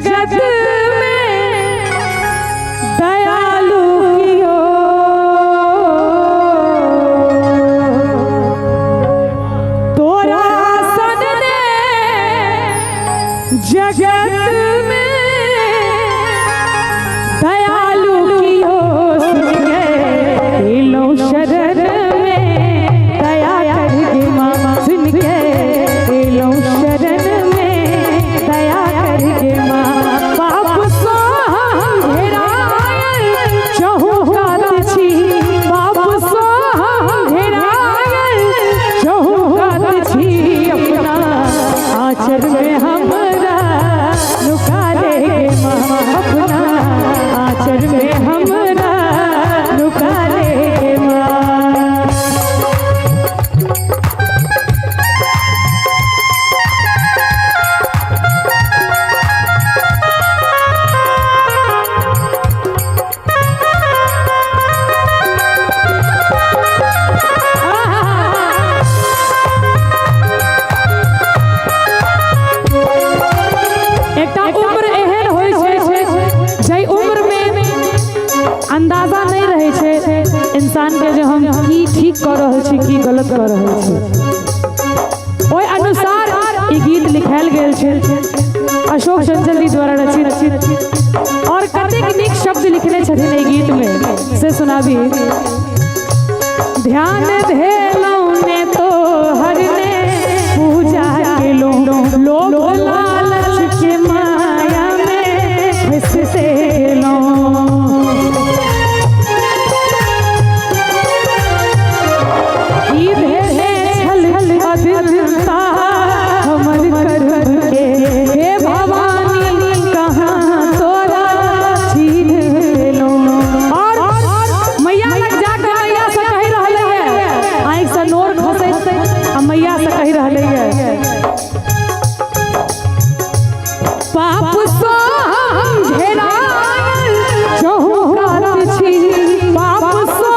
जगत में दयालु कियो तोरा सन ने जगत में दयालु कियो सुन के लो शरण में दया करके माँ सुन के लो शरण में दया करके माँ पाप सो घेरायल चहुकात छी पाप सो घेरायल चहुकात छी अपना आचर में हमरा लुका लेगे माँ अपना आचर में हमरा लुका लेगे माँ। अंदाजा नहीं रहे छे इंसान के जो हम की ठीक कर रहे छी की गलत कर रहे छी ओय अनुसार ई गीत लिखायल गेल छे अशोक चंचल जी द्वारा रचित और कतेक नीक शब्द लिखने छथिन ई गीत में से सुनाबी। ध्यान धेलौ ने तो हर ने पूजा केलो लोग लालच के माया में फंसते लो मैया से कही रहले है पाप सो घेरायल चहुकात छी पाप सो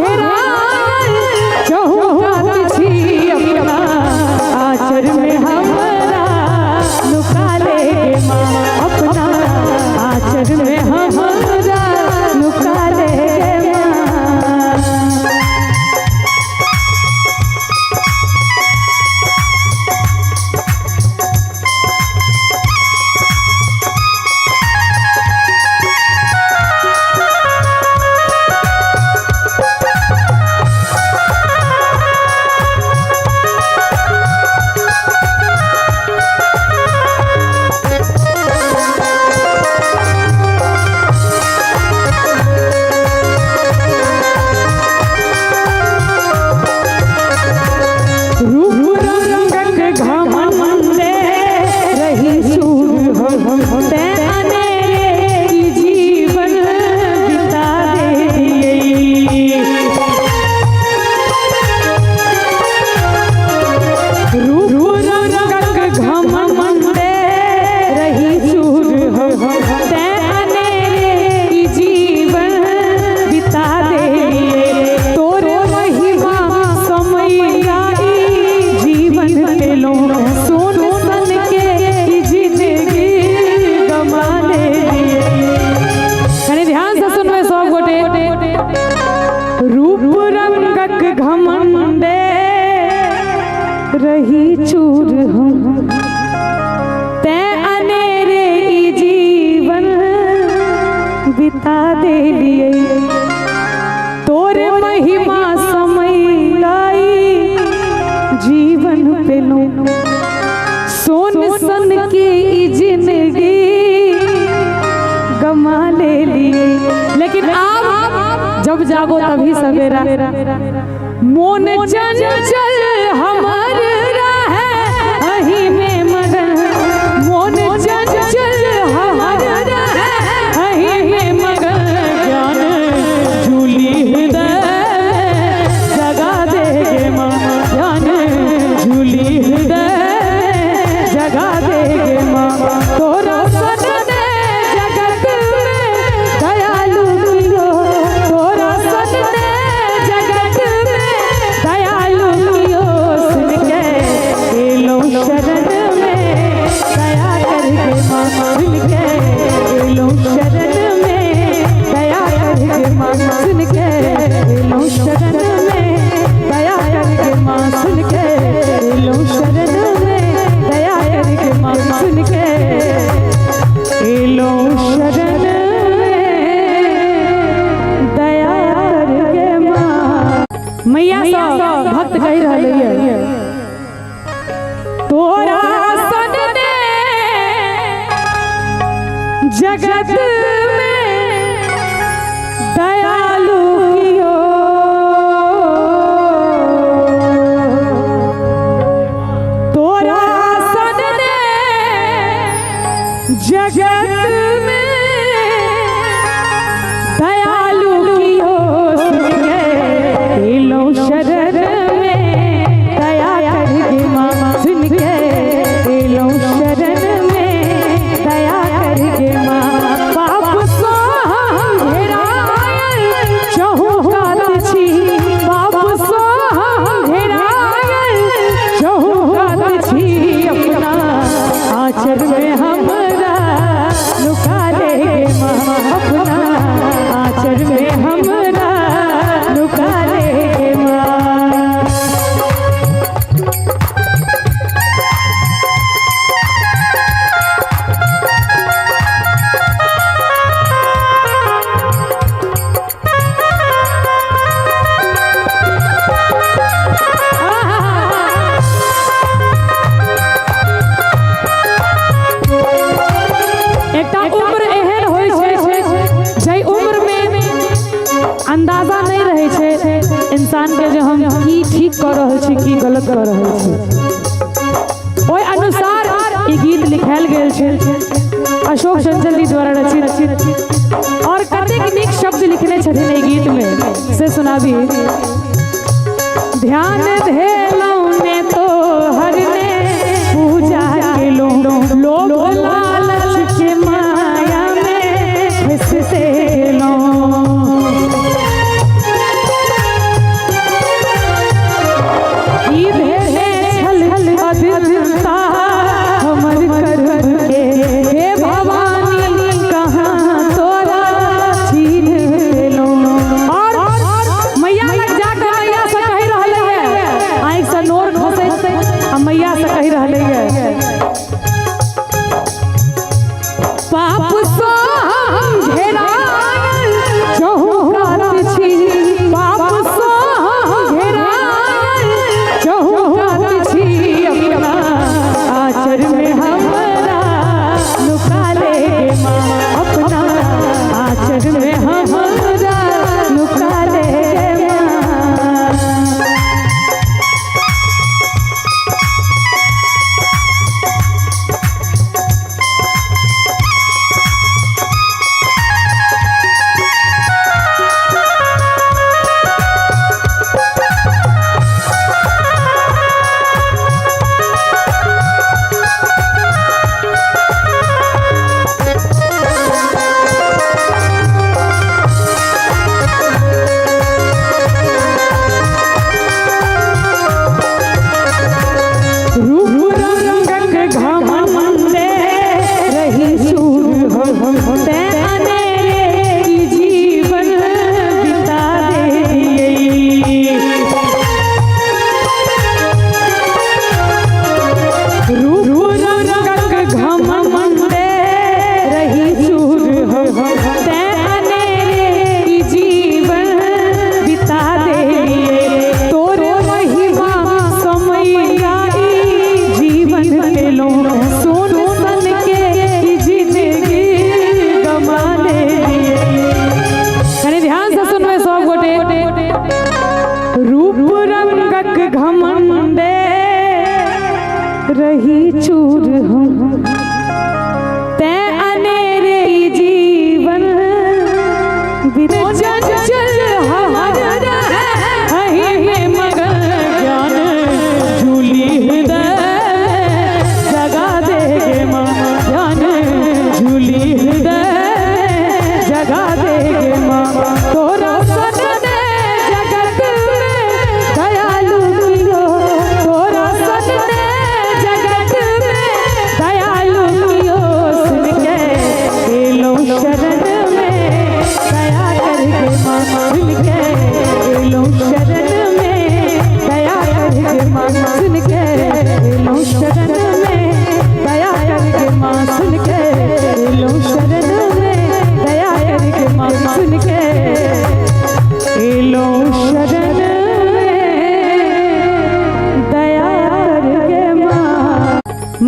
घेरायल चहुकात छी अपना आचर में हमरा लुका लेगे माँ अपना आचर में हमरा लुका लेगे माँ। घमंडे रही चूर हम ते अनेरे ई जीवन बिता दे लिए तोरे महिमा समय लाई जीवन पे लो सोन सन की ई जिंदगी गमा ले लिए। लेकिन आप जब जागो तभी सवेरा मोन चंचल हमर रहे अही में मगन मोन चंचल हमर रहे अही में मगन ज्ञान झूली हृदय जगा देगे माँ ज्ञान झूली हृदय जगा देगे माँ तोरा सदने जगत में दयालु कियो तोरा सदने जगत में दयालु कियो सुन के जगत में दयालु कियो तोरा सन ने जगत में दयालु कियो लो शरण में दया करके माँ सुन के लो शरण में दया करके माँ पाप सो घेरायल चहुकात छी पाप सो घेरायल चहुकात छी अपना आचर में हमरा लुका ले माँ अपना आचर में हमरा लुका ले माँ। अंदाजा नहीं रहे छे इंसान के जो हम की ठीक कर रहे छी की गलत कर रहे छी ओय अनुसार ई गीत लिखायल गेल छे अशोक चंचल जी द्वारा रचित और कतेक नीक शब्द लिखने छथिन ई गीत में से सुनाबी। ध्यान धेलौ ने तो हरने पूजा केलो लोभ लालच के माया में फंसते लो मैया से कही रहले है पाप सो घेरायल चहुकात छी पाप सो घेरायल चहुकात छी अपना आचर में हमरा लुका ले माँ अपना आचर में हमरा लुका ले घमंडे रही चूर हम ते अनेरे जीवन चंचल हर है मगर ज्ञान झूली हृदय जगा देगे माँ ज्ञान झूली हृदय जगा देगे माँ तोरा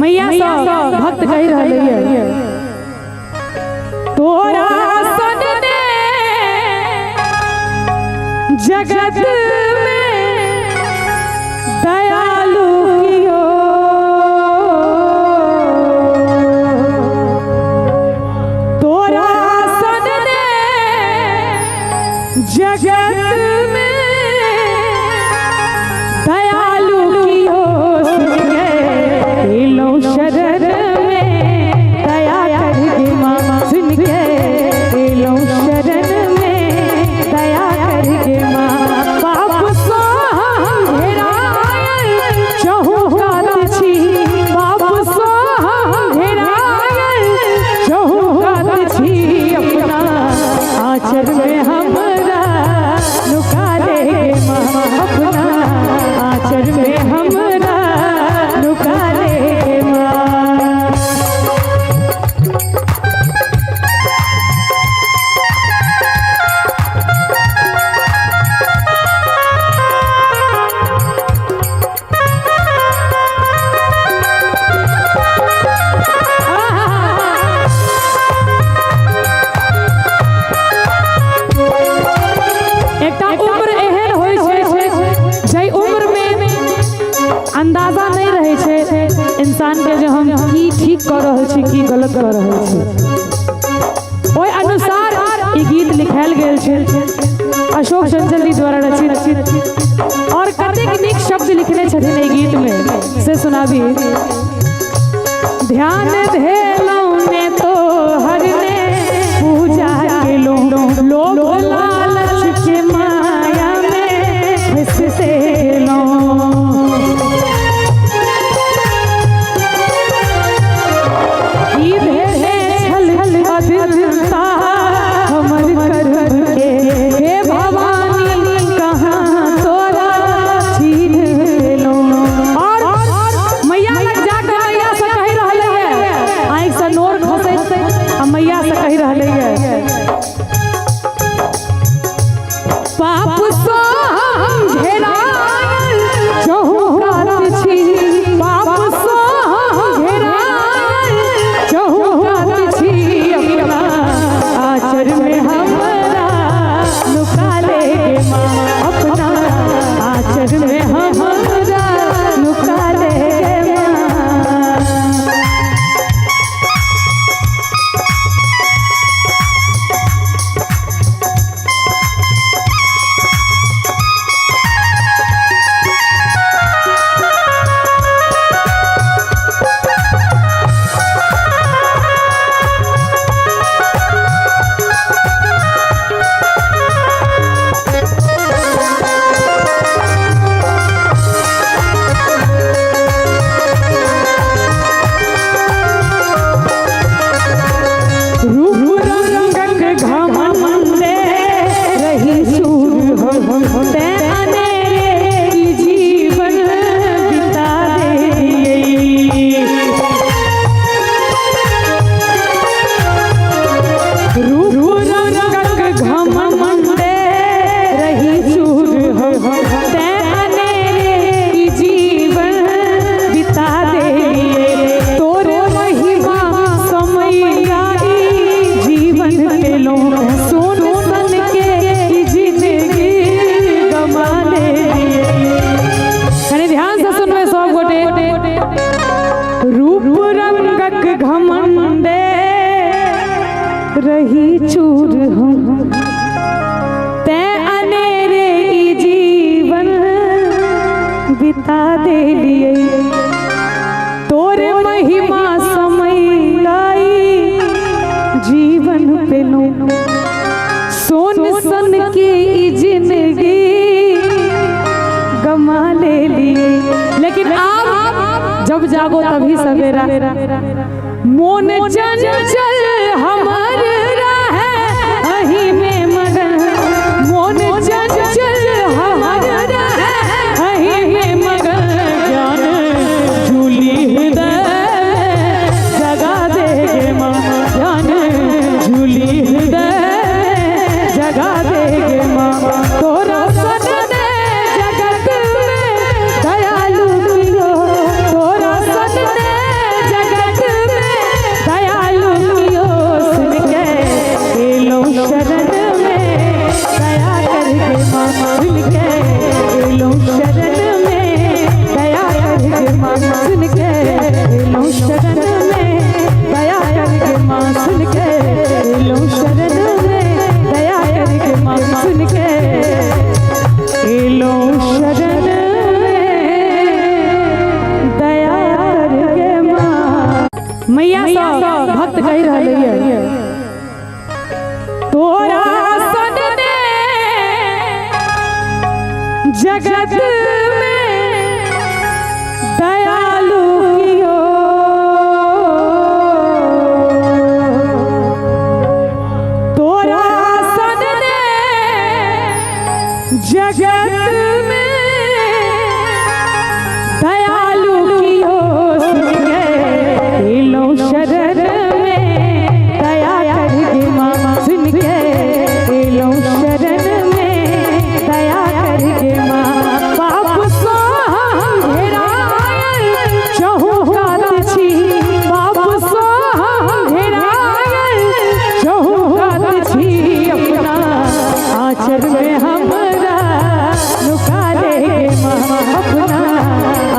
मैया भक्त कही रही है तोरा सनने जगत में दयालु कियो तोरा सनने जगत में दयालु कियो सुन के लो शरण में दया करके माँ सुन के लो शरण में दया करके माँ पाप सो घेरायल चहु कात छी पाप सो घेरायल चहु कात छी अपना आचर में हमरा लुका ले माँ अपना आचर में हमरा लुका ले माँ अंदाजा नहीं रहे छे इंसान के जो हम की ठीक कर रहे छी की गलत कर रहे छी ओय अनुसार ई गीत लिखायल गेल छे अशोक चंचल जी द्वारा रचित और कतेक नीक शब्द लिखने छथिन ई गीत में से सुनाबी ध्यान धेलौ ने तो हर ने पूजा केलो लोग लालच के माया में फंसते लो मैया से कही रहले है पाप सो घेरायल चहु कात छी पाप सो घेरायल चहु कात छी अपना आचर में हमरा लुका ले माँ अपना आचर में हमरा लुका ले रही चूर हम ते अनेरे ई जीवन बिता दे लिए तोरे महिमा समय लाई जीवन पे लो सोन सन की ई जिंदगी गमा ले लिए लेकिन आप जब जागो तभी सवेरा मोन चंचल हमार रहे अही में मगन मोन चंचल हमार रहे अही में मगन जान झूली हृदय जगा देगे माँ जान झूली हृदय जगा देगे माँ तोरा सनने जगत में दयालु कियो तोरा सनने जगत में दयालु कियो सुन के मैया सा भक्त कह रहे हैं तोरा सदने जगत में दयालु कियो तोरा सदने जगत में दयालु कियो लो शरण में दया करके मामा सुन के लो शरण में दया करके मामा पाप सो घेरायल चहुकात छी पाप सो घेरायल चहुकात छी अपना आचर में हमरा लुका ले मामा अपना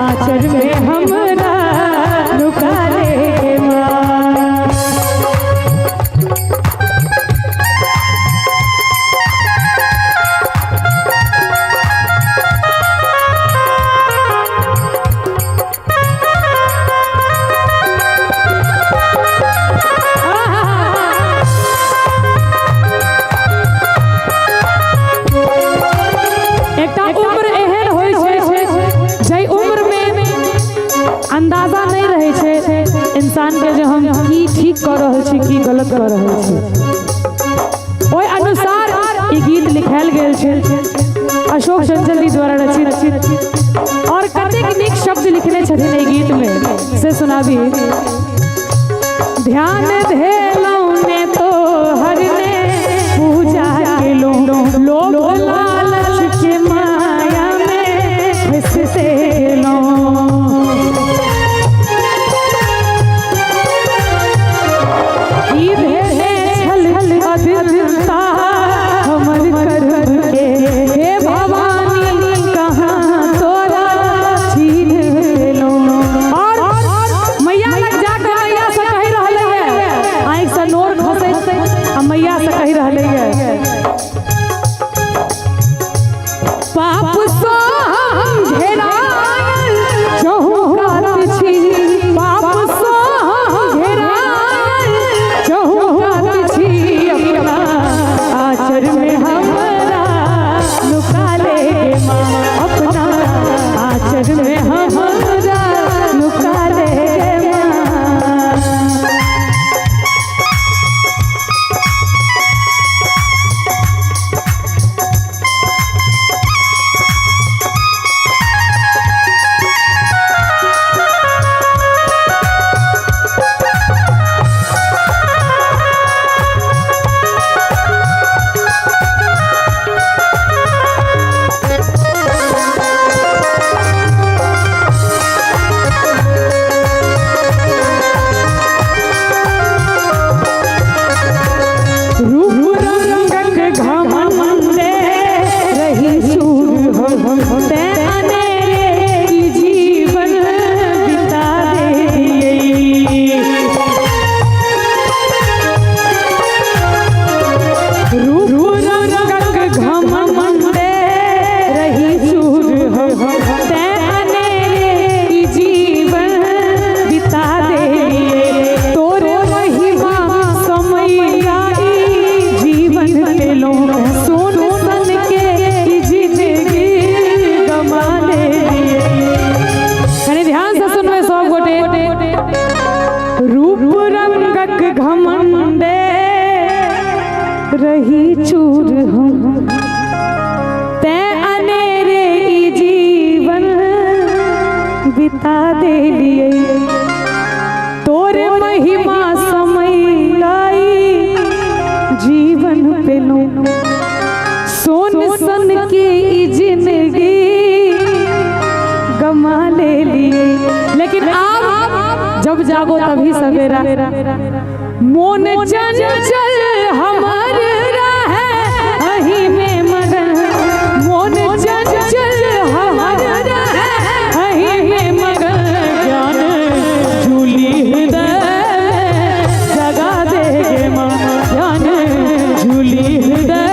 आचर में हमरा लुका ले अंदाजा नहीं रहे छे इंसान के जो हम की ठीक कर रहे छी की गलत कर रहे छी ओय अनुसार ई गीत लिखायल गेल छे अशोक चंचल जी द्वारा रचित और कतेक नीक शब्द लिखने छथिन ई गीत में से सुनाबी ध्यान धेलौ ने तो हरने पूजा केलो लोभ लालच के माया में फंसते लो मैया से कही रहे है पाप सो घेरायल चहुकात छी पाप सो घेरायल चहुकात छी अपना आचर में हमरा लुका ले मामा अपना आचर में हमरा लुका ले रही चूर हम ते अनेरे ई जीवन बिता दे लिए तोरे महिमा समय लाई जीवन पे लो सोन सन की ई जिंदगी गमा ले लिए लेकिन आप जब जागो तभी सवेरा मोन चंचल हमार रहे अही में मगन मोन चंचल हमार रहे अही में मगन ज्ञान झूली हृदय जगा देगे माँ ज्ञान झूली हृदय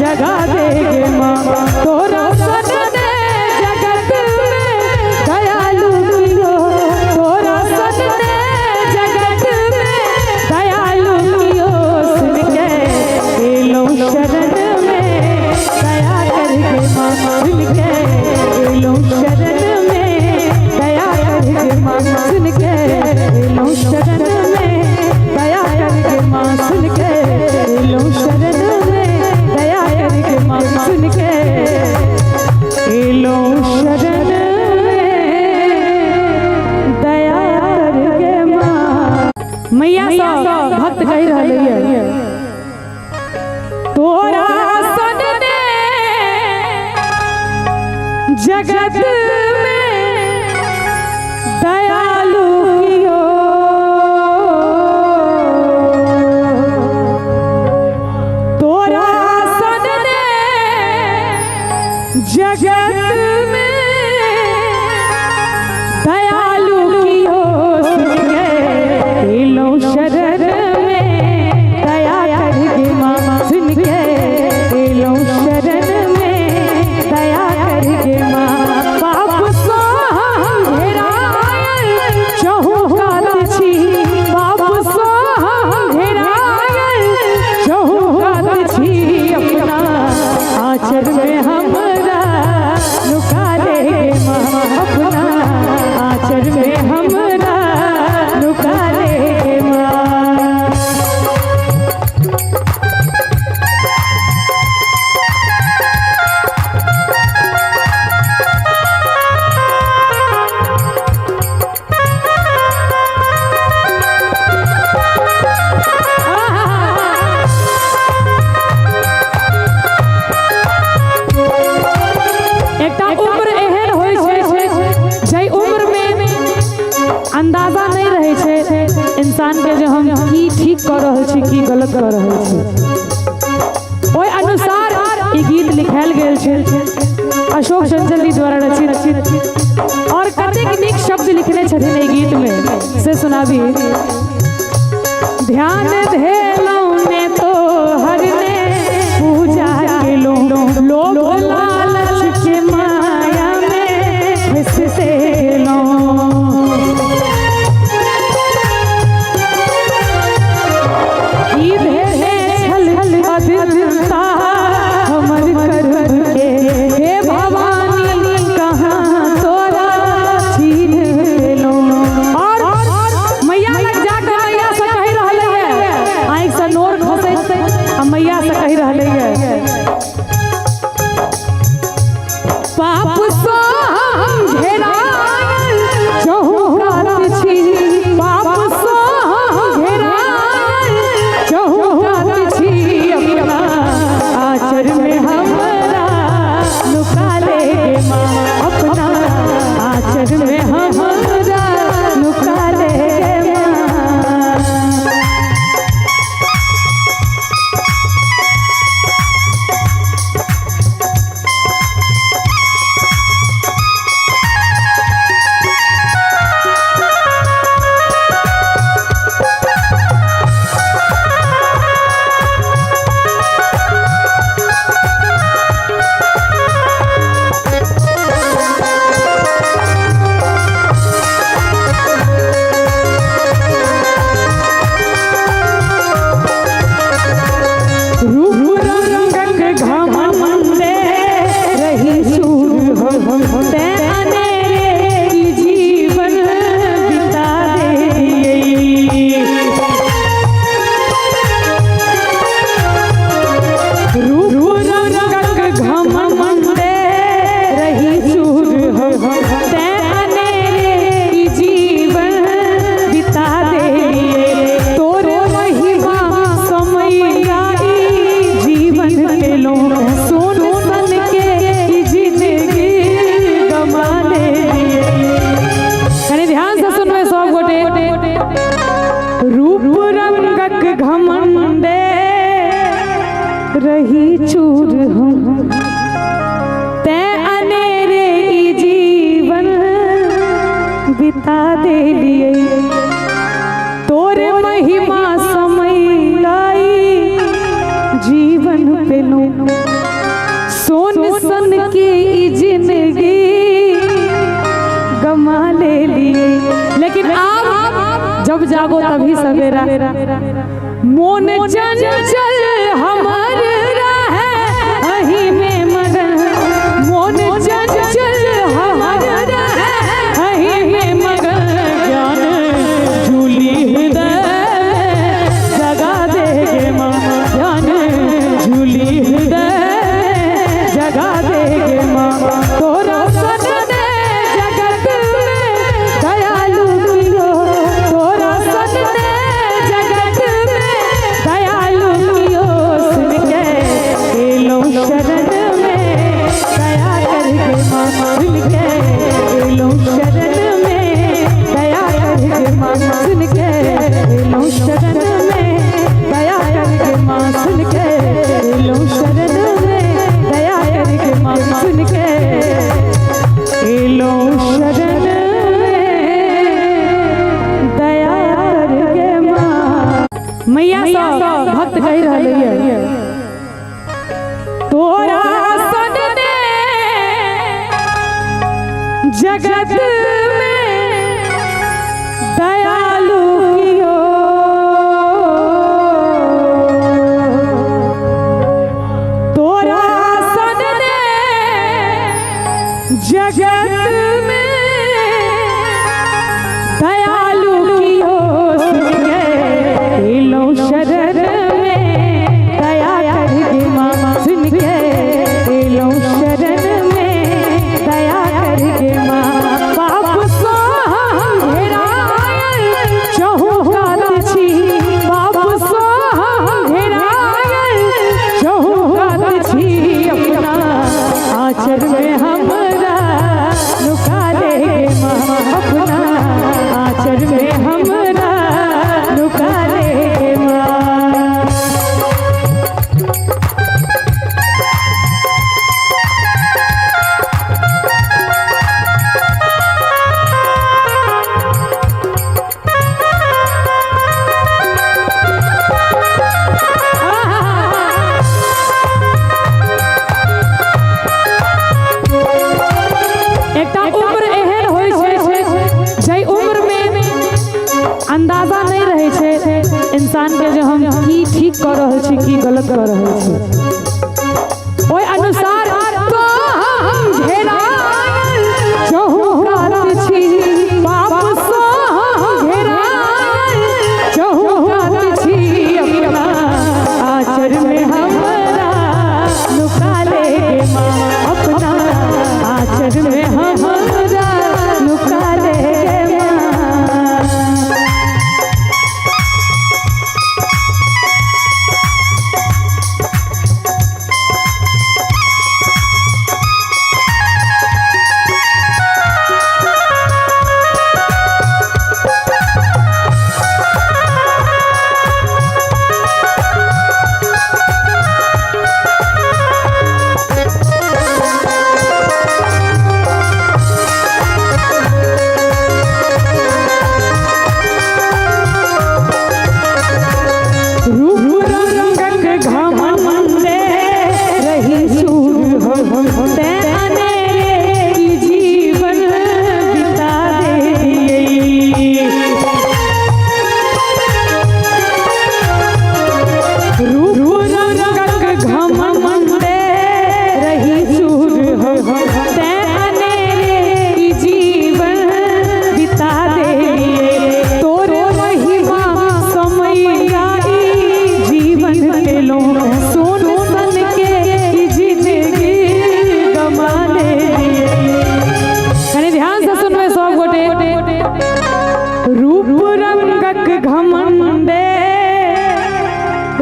जगा देगे माँ तोरा सदने जगत में दयालु कियो तोरा सदने मैया सब भक्त कह रहे हैं तोरा सन ने जगत में दयालु कियो तोरा सन ने जगत में दयालु कियो शरण में दया करके माँ सुन के लो शरण में दया करके माँ पाप सो घेरायल चहुकात छी पाप सो घेरायल चहुकात छी अपना आचर में हमरा लुका देगे माँ अपना आचर में हमरा लुका देगे माँ। अंदाजा नहीं रहे छे इंसान के जो हम की ठीक कर रहे छी की गलत कर रहे छी ओय अनुसार ई गीत लिखायल गेल छे अशोक चंचल जी द्वारा रचित और कतेक नीक शब्द लिखने छथिन ई गीत में से सुनाबी। ध्यान धेलौ ने तो हर ने पूजा केलो लोग लालच के माया में फंसते लो हमर करब के हे भवानी कहाँ तोरा छीन लो और मैया लग जाकर मैया से कह रहले है आँख से नोर खसे आ मैया से कह रहले है पाप सो हम घेरायल चहुकात छी पाप सो हम घेरायल चहुकात छी अपना आचर में हमरा लुका लेगे माँ अपना आचर में हमरा लुका लेगे माँ। रही चूर हम ते अनेरे ई जीवन बिता दे लिए तोरे महिमा समय लाई जीवन पे लो सोन सन की ई जिंदगी गमा ले लिए लेकिन आप जब जागो तभी सवेरा मोन चंचल हमार रहे अही में मगन मोन चंचल हमार रहे अही में मगन ज्ञान झूली हृदय जगा देगे माँ ज्ञान झूली हृदय जगा देगे माँ तोरा सदने जगत में दयालु कियो तोरा सदने भक्त कह रहे हैं तोरा सदने जगत में दयालु कियो तोरा सदने जगत में दयालु कियो लो शरण में दया करके मामा सुन के लो शरण में दया करके मामा बाप सो घेरायल चहुकात छी बाप सो घेरायल चहुकात छी अपना आचर में हमरा लुका ले मामा अपना आचर में हमरा लुका ले अंदाजा नहीं रहे छे इंसान के जो हम की ठीक कर रहे छी की गलत कर रहे छी ओय अनुसार तो हम घेरायल चहुकात छी बाप सो घेरायल चहुकात छी अपना आचर में हमरा लुका ले मामा अपना आचर में हमरा लुका ले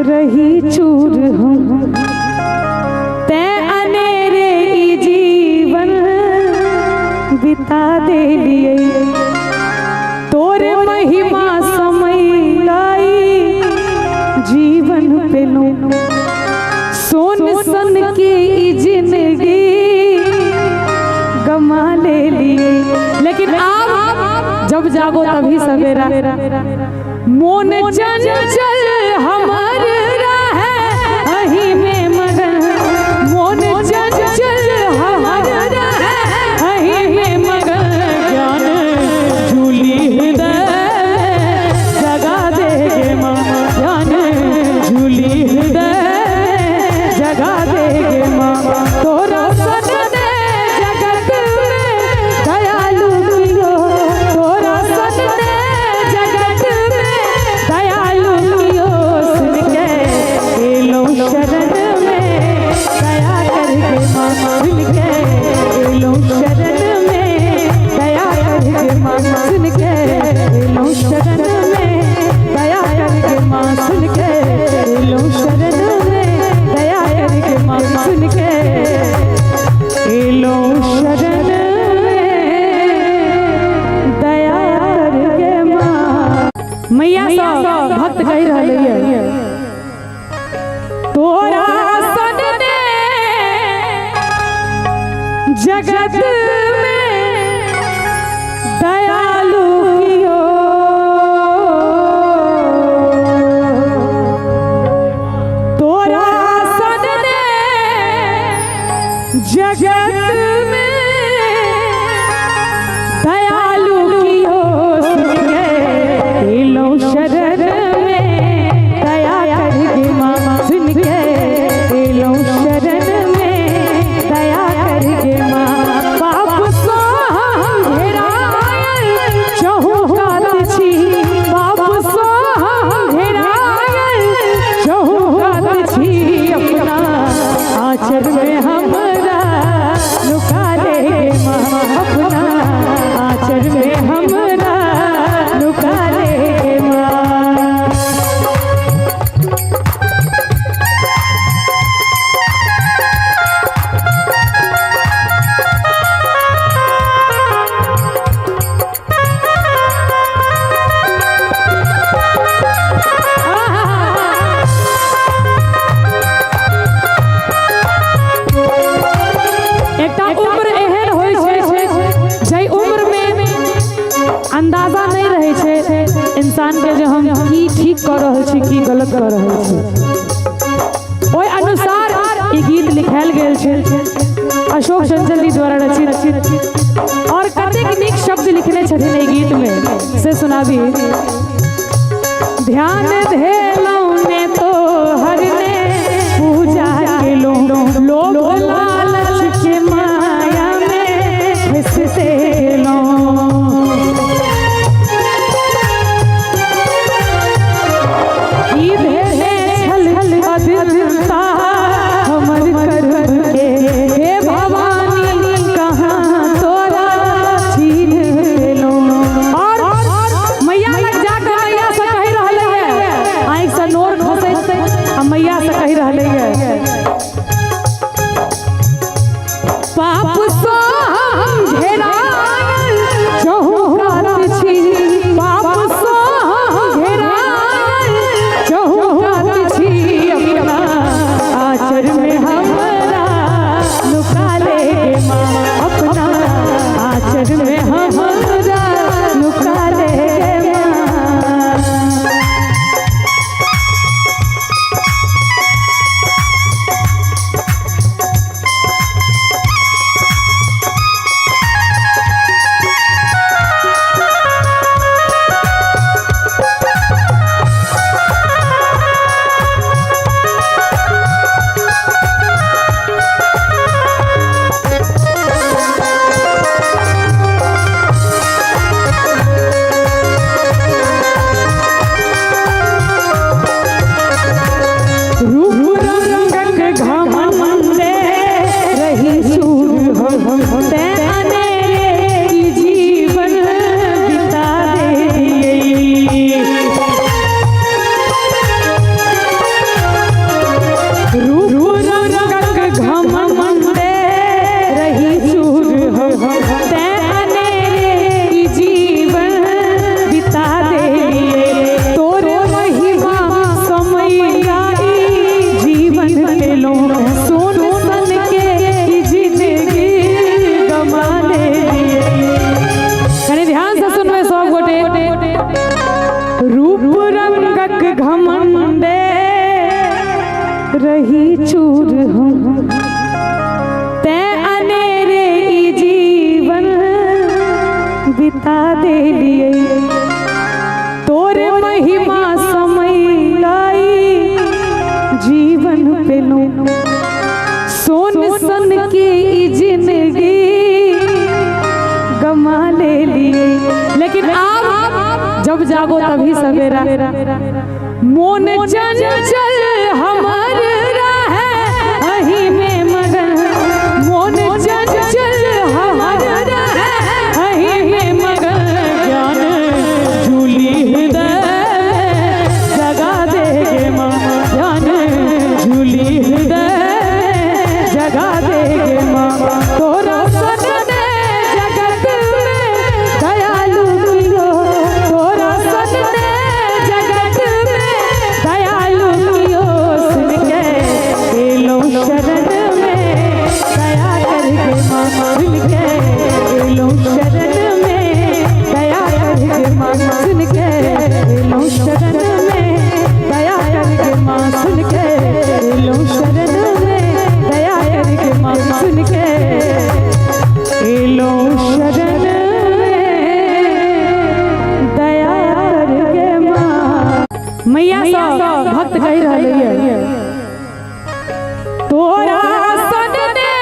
रही चूर हम ते अनेरे ई जीवन बिता दे लिए तोरे महिमा समय लाई जीवन पे लो सोन सन की ई जिंदगी गमा ले लिए लेकिन आप जब जागो तभी सवेरा मोन चंचल हमार रहे अही में मगन मोन चंचल हमार रहे अही में मगन ज्ञान झूली हृदय जगा देगे माँ ज्ञान झूली हृदय जगा देगे माँ तोरा सदने जगत में दयालु कियो तोरा सदने जगत में दयालु कियो सुन के लो शरण में दया करके माँ सुन के लो शरण में दया करके माँ सुन के लो शरण में दया करके माँ सुन के लो शरण में दया करके माँ सुन के लो शरण में दया करके माँ मैया सब भक्त कह रहे हैं तोरा सदने जगत में दयालु कियो इंसान के जो हम की ठीक कर रहे छी की गलत कर रहे छी ओहि अनुसार ई गीत लिखायल गेल छै अशोक चंचल जी द्वारा रचित और कतेक नीक शब्द लिखने छथिन एहि गीत में से सुनाबी। ध्यान धेलौं ने तो हर ने पूजा के लोग लालच के माया में फंसते मैया से कही रहले है पाप सो घेरायल चहुकात छी पाप सो घेरायल चहुकात छी अपना आचर में हमरा लुका ले माँ अपना आचर में हमरा लुका ले रही चूर हम ते अनेरे ई जीवन बिता दे लिए तोरे महिमा समय आई जीवन पे लो सोन सन की ई जिंदगी गमा ले लिए। लेकिन आप जब जागो तभी सवेरा मोन चंचल हमार रहे अही में मगन मोन चंचल हमार रहे अही में मगन ज्ञान झूली हृदय जगा देगे माँ ज्ञान झूली हृदय जगा देगे माँ तोरा सदने जगत में दयालु मिलो तोरा सदने जगत में दयालु मिलो सुन के एलो शरण में दया करके माँ सुन के एलो शरण में दया करके माँ सुन के एलो शरण में दया करके माँ सुन के एलो शरण में दया करके माँ सुन के एलो शरण में दया करके माँ। मैया सब भक्त कही रही है तोरा सदने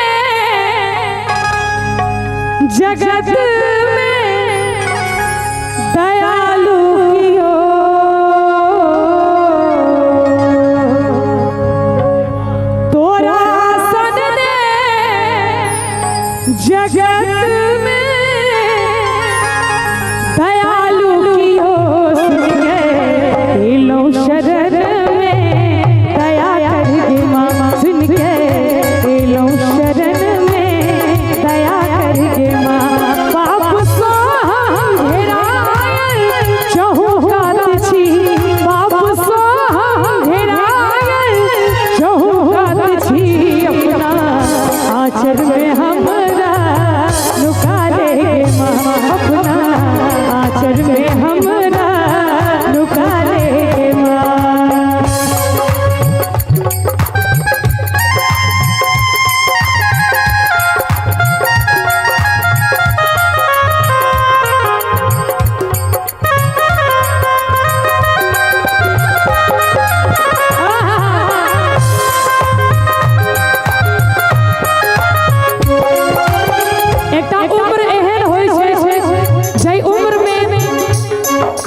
जगत में दयालु कियो तोरा सदने जगत में दयालु कियो सुन के एलो शरण में दया करके माँ सुन के एलो शरण में दया करके माँ पाप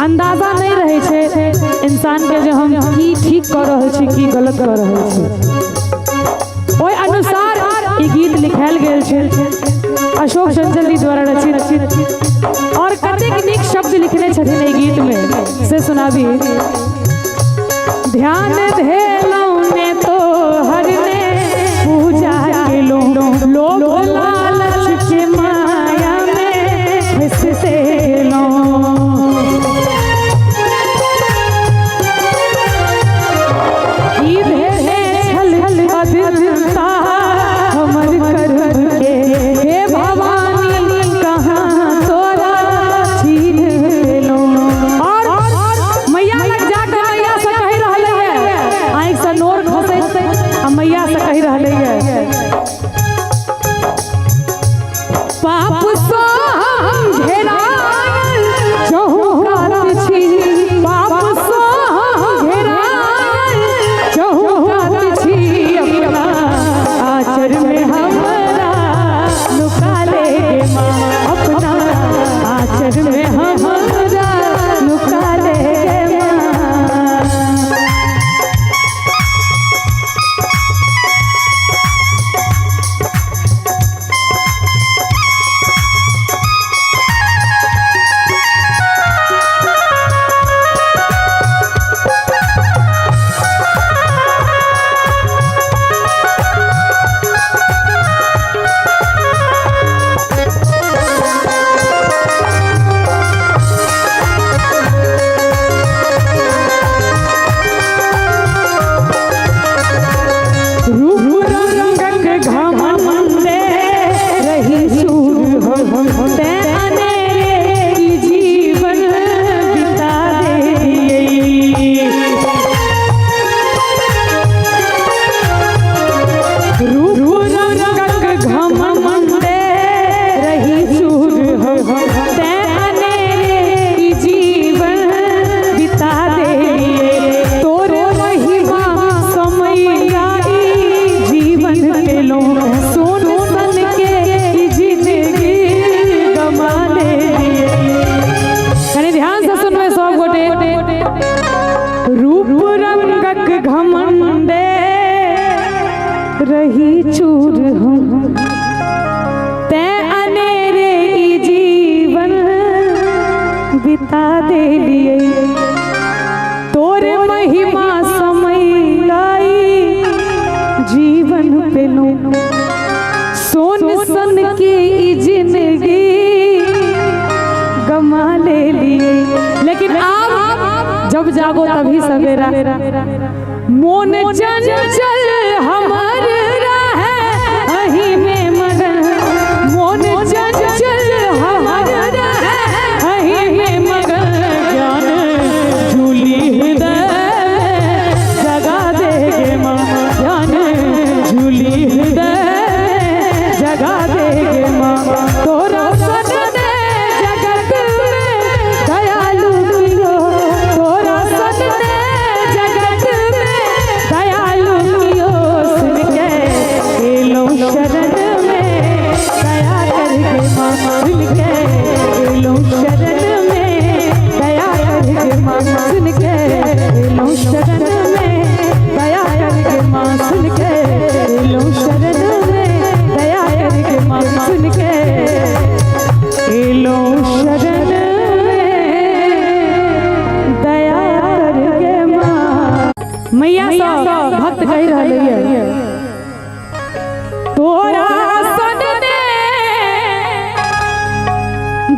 अंदाजा नहीं रहे छे इंसान के जो हम की ठीक कर रहे छी की गलत कर रहे छी ओय अनुसार ई गीत लिखायल गेल छे अशोक चंचल जी द्वारा रचित और कतेक नीक शब्द लिखने छथिन ई गीत में से सुनाबी। ध्यान धेलौ ने तो हरने पूजा केलो लोभ लालच के माया में फंसते लो मैया से कही रहले है पाप सो हम घेरायल चहुकात छी पाप सो हम घेरायल चहुकात छी अपना आचर में हमरा लुका ले माँ अपना आचर में हमरा लुका ले रही चूर हम ते अनेरे ई जीवन बिता दे लिए तोरे महिमा समय लाई जीवन पे लो सोन सन की ई जिंदगी गमा ले लिए लेकिन आप जब जागो तभी सवेरा मोन चंचल हमार रहे अही में मगन मोन चंचल हमार रहे अही में मगन ज्ञान झूली हृदय जगा देगे माँ ज्ञान झूली हृदय जगा देगे माँ तोरा सदने जगत में दयालु कियो तोरा सदने जगत में दयालु कियो सुन के लो शरण में दया करके माँ सुन के लो शरण में दया करके माँ सुन के लो शरण में दया करके माँ सुन के लो शरण में दया करके माँ सुन के लो शरण में दया करके माँ मैया सब भक्त कह रहे हैं तोरा सदने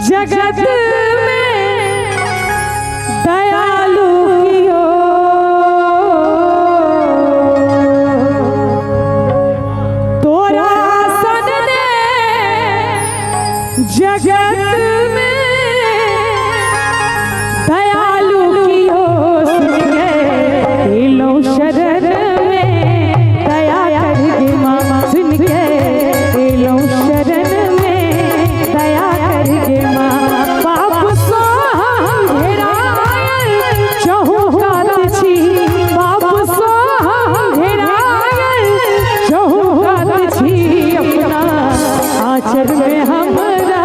जगत में दयालु कियो तोरा सदने जगत में दयालु कियो सुन के लो शरण में दया करके माँ सुन के लो शरण में दया करके माँ पाप सो हम घेरायल चहुकात छी पाप सो हम घेरायल चहुकात छी अपना आचर में हमरा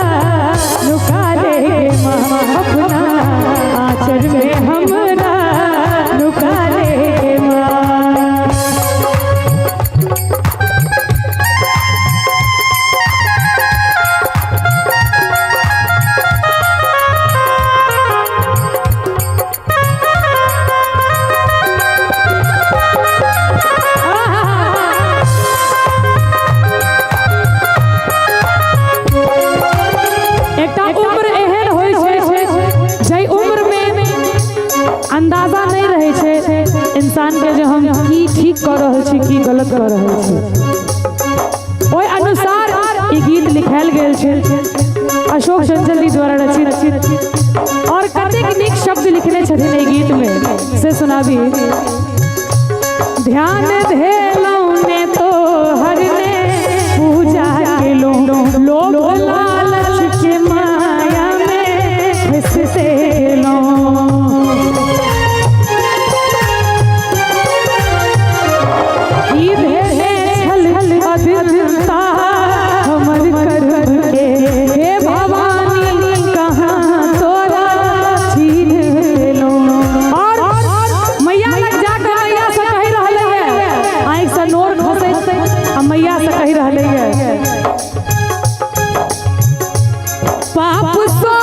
अंदाजा नहीं रहे छे इंसान के जो हम की ठीक कर रहे छी की गलत कर रहे छी। ओय अनुसार ई गीत लिखायल गेल छे अशोक चंचल जी द्वारा रचित और कतेक नीक शब्द लिखने छथिन ई गीत में से सुनाबी। ध्यान धेलौ ने तो हर ने पूजा के लोग लालच के माया में फंसते लो। मैया से कही रहले है पाप सो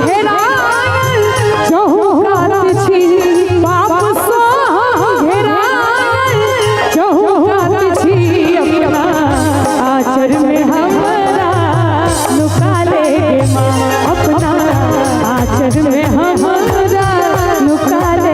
घेरा चहुरात छी पाप सो घेरा चहुरात छी अपना आचर में हमरा लुका ले माँ अपना आचर में हमरा लुका ले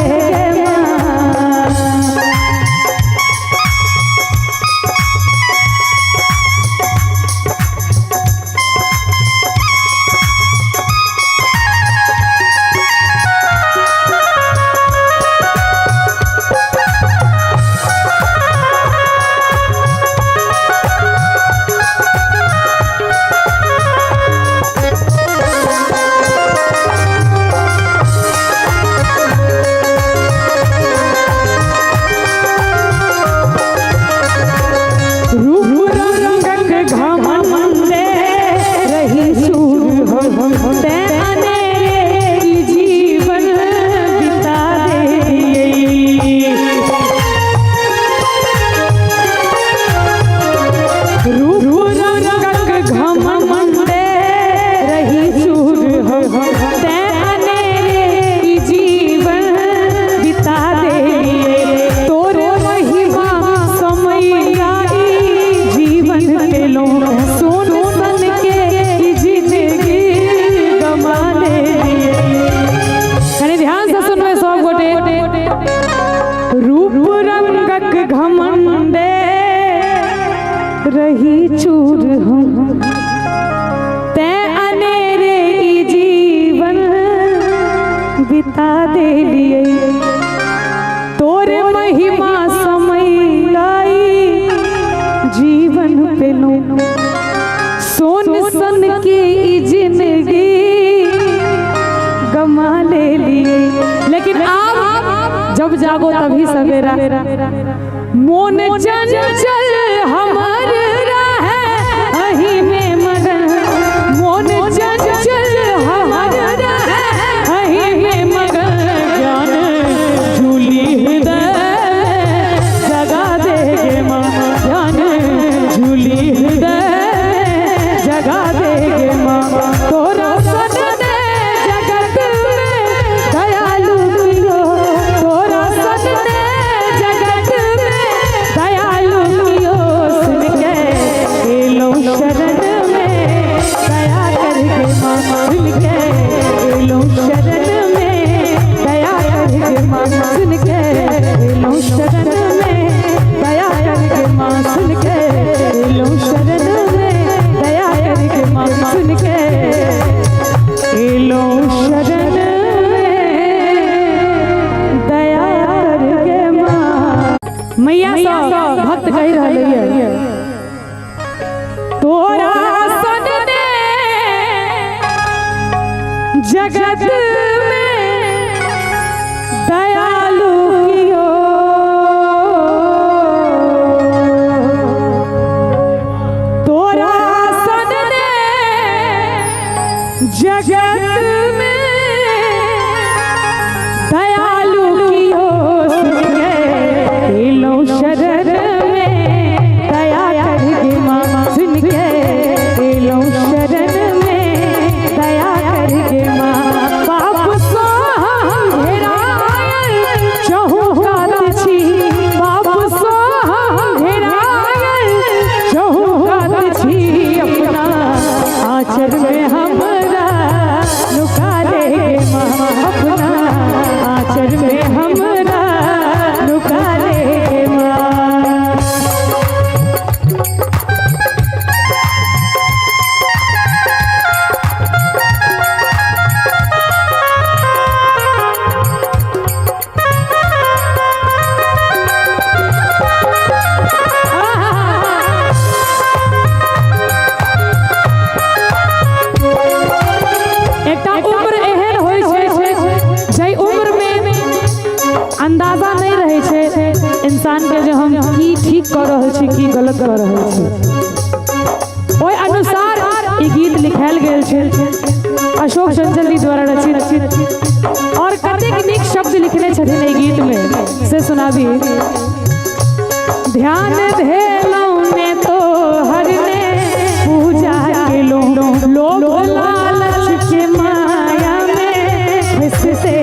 रही चूर हम ते अनेरे ई जीवन बिता दे लिए तोरे महिमा समय लाई जीवन पे लो सोन सन के ई जिंदगी गमा ले लिए। लेकिन आप जब जागो तभी सवेरा मोन चंचल हमार रहे अही में मगन मोन चंचल हमार रहे अही में मगन ज्ञान झूली हृदय जगा देगे माँ ज्ञान झूली हृदय जगा देगे माँ तोरा सदने जगत में दयालु कियो तोरा सदने जगत में दयालु कियो सुन के एलो शरण में दया करके माँ सुन के एलो शरण में दया करके माँ सुन के एलो शरण में दया करके माँ सुन के एलो शरण में दया करके माँ सुन के एलो शरण में दया करके माँ। मैया सब भक्त कह रहे हैं तोरा सदने जगत में दयालु कियो तोरा सदने जगत में दयालु कियो सुन के एलो शरण में इंसान के जो हम की ठीक कर रहे छी की गलत कर रहे छी ओहि अनुसार ई गीत लिखायल गेल छै अशोक चंचल जी द्वारा रचित और कतेक नीक शब्द लिखने छथिन एहि गीत में से सुनाबी। ध्यान धेलौं ने तो हरने पूजा केलो लोभ लालच के माया में फंसते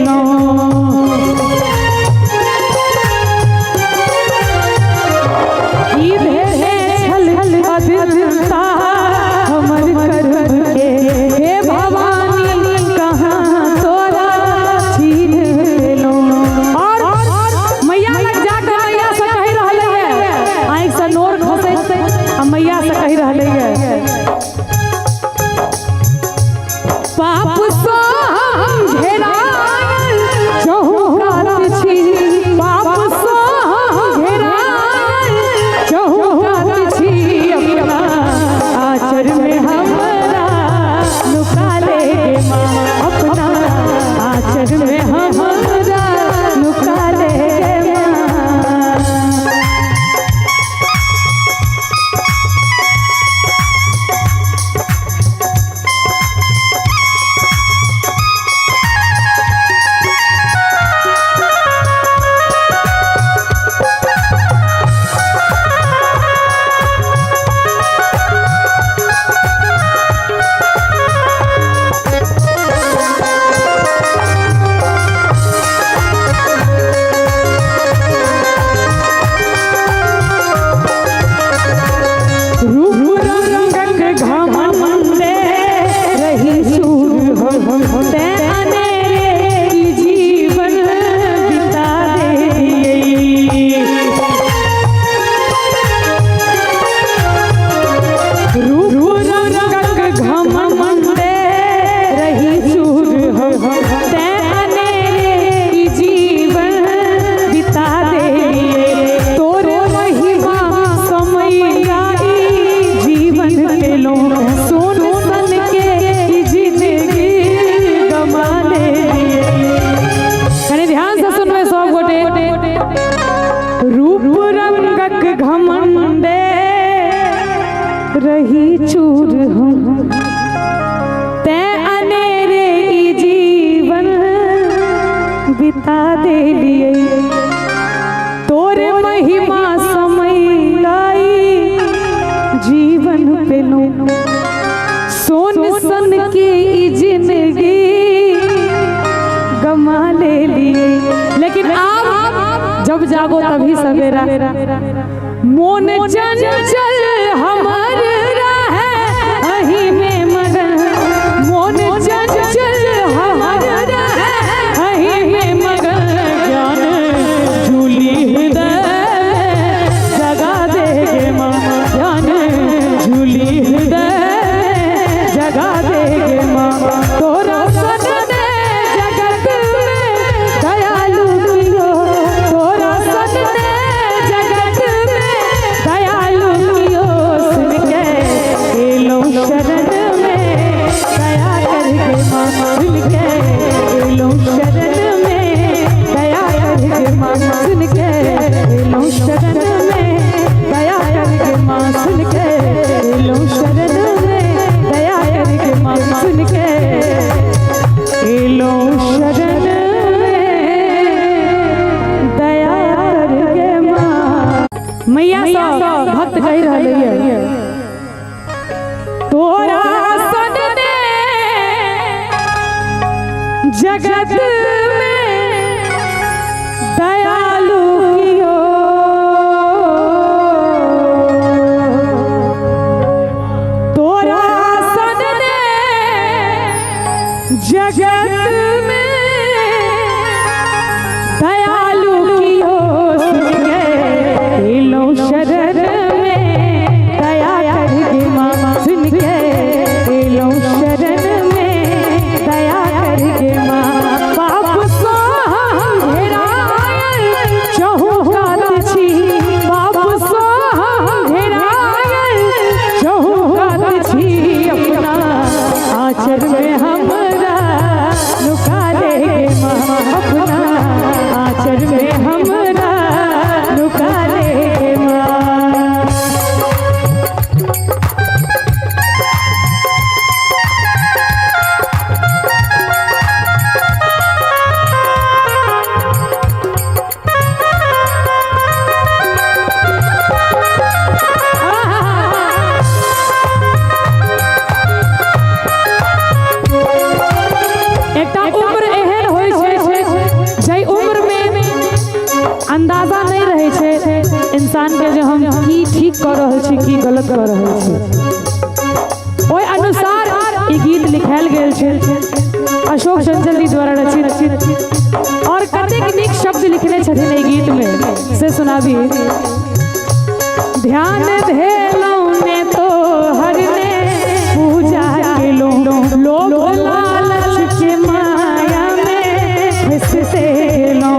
लो मैया से कही रहले है पाप सो हम घेरायल चहुकात छी पाप सो हम घेरायल चहुकात छी अपना आचर में हमरा लुका ले माँ अपना आचर में हमरा लुका ले रही चूर हम ते अनेरे ई जीवन बिता दे लिए तोरे महिमा समय लाई जीवन पे लो सोन सन की ई जिंदगी गमा ले लिए। लेकिन आप जब जागो तभी सवेरा मोन चंचल हमार रहे अही में मगन मोन चंचल हमार रहे अही में मगन ज्ञान झूली हृदय जगा देगे माँ ज्ञान झूली हृदय जगा देगे माँ तोरा सन दे जगत में दयालु लियो तोरा सन दे जगत में दयालु लियो सुन के लो शरण में दया करके माँ सुन के लो शरण में दया करके माँ सुन के लो शरण में दया करके माँ सुन के लो शरण में दया करके माँ सुन के लो शरण में दया करके माँ। मैया सब भक्त कह रहे हैं तोरा सन ने जगत में दयालु कियो तोरा सन ने जगत में दयालु कियो सुन के लो शरण में दया करके माँ सुन के लो शरण में दया करके माँ पाप सो हम घेरायल चहुकात छी पाप सो हम घेरायल चहुकात छी अपना आचर में हमरा लुका ले माँ अपना आचर में हमरा इंसान के जो हम की ठीक कर रहे छी की गलत कर रहे छी ओहि अनुसार ई गीत लिखायल गेल छै अशोक चंचल जी द्वारा रचित और कतेक नीक शब्द लिखने छथिन एहि गीत में से सुनाबी। ध्यान धेलौं ने तो हर ने पूजा केलो लोभ लालच के माया में फंसते लो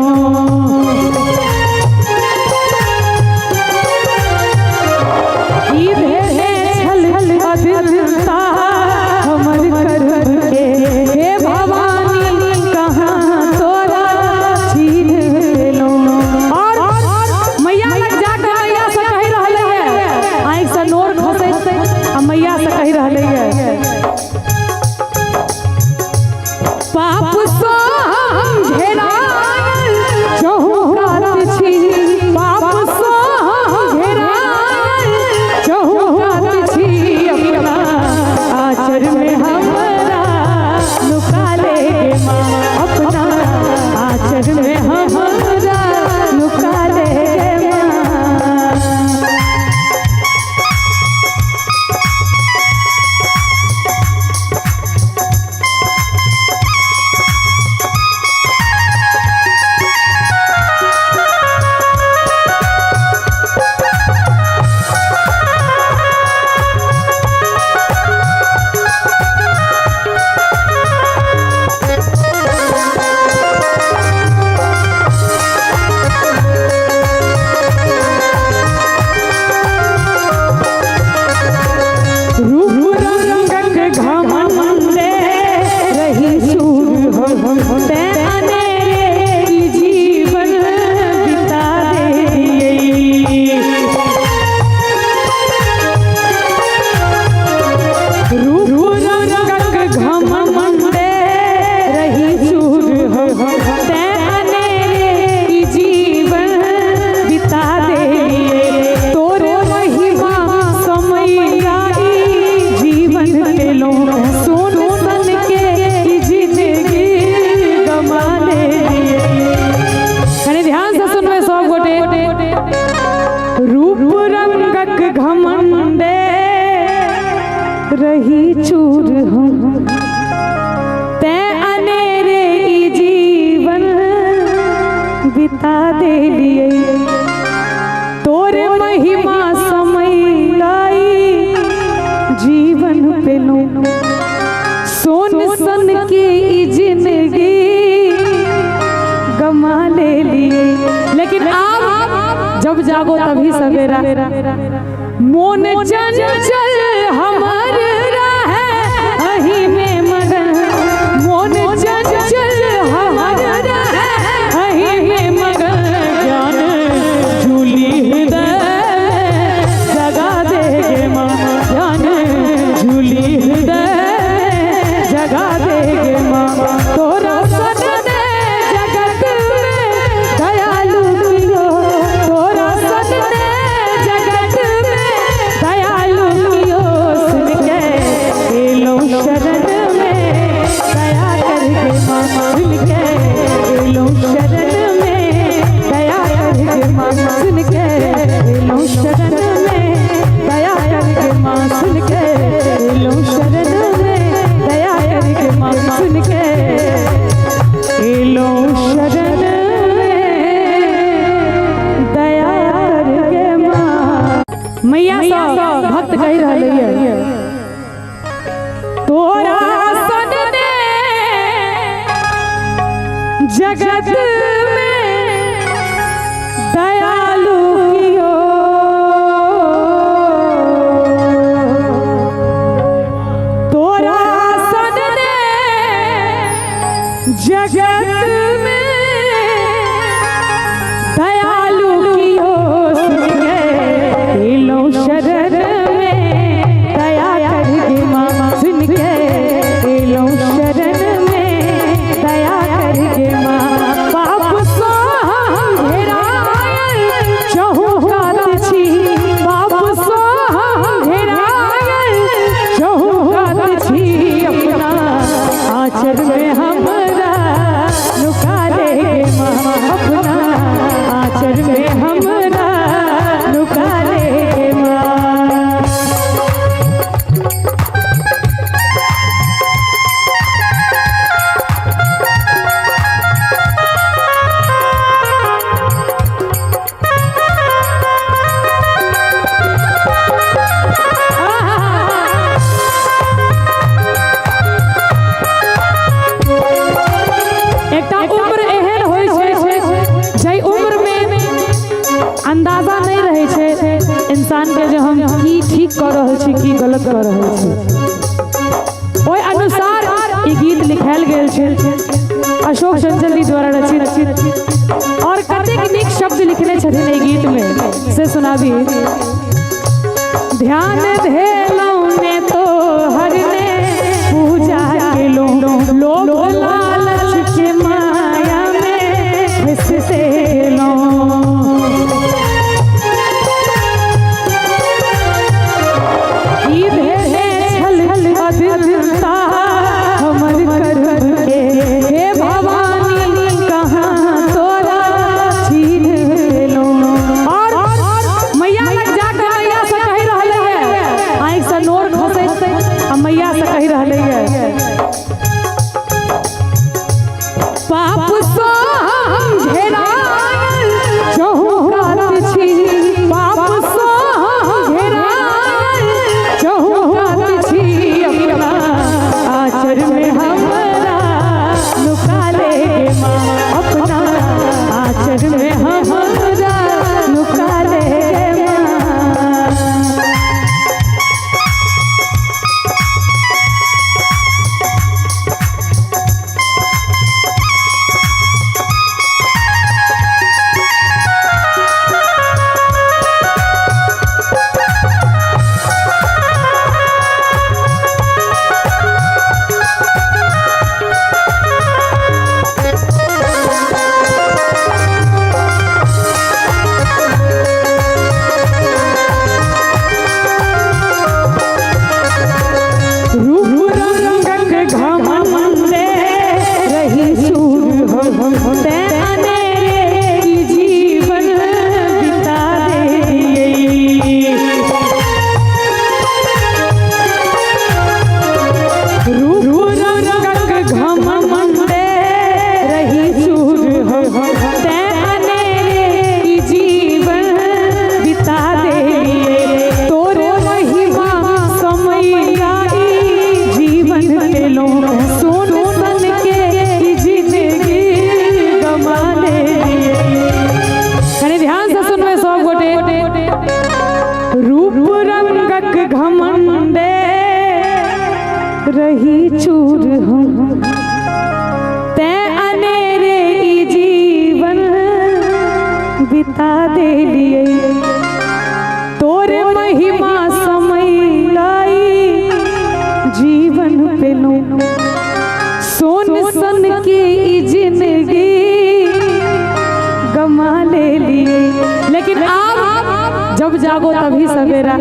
रही चूर हम ते अनेरे जीवन बिता दे लिए तोरे महिमा समय लाई जीवन पे लो सोन सन की जिंदगी गमा ले लिए। लेकिन आप जब जागो तभी सवेरा मोन चंचल हमार रहे अही में मगन मोन चंचल हमार रहे अही में मगन ज्ञान झूली हृदय जगा देगे माँ ज्ञान झूली हृदय जगा देगे माँ तोरा सदने जगत में दयालु कियो तोरा सदने जगत में दयालु कियो सुन के एलो शरण में दया करके माँ सुन के एलो शरण में दया करके माँ सुन के एलो शरण में दया करके माँ सुन के एलो शरण में दया करके माँ सुन के एलो शरण में दया करके माँ। मैया सब भक्त कह रही है तोरा सदने जगत में दयालु कियो तोरा सदने जगत में दयालु कियो सुन के एलो शरण में दया करके माँ सुन के एलो शरण में दया करके माँ पाप सो हम घेरायल अंदाजा नहीं रहे छे इंसान के जो हम की ठीक कर रहे छी की गलत कर रहे छी। ओय अनुसार ई गीत लिखायल गेल छे अशोक चंचल जी द्वारा रचित और कतेक नीक शब्द लिखने छथिन ई गीत में से सुनाबी। ध्यान धेलौं ने तो हरने पूजा केलो लोभ लालच के माया में फंसेलो। मैया से कही रहले है पाप सो घेरायल चहुकात छी पाप सो घेरायल चहुकात छी अपना आचर में हमरा लुका ले माँ अपना आचर में हमरा लुका ले रही चूर हम ते अनेरे ई जीवन बिता दे लिए तोरे महिमा समय लाई जीवन पे लो सोन सन की ई जिंदगी गमा ले लिए। लेकिन आप जब जागो तभी सवेरा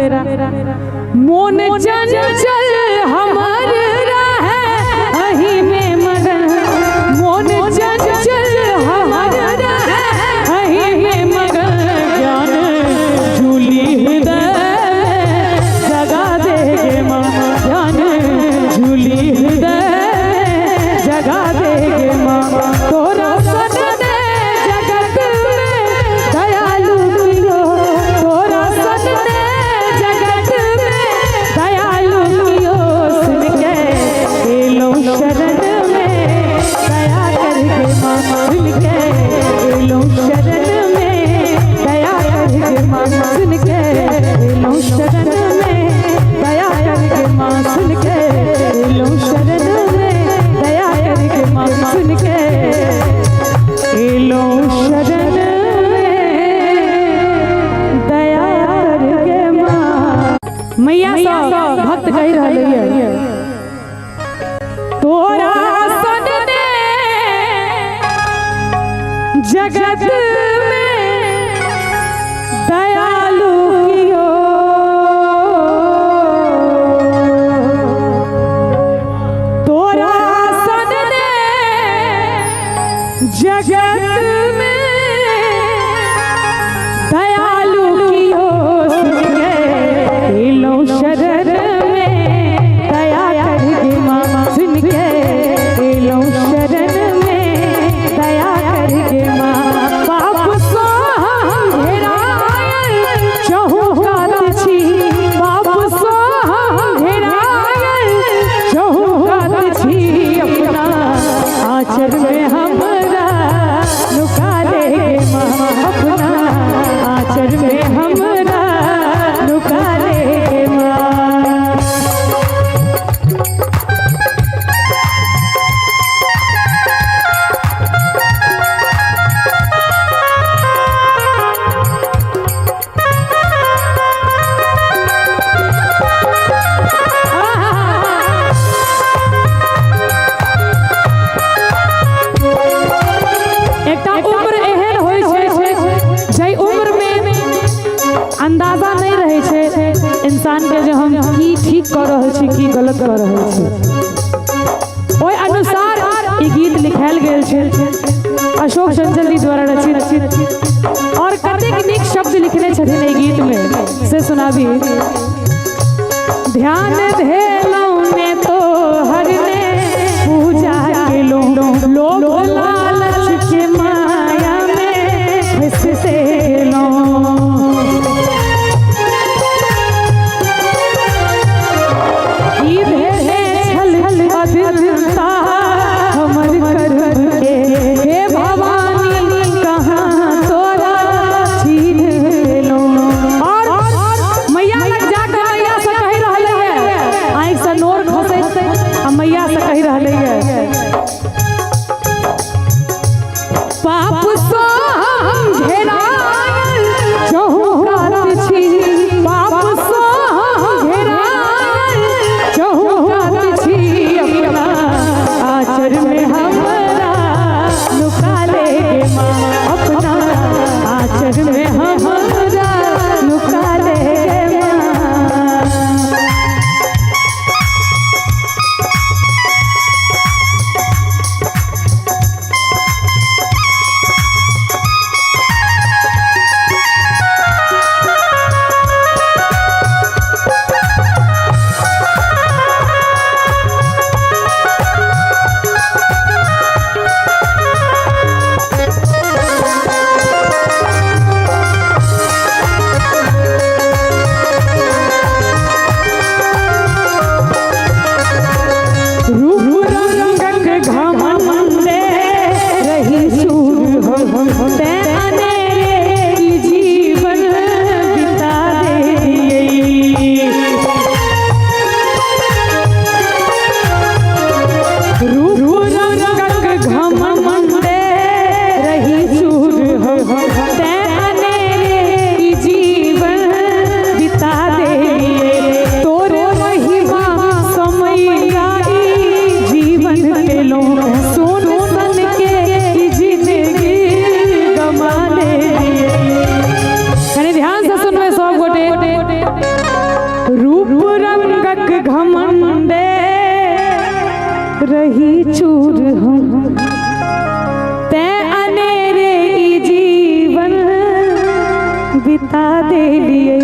मोन चंचल हमार रहे अही में मगन मोन चंचल हमार रहे अही में मगन ज्ञान झूली हृदय जगा देगे माँ ज्ञान झूली हृदय जगा देगे माँ तोरा सदने जगत में दयालु मिलो तोरा सदने जगत में दयालु मिलो सुन के एलो शरण में दया करके माँ सुन के एलो शरण में दया करके माँ सुन के एलो शरण में दया करके माँ सुन के एलो शरण में दया करके माँ सुन के एलो शरण में दया करके माँ। मैया सब भक्त कह रहे हैं तोरा सदने जगत में दयालु कियो तोरा सदने जगत में दयालु कियो सुन के एलो शरण में दया करके माँ सुन के एलो शरण में दया करके माँ पाप सो घेरायल चहुकात छी पाप सो घेरायल चहुकात छी अपना आचर में हमरा लुका ले उम्र एहन होइ छै जै उम्र में अंदाजा नहीं रहे छे इंसान के जो हम की ठीक कर रहल छी की गलत कर रहल छी। ओइ अनुसार ई गीत लिखायल गेल छे अशोक चंचल जी द्वारा रचित और कतेक नीक शब्द लिखने छथिन ई गीत में से सुनाबी। ध्यान धेलौ ने तो हर ने पूजा के लोग लालच के माया में फंसते लो। मैया से कही रहले है पाप सो हम घेरायल चहुकात छी, पाप सो हम घेरायल चहुकात छी। अपना आचर में हमरा लुका ले माँ, अपना आचर में हमरा लुका ले रही चूर हम ते अनेरे ई जीवन बिता दे लिए।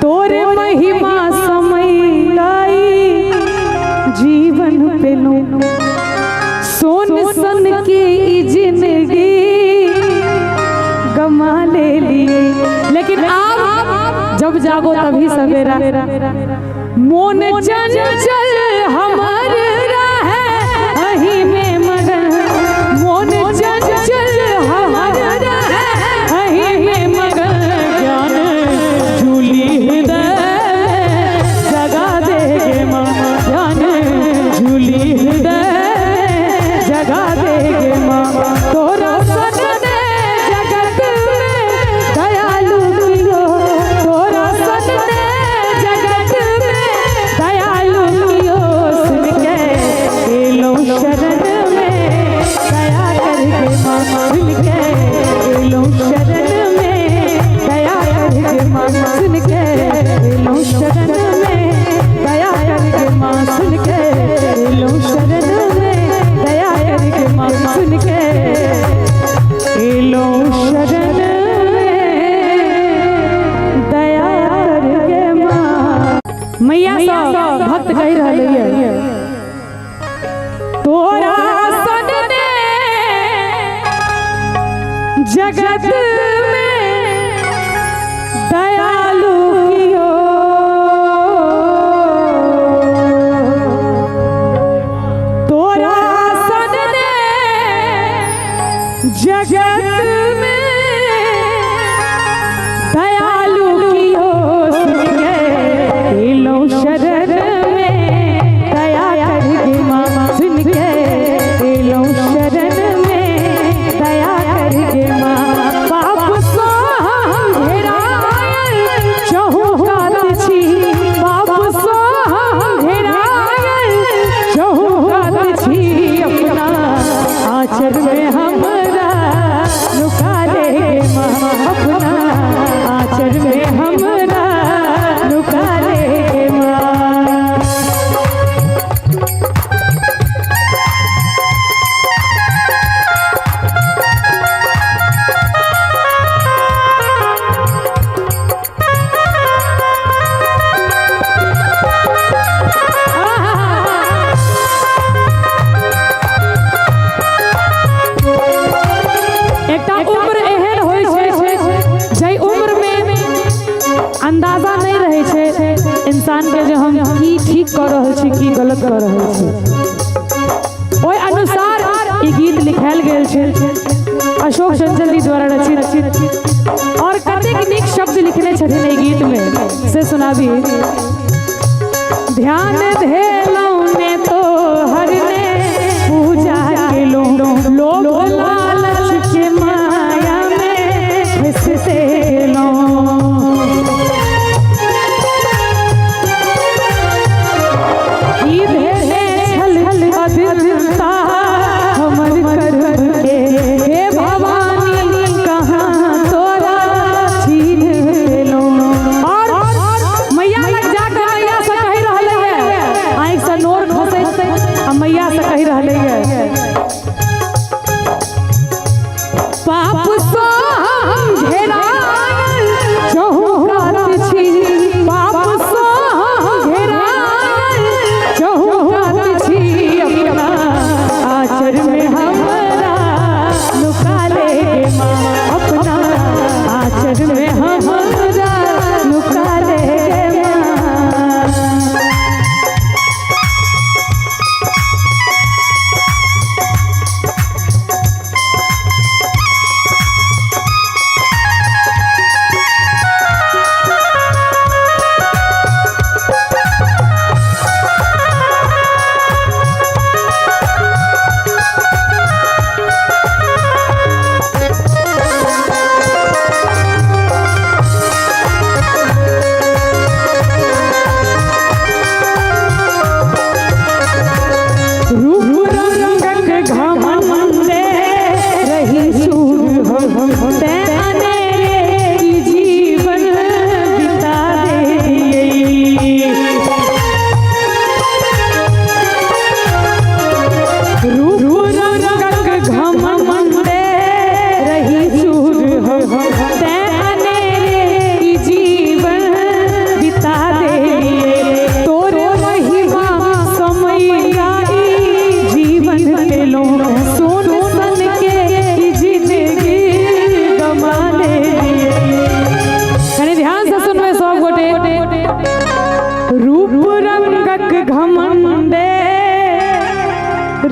तोरे महिमा समय लाई जीवन पे लो सोन सन की ई जिंदगी गमा ले लिए। लेकिन आप जब जागो तभी सवेरा मोन चंचल हमार रहे अही में मगन, मोन चंचल हमार रहे अही में मगन। ज्ञान झूली हृदय जगा देगे माँ, ज्ञान झूली हृदय जगा देगे माँ। तोरा सदने जगत में दयालु कियो, तोरा सदने जगत में दयालु कियो। सुन के एलो शरण में दया करके माँ, सुन के एलो शरण में दया करके माँ, सुन के एलो शरण में दया करके माँ, सुन के एलो शरण में दया करके माँ, सुन के एलो शरण में दया करके माँ। मैया सब भक्त कह रहे हैं तोरा सदने जगत में दयालु कियो, तोरा सदने जगत में दयालु कियो। सुन के एलो शरण में दया करके माँ, सुन के एलो शरण में दया करके माँ। पाप सो हम घेरायल चहुकात छी, पाप सो हम घेरायल चहुकात छी। अपना आचर में हमरा इंसान के जो हम की ठीक कर रहे छी की गलत कर रहे छी ओहि अनुसार ई गीत लिखायल गेल छै अशोक चंचल जी द्वारा रचित और कतेक नीक शब्द लिखने छथिन एहि गीत में से सुनाबी। ध्यान धेलौं ने तो हरने पूजा केलो लोभ लालच के माया में फंसेलो मैया से कही रहले है पाप सो घेरायल चहुकात छी पाप सो घेरायल चहुकात छी अपना आचर में हमरा लुका ले माँ अपना आचर में हमरा लुका ले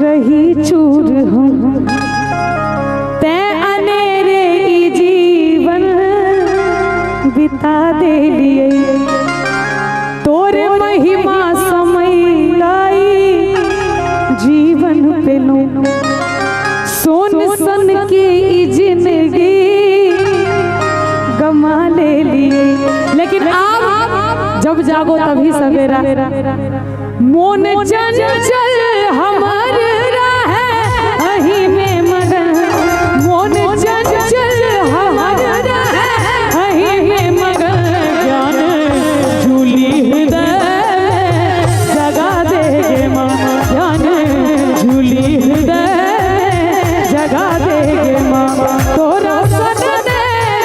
रही चूर हम ते अनेरे ई जीवन बिता दे लिए तोरे महिमा समय लाई जीवन पे लो सोन सन की ई जिंदगी गमा ले लिए। लेकिन आप जब जागो तभी सवेरा मोन चंचल हमार रहे अही में मगन मोन चंचल हमार रहे अही में मगन ज्ञान झूली हृदय जगा देगे माँ ज्ञान झूली हृदय जगा देगे माँ तोरा सदने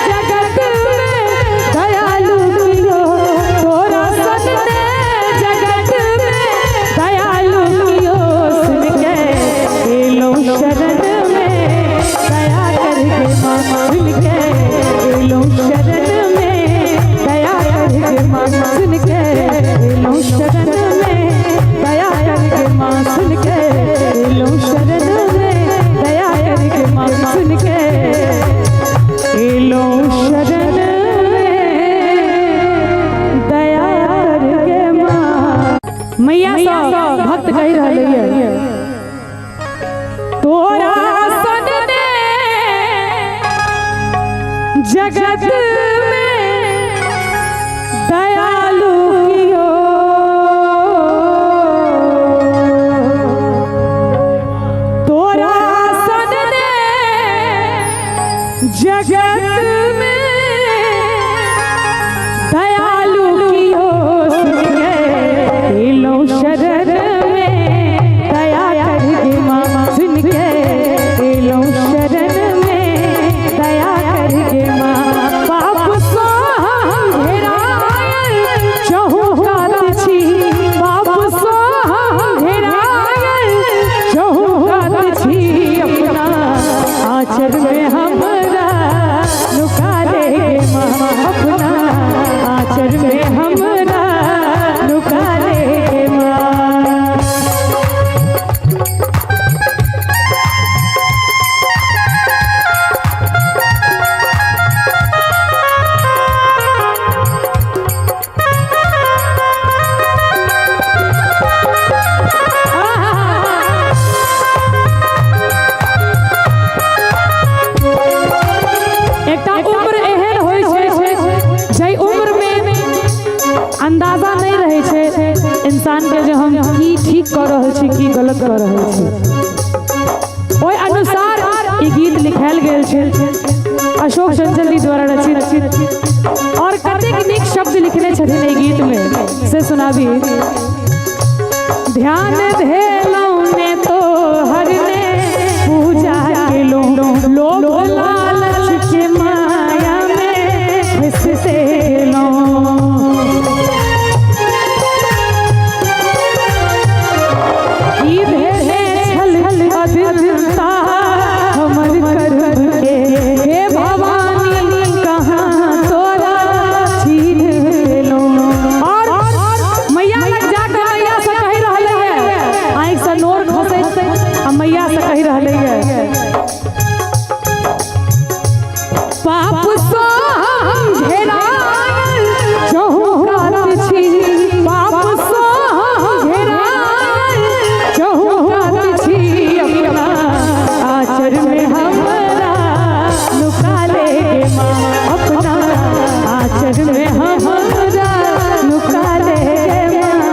जगत में दयालु मिलो तोरा सदने जगत में दयालु मिलो सुन के लो शरण में दया करके माँ सुन के लो शरण में दया करके माँ सुन के लो शरण में दया करके माँ सुन के लो शरण में दया करके माँ सुन के लो शरण में दया करके माँ। मैया सब भक्त कह रहे हैं तोरा सदने जगत में दयालु कियो तोरा सदने जगत में दयालु कियो सुन के लो शरण में दया करके माँ सुन के लो शरण में दया करके माँ पाप सो घेरायल चहुकात छी पाप सो घेरायल चहुकात छी अपना आचर में हमरा लुका ले माँ अपना आचर में हमरा अंदाजा नहीं रहे छे इंसान के जो हम की ठीक कर रहे छी की गलत कर रहे छी ओय अनुसार ई गीत लिखायल गेल छे अशोक चंचल जी द्वारा रचित और कतेक नीक शब्द लिखने छथिन ई गीत में से सुनाबी। ध्यान धेलौ ने तो हर ने पूजा के लोभ लालच के माया में फंसते लो ई भेले छल अदिलता हमर कर्म के हे भवानी कहाँ तोरा छीन लो और मैया लग जाके मैया से कहि रहले है आँख से नोर खसै आ मैया से कहि रहले है पाप सो हम घेरायल चहुकात छी पाप सो हम घेरायल चहुकात छी अपना आचर में हमरा लुका लेगे माँ अपना आचर में हमरा लुका लेगे माँ।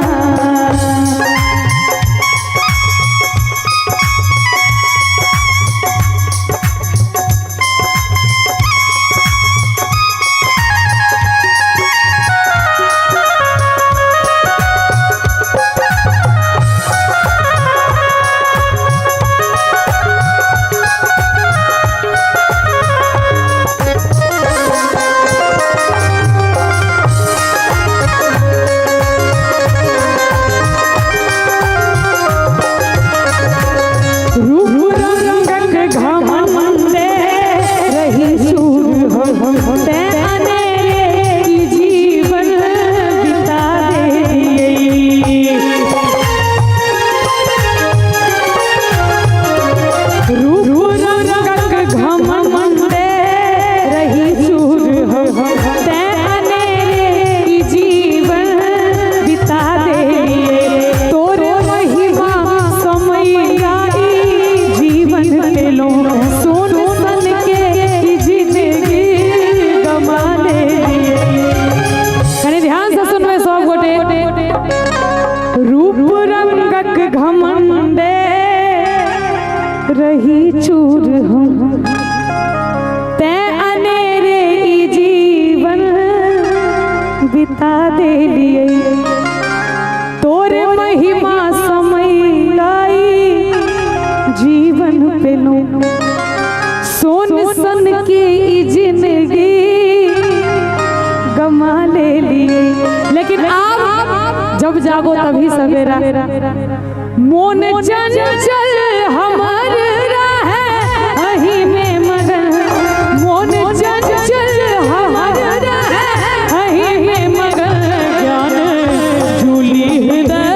रही चूर हम ते अनेरे ई जीवन बिता दे लिए तोरे महिमा समय लाई जीवन पे लो सोन सन की ई जिंदगी गमा ले लिए लेकिन आप जब जागो तभी सवेरा मोन चंचल हमार रहे अही में मगन मोन चंचल हमार रहे अही में मगन ज्ञान झूली हृदय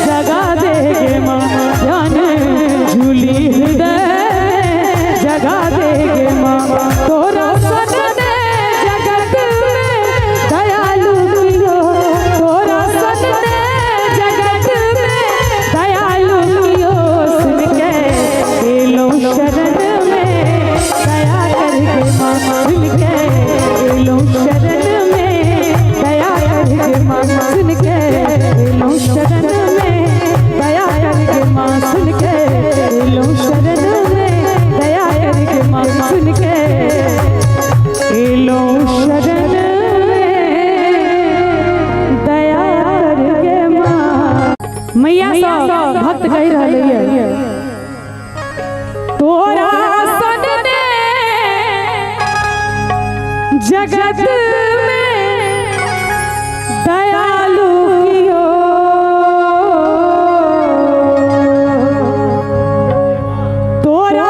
जगा देगे माँ ज्ञान झूली हृदय जगा देगे माँ तोरा सदने जगत में दयालु मिलो तोरा सदने जगत में दयालु मिलो सुन के लो शरण में दया करके माँ सुन के लो शरण में दया करके माँ सुन के लो शरण में दया करके माँ सुन के लो शरण में दया करके माँ सुन के लो शरण में दया करके माँ। मैया सब भक्त कह रही है तोरा सदने जगत में दयालु कियो तोरा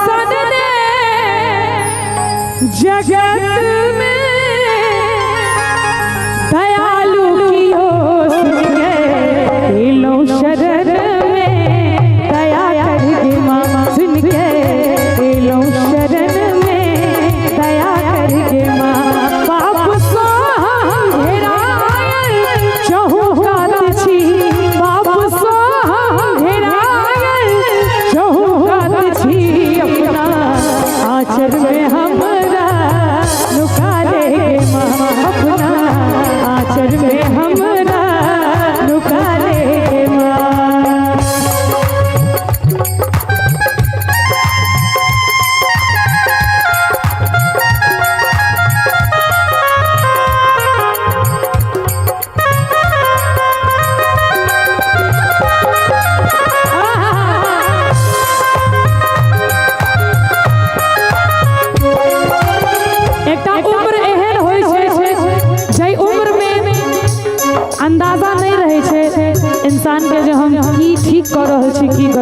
सदने जगत में दयालु कियो सुन के लो शरण में दया करके माँ सुन के लो शरण में दया करके माँ पाप सो हम घेरायल चहुकात छी पाप सो हम घेरायल चहुकात छी अपना आचर में हमरा लुका लेगे माँ अपना आचर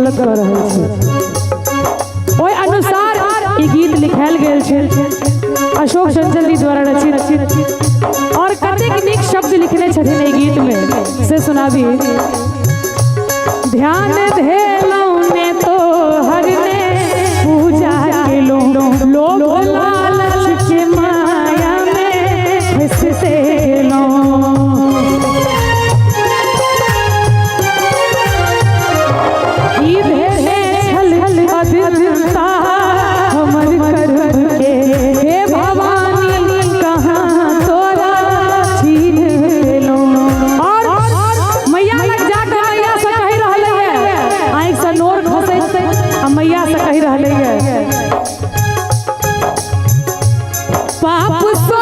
गलत कर रहे छे। ओय अनुसार ई गीत लिखायल गेल छे अशोक चंचल जी द्वारा रचित और कतेक नीक शब्द लिखने छथिन ई गीत में से सुनाबी। ध्यान धेलौं ने तो हर ने पूजा केलो लोभ लालच के माया में फंसते लो। ई धेरे छल अदिता हमर कर्म के हे भवानी कहाँ तोरा छीन लो। और मैया लग जाकर मैया से कहि रहले है आँख से नोर खसे आ मैया से कहि रहले है पाप सो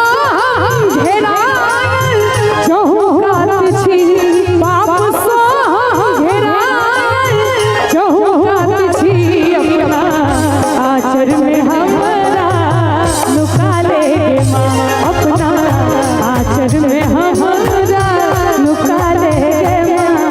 हम घेरायल चहुकात छी पाप सो हम घेरायल चहुकात छी अपना आचर में हमरा लुका ले माँ अपना आचर में हमरा लुका ले माँ।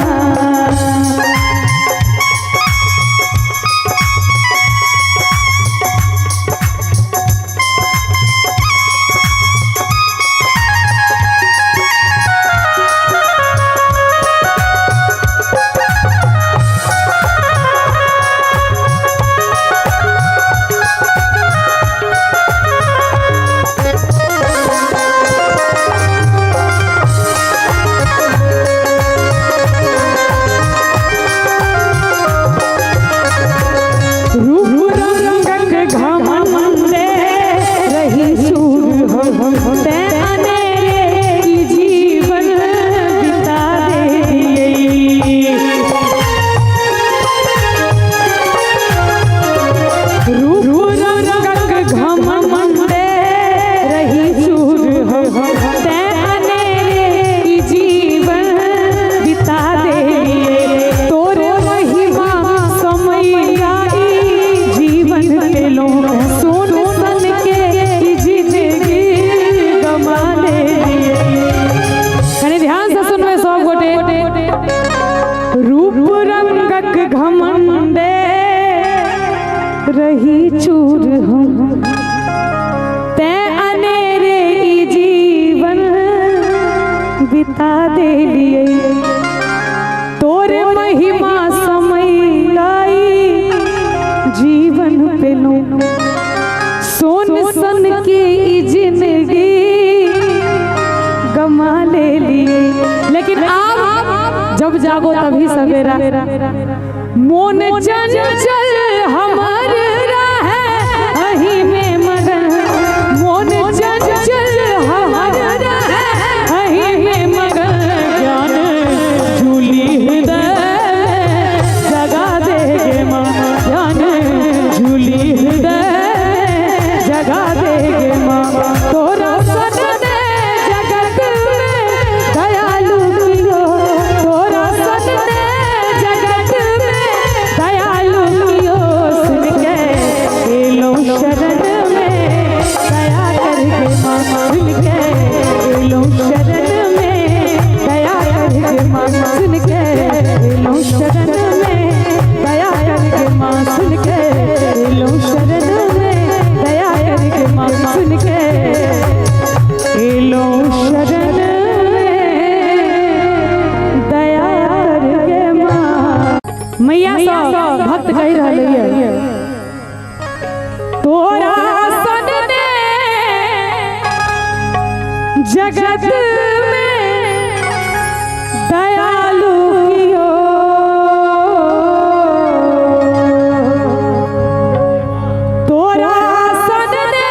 रही चूर हम ते अनेरे ई जीवन बिता दे लिए तोरे महिमा समय लाई जीवन पे लो सोन सन की ई जिंदगी गमा ले लिए। लेकिन आप जब जागो तभी सवेरा मोन चंचल हमर रहे अही में मगन मोन चंचल हमर रहे अही में मगन ज्ञान झूली हृदय जगा देगे माँ ज्ञान झूली हृदय जगा देगे माँ। तोरा सदने जगत में दयालु कियो तोरा सदने जगत में दयालु कियो सुन के एलो शरण में दया करके माँ सुन के एलो शरण में दया करके माँ सुन के एलो शरण में दया करके माँ सुन के एलो शरण में दया करके माँ सुन के एलो शरण में दया करके माँ। मैया सा भक्त कह रहे है तोरा सदने जगत में दयालु कियो तोरा सदने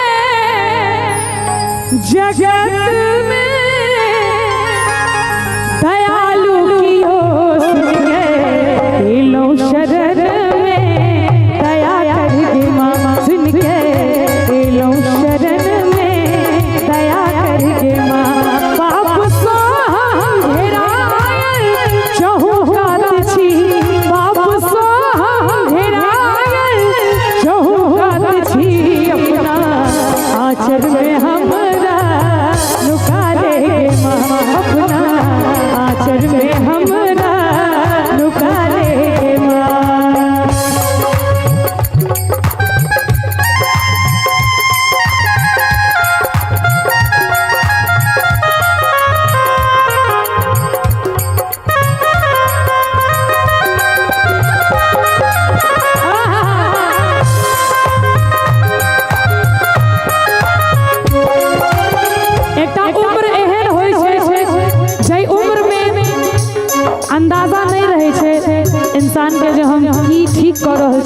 जगत में दयालु कियो सुन के एलो शरण में दया करके माँ सुन के एलो शरण में दया करके माँ। पाप सो हम घेरायल चहुकात छी पाप सो हम घेरायल चहुकात छी अपना आचर में हमरा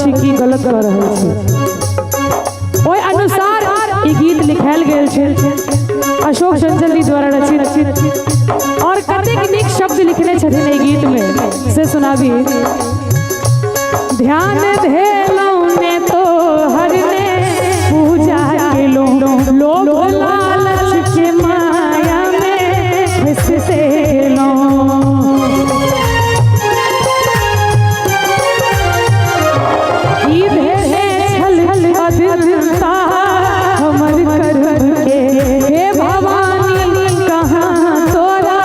छी की गलत कर रहल छी। ओहि अनुसार ई गीत लिखायल गेल छै अशोक चंचल जी द्वारा रचित और कतेक नीक शब्द लिखने छथिन एहि गीत में से सुनाबी। ध्यान धेलौं ने तो हरने पूजा केलौं लोभ लालच के माया में फंसते गेलौं। ई भेले छल अधरता हमर कर्म के हे भवानी कहाँ तोरा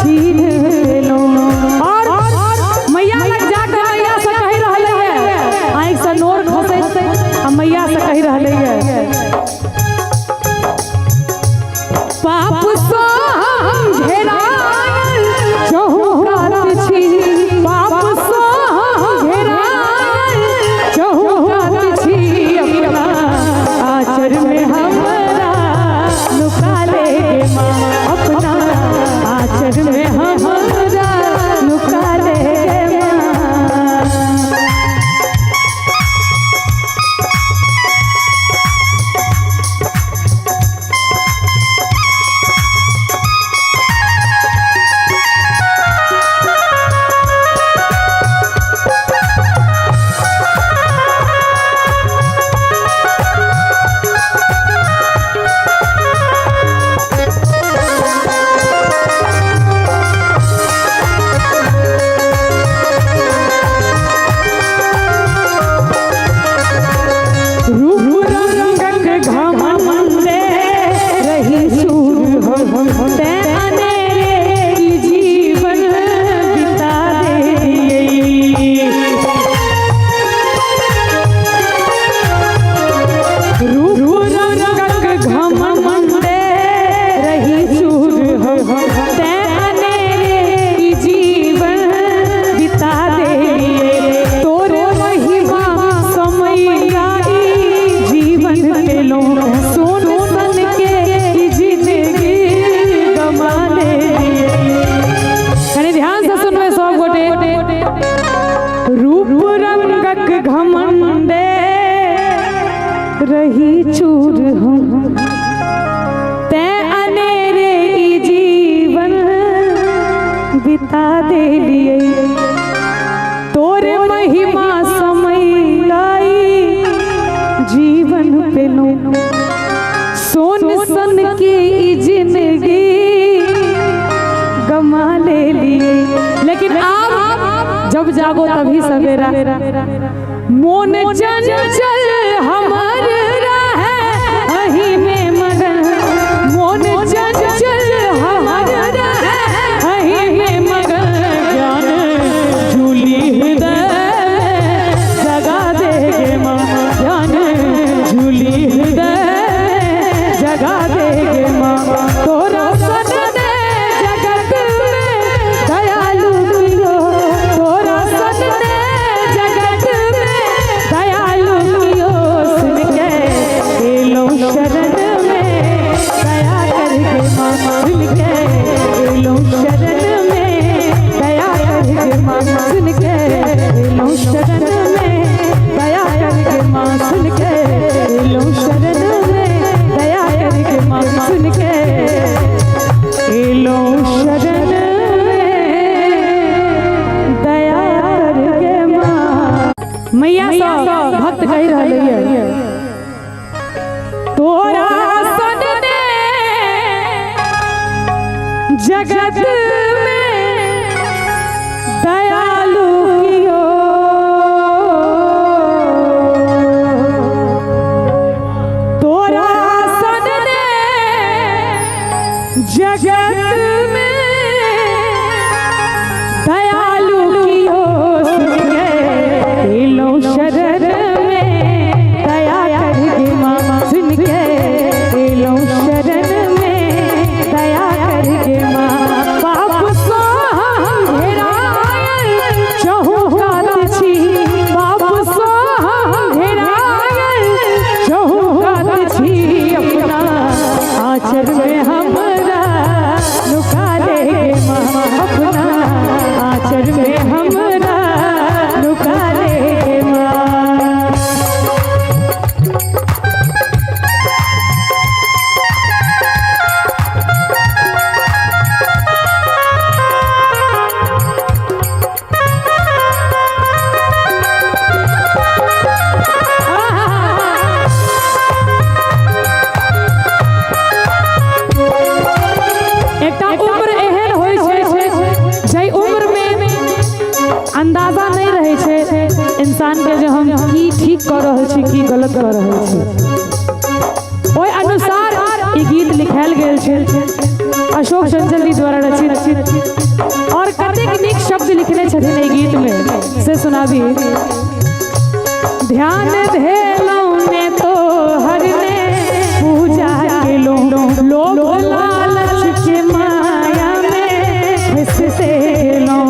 छीन गेलौं। और मैया लग जाकर मैया से कहि रहले है आँख से नोर खसै आ मैया से कहि रहले है पाप सो हम घेरायल चहुकात छी पाप सो हम घेरायल चहुकात छी। अपना आचर में हमरा लुका ले माँ अपना आचर में हमरा लुका ले माँ। रही चूर हम ते अनेरे ई जीवन बिता दे लिए तोरे महिमा समय लाई जीवन पे लो सोन सन की जिंदगी गमा ले लिए। लेकिन आप जब जागो तभी सवेरा मोन चंचल हमार रहे अही में मगन मोन चंचल हमार रहे अही में मगन ज्ञान झूली हृदय जगा देगे माँ ज्ञान झूली हृदय जगा देगे माँ। तोरा सदने जगत में दयालु कियो तोरा सदने जगत में दयालु कियो सुन के एलो शरण में दया करके माँ सुन के एलो शरण में दया करके माँ सुन के एलो शरण में दया करके माँ सुन के एलो शरण में दया करके माँ सुन के एलो शरण में दया करके माँ। मैया सब भक्त कह रहे हैं तोरा सदने जगत में दयालु कियो तोरा सदने जगत में दयालु कियो सुन के एलो शरण में दया करके माँ सुन के एलो शरण में दया करके माँ। पाप सो हम घेरायल चहुकात छी पाप सो हम घेरायल चहुकात छी। अपना आचर में हमरा लुका इंसान के जो हम की ठीक कर रहे छी की गलत कर रहे छी ओहि अनुसार ई गीत लिखायल गेल छै अशोक चंचल जी द्वारा रचित और कतेक नीक शब्द लिखने छथिन एहि गीत में से सुनाबी। ध्यान धेलौं ने तो हर ने पूजा केलो लोग लालच के माया में फंसते लो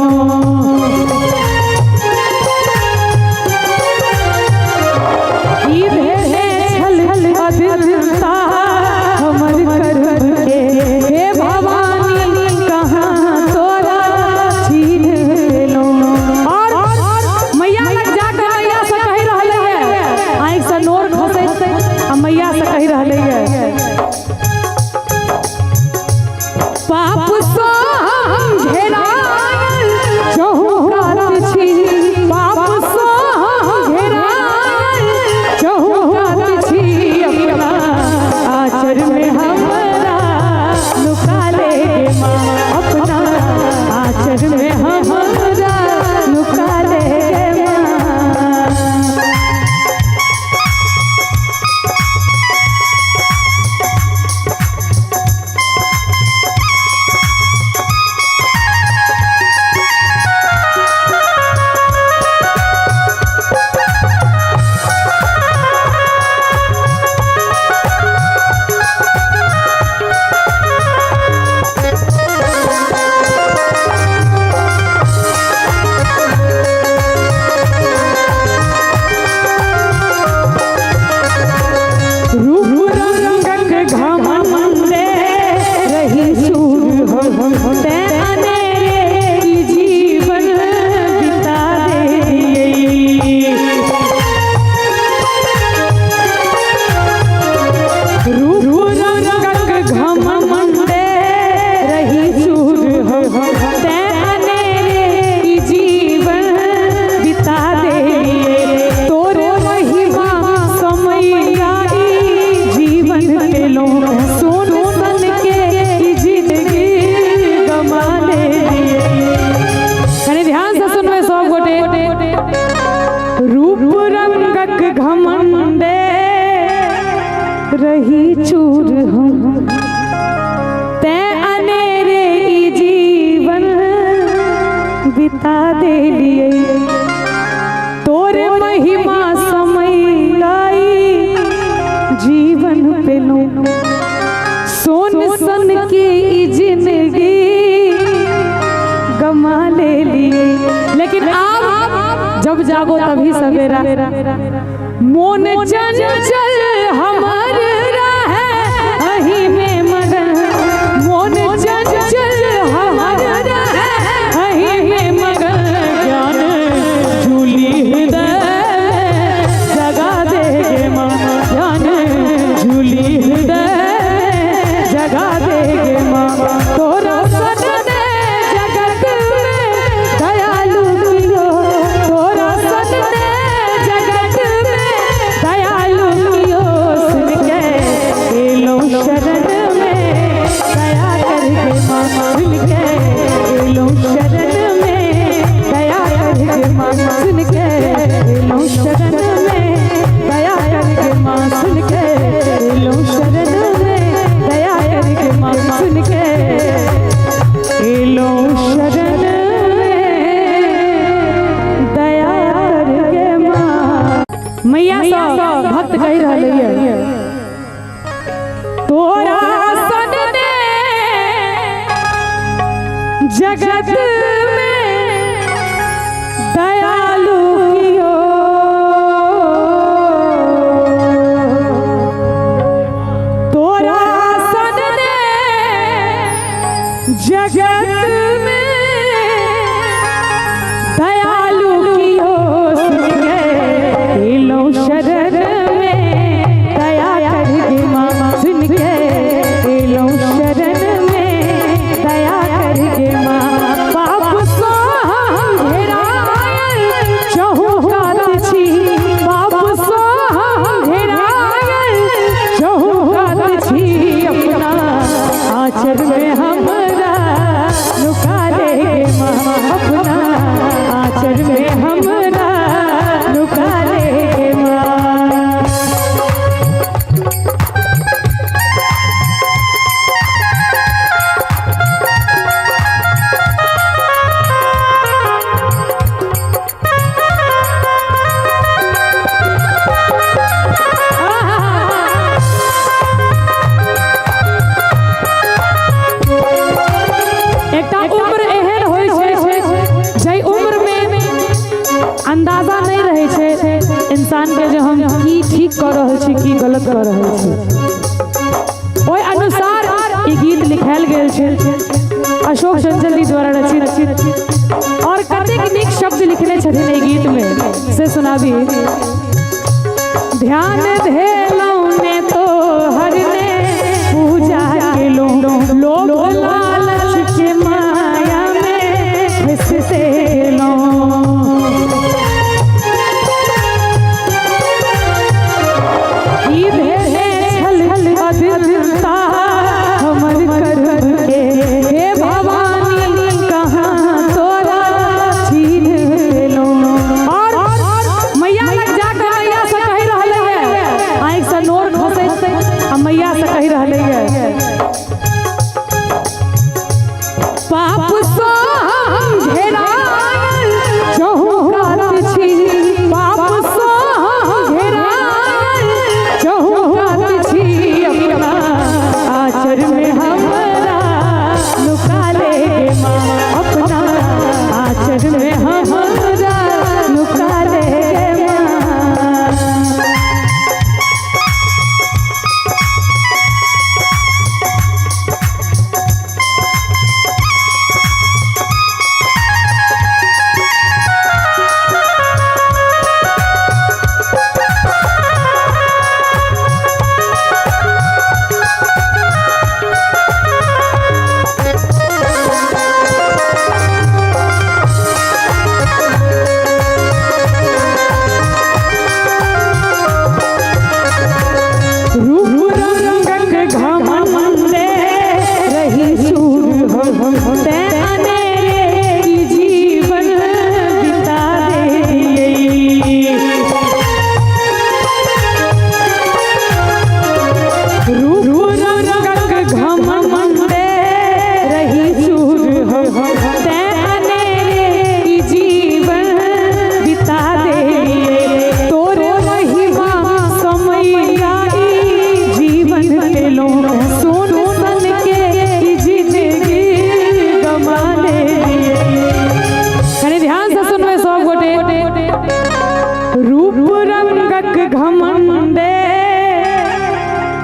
रही चूर हम ते अनेरे ई जीवन बिता दे लिए तोरे महिमा समय लाई जीवन पे लो सोन सन की ई जिंदगी गमा ले लिए। लेकिन आप जब जागो तभी सवेरा मोन चंचल हमार रहे अही में मगन मोन चंचल हमार रहे अही में मगन ज्ञान झूली हृदय जगा देगे माँ ज्ञान झूली हृदय जगा देगे माँ तोरा सदने जगत में दयालु मिलो तोरा सदने जगत में दयालु मिलो सुन के लो शरण में दया करके माँ सुन के लो शरण में दया करके माँ सुन के लो शरण में दया करके माँ सुन के लो शरण में दया करके माँ सुन के लो शरण में दया करके माँ। मैया सब भक्त कह रही है तोरा सदने जगत में दयालु कियो तोरा सदने जगत में दयालु कियो सुन के लो शरण में दया करके माँ सुन के लो शरण में दया करके माँ पाप सो हम घेरायल चहुकात छी पाप सो हम घेरायल चहुकात छी अपना आचर में हमरा लुका गलत कर रहे छे। ओहि अनुसार ई गीत लिखायल गेल छे, अशोक चंचल जी द्वारा रचित। और कतेक नीक शब्द लिखने छथिन एहि गीत में से सुनाबी। ध्यान धेलौं ने तो हर ने पूजा के लोग लालच के माया में फंसते मैया से कही रहले है पाप सो घेरा चहुरात छी, पाप सो घेरा चहुरात छी। अपना आचर में हमरा लुका ले माँ, अपना आचर में हमरा लुका ले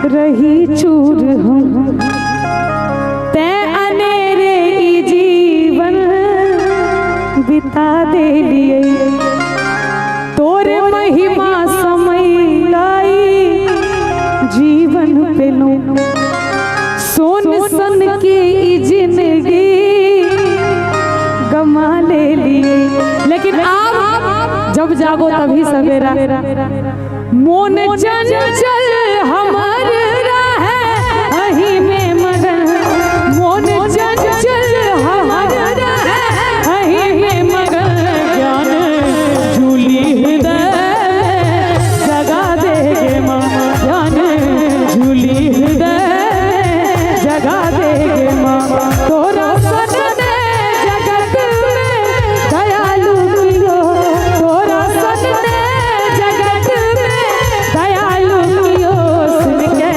रही चूर हम ते अनेरे ई जीवन बिता दे लिए। तोरे महिमा समय लाई जीवन पे लो सोन सन की ई जिंदगी गमा ले लिए। लेकिन आप जब जागो तभी सवेरा मोन चंचल हमार रहे अही में मगन, मोन चंचल हमार रहे अही में मगन। ज्ञान झूली हृदय जगा देगे माँ, ज्ञान झूली हृदय जगा देगे माँ। तोरा सदने जगत में दयालु कियो, तोरा सदने जगत में दयालु कियो। सुन के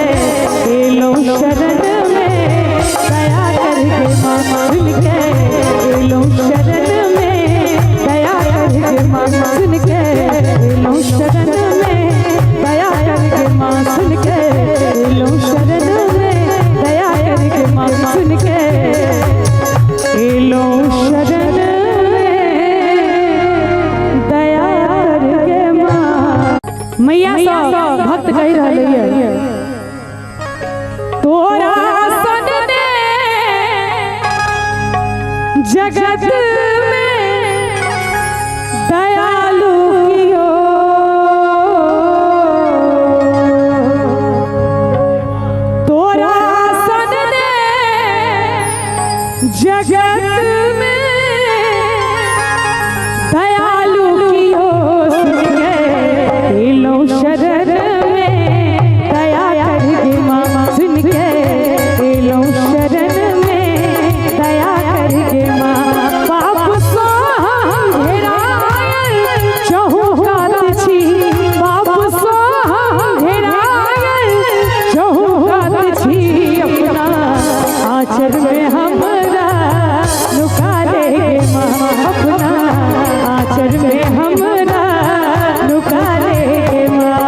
एलो शरण में दया करके माँ, सुन के एलो शरण में दया करके माँ, सुन के एलो शरण में दया करके माँ, सुन के एलो शरण में दया करके माँ, सुन के एलो शरण में दया करके माँ। मैया सब भक्त कह रहे हैं तोरा सदने जगत में दयालु कियो, तोरा सदने जगत में दयालु कियो। सुन के एलो शरण में दया करके माँ, सुन के एलो शरण में दया करके माँ। पाप सो घेरायल चहुरात छी, पाप सो घेरायल चहुरात छी। अपना आचर में हमरा लुका लेगे माँ, अपना आचर में हमरा लुका लेगे माँ।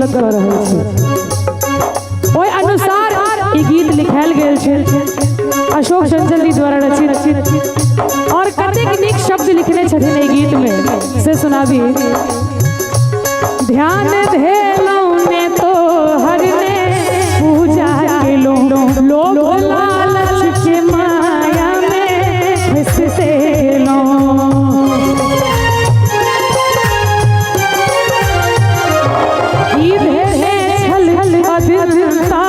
गलत कर रहे छे। ओहि अनुसार ई गीत लिखायल गेल छे अशोक चंचल जी द्वारा रचित और कतेक नीक शब्द लिखने छथिन एहि गीत में से सुनाबी। ध्यान धेलौं ने तो हरने पूजा केलौं लोभ लालच के माया में फंसते गेलौं। ई धेरे छल अधीरता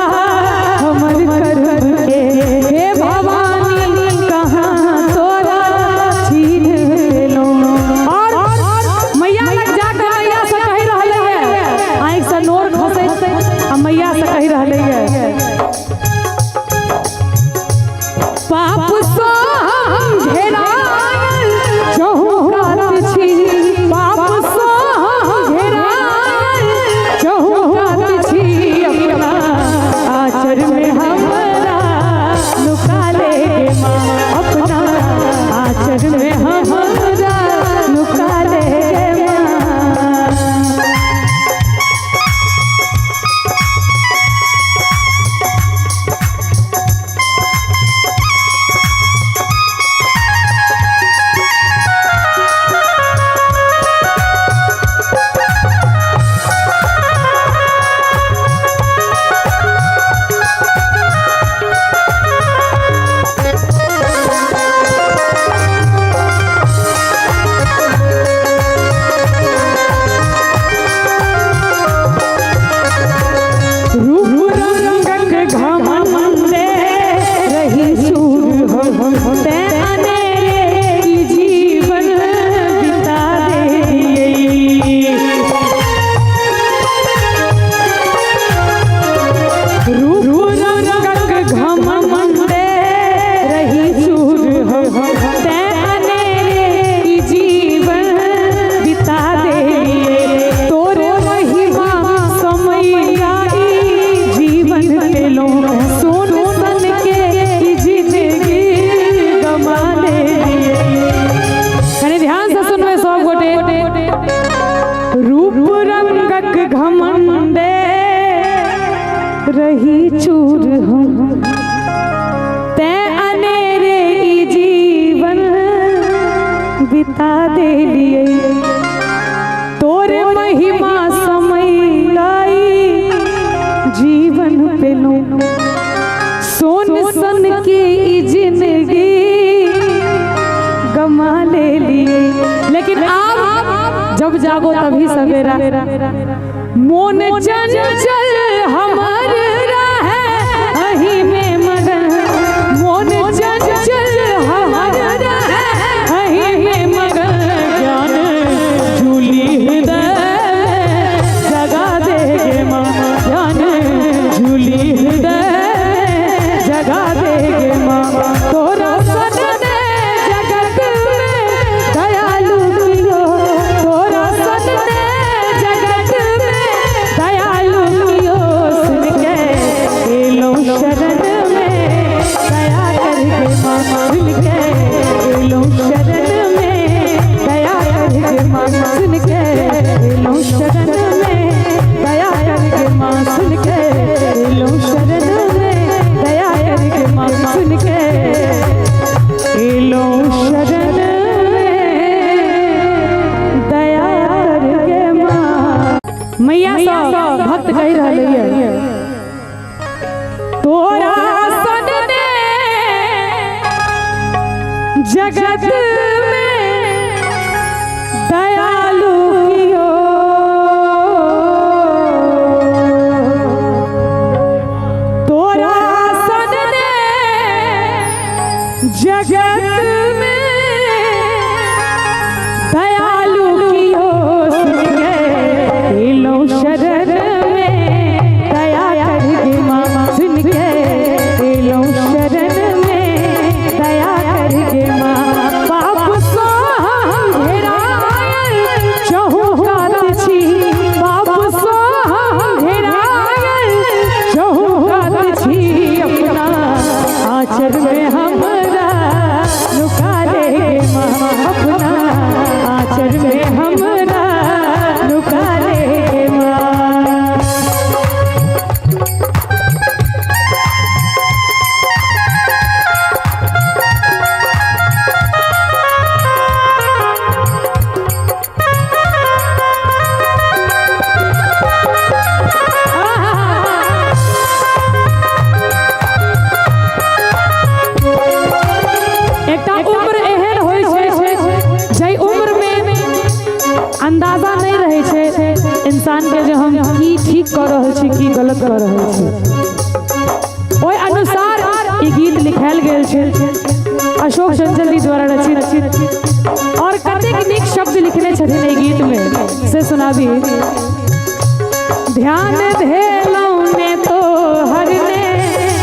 हमर कर्म के हे भवानी कहाँ तोरा छीन लेलौं। और मैया लग जाकर मैया से कहि रहले है आँख से नोर खसे आ मैया से कहि रहले है पाप सो हम घेरायल चहुकात छी पाप सो हम घेरायल चहुकात छी अपना आचर में हमरा लुका लेगे माँ अपना आचर में हमरा लुका लेगे माँ। रही चूर हम ते अनेरे ई जीवन बिता दे लिए तोरे महिमा समय लाई जीवन पे लो सोन सन की ई जिंदगी गमा ले लिए। लेकिन आप जब जागो तभी सवेरा मोन चंचल हमार रहे अही में मगन मोन चंचल हमार रहे अही में मगन ज्ञान झूली हृदय जगा देगे माँ ज्ञान झूली हृदय जगा देगे माँ। तोरा सन दे जगत में दयालु लियो तोरा सन दे जगत में दयालु लियो सुन के एलो शरण में दया करके माँ सुन के एलो शरण में दया करके माँ सुन के एलो शरण में दया करके माँ सुन के एलो शरण में दया करके माँ सुन के एलो शरण में दया करके माँ। मैया सब भक्त कह रहे हैं तोरा सन ने जगत में दयालु कियो तोरा सन ने जगत में दयालु कियो सुन के एलो शरण में दया करके माँ सुन के एलो शरण में दया करके माँ। पाप सो हम घेरायल चहुकात छी पाप सो हम घेरायल चहुकात छी अपना आचर में हमरा गलत कर रहे छे। ओय अनुसार ई गीत लिखायल गेल छे अशोक चंचल जी द्वारा रचित और कतेक नीक शब्द लिखने छथिन ई गीत में से सुनाबी। ध्यान धेलौं ने तो हर ने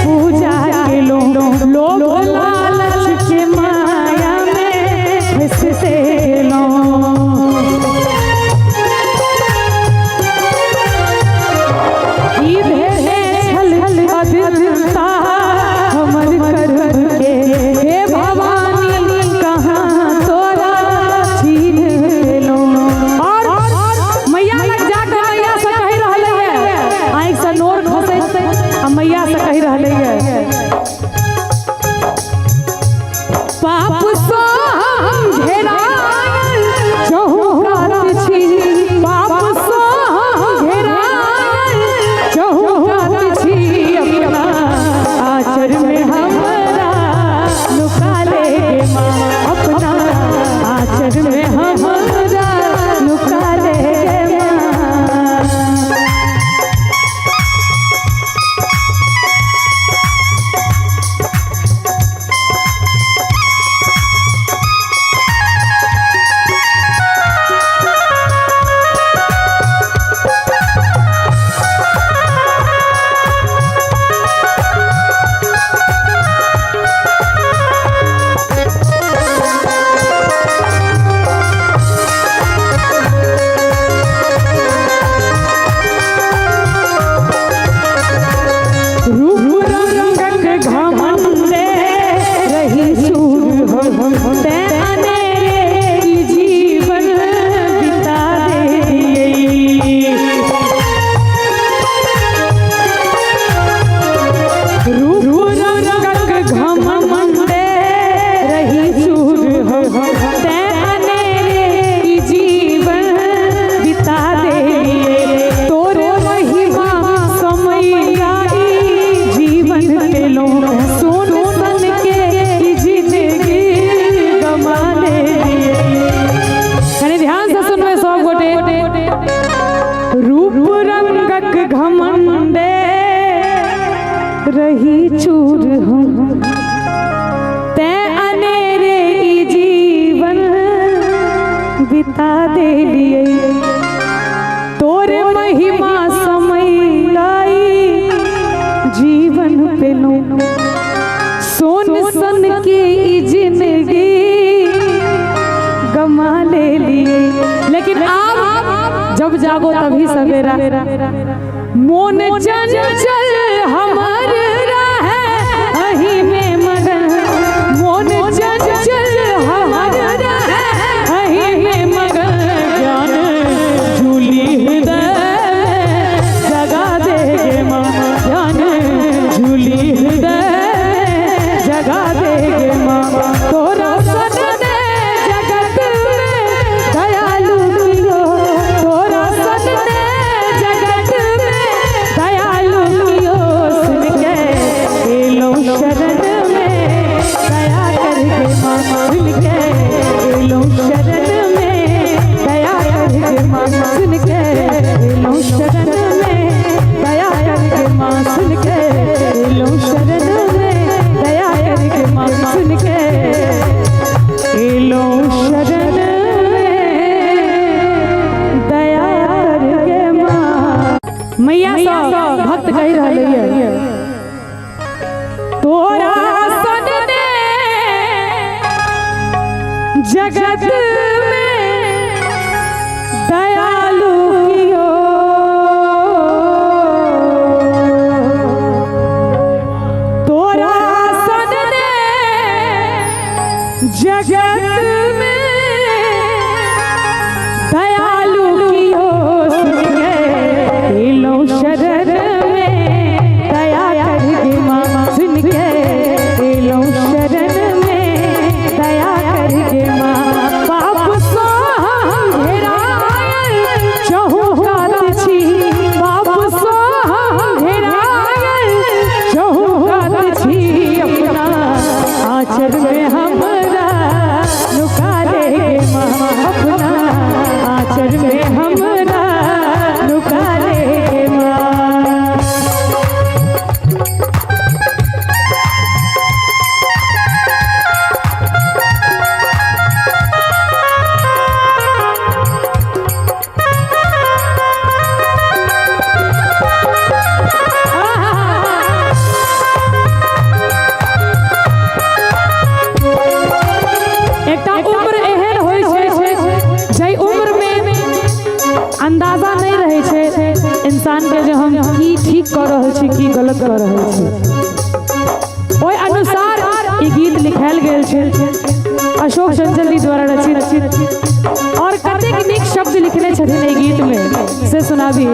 पूजा के लोग लालच के माया में फंसते लो। ई भेले छल अदिलता हमर कर के हे भवानी कहाँ तोरा छीन लो। और मैया लग जाकर मैया से कह रहले है आँख से नोर खसे आ मैया से कह रहले है पाप सो हम घेरायल चहुरात छी। पाप सो हम घेरायल चहुरात छी। अपना आचर में हमरा लुका ले माँ। अपना आचर में हमरा लुका ले माँ। रही चूर हम ते अनेरे ई जीवन बिता दे लिए। तोरे महिमा समय लाई जीवन पे लो सोन सन की ई जिंदगी गमा ले लिए। लेकिन आप जब जागो तभी सवेरा मोन चंचल हमर रहे अही में मगन। मोन चंचल हमर रहे अही में मगन। ज्ञान झूली हृदय जगा देगे माँ। ज्ञान झूली हृदय जगा देगे माँ। तोरा सदने जगत में दयालु कियो। तोरा सदने जगत में दयालु कियो। सुन के एलो शरण में दया करके माँ। सुन के एलो शरण में दया करके माँ। सुन के एलो शरण में दया करके माँ। सुन के एलो शरण में दया करके माँ। सुन के एलो शरण में दया करके माँ। मैया सब भक्त कह रहे है तोरा सदने जगत में दयालु कियो। तोरा सदने जगत में दयालु कियो। सुन के एलो शरण में दया करके माँ। सुन के एलो शरण में दया करके माँ। छी की गलत कर रहल छी। ओहि अनुसार ई गीत लिखायल गेल छै अशोक चंचल जी द्वारा रचित और कतेक नीक शब्द लिखने छथिन एहि गीत में से सुनाबी।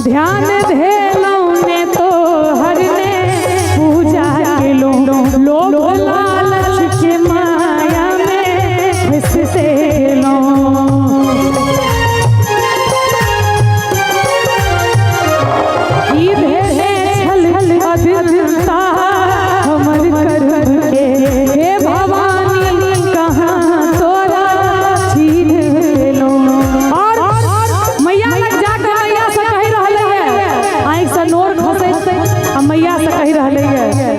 ध्यान धेलौं ने तो हरने पूजा केलौं लोभ लालच के माया में फंसते गेलौं। ई भेले छल अधीरता हमर कर्म के हे भवानी कहाँ तोरा छीन गेलौं। और मैया लग जाके मैया से कहि रहले है आँख से नोर खसैते आ मैया से कहि रहले है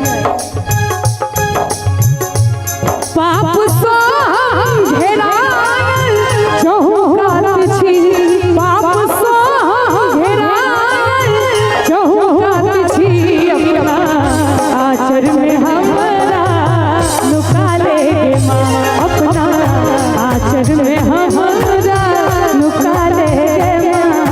पाप सो हम घेरायल चहुकात छी पाप सो हम घेरायल चहुकात छी। अपना आचर में हमरा लुका ले माँ अपना आचर में हमरा लुका ले माँ।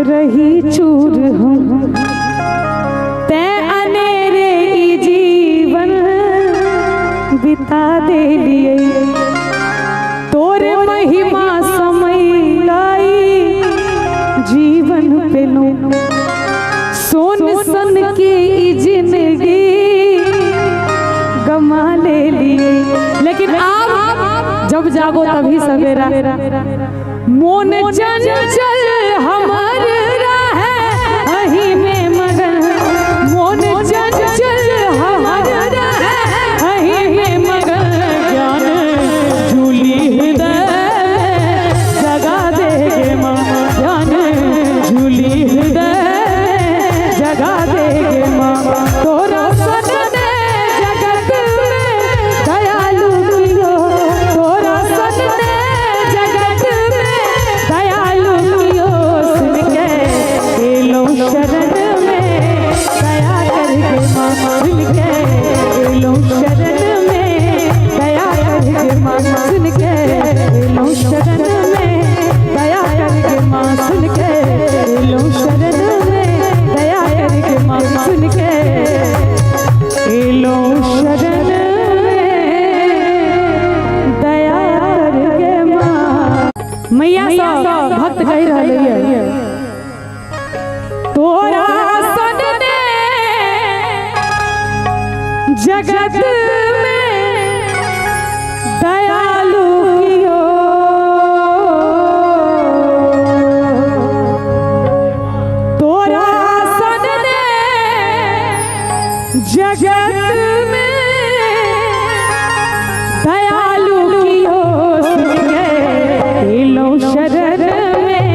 रही चूर हम ते अनेरे ई जीवन बिता दे लिए तोरे महिमा समय लाई जीवन पे लो सोन सन की जिंदगी गमा ले लिए। लेकिन आप जब जागो तभी सवेरा मोन चंचल हमार रहे अही में मगन मोन चंचल हमार रहे अही में मगन ज्ञान झूली हृदय जगा देगे माँ ज्ञान झूली हृदय जगा देगे माँ। तोरा सदने जगत में दयालु कियो तोरा सदने जगत में दयालु कियो सुन के एलो शरण में दया करके माँ सुन के एलो शरण में दया करके माँ सुन के एलो शरण में दया करके माँ सुन के एलो शरण में दया करके माँ सुन के एलो शरण में दया करके माँ। मैया सब भक्त कह रहे हैं तोरा सदने जगत में दयालु कियो तोरा सदने जगत में दयालु कियो सुन के एलो शरण में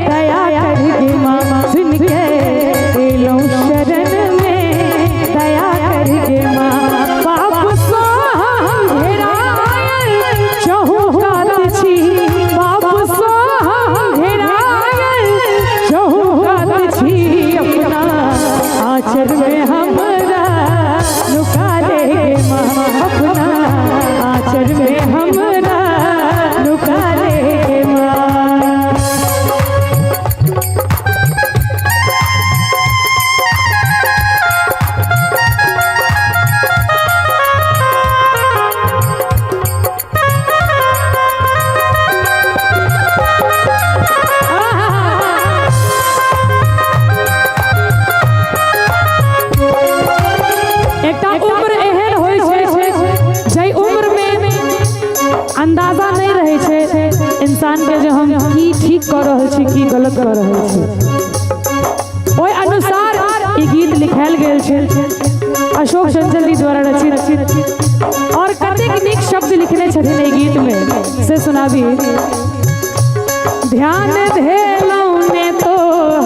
दया करके माँ सुन के एलो शरण में दया करके माँ। पाप सो हम घेरायल चहुकात छी पाप सो हम घेरायल चहुकात छी। अपना आचर में हमरा हम की ठीक कर रहे छी की गलत कर रहे छी ओहि अनुसार ई गीत लिखायल गेल छै अशोक चंचल जी द्वारा रचित और कतेक नीक शब्द लिखने छथिन एहि गीत में से सुनाबी। ध्यान धेलौं ने तो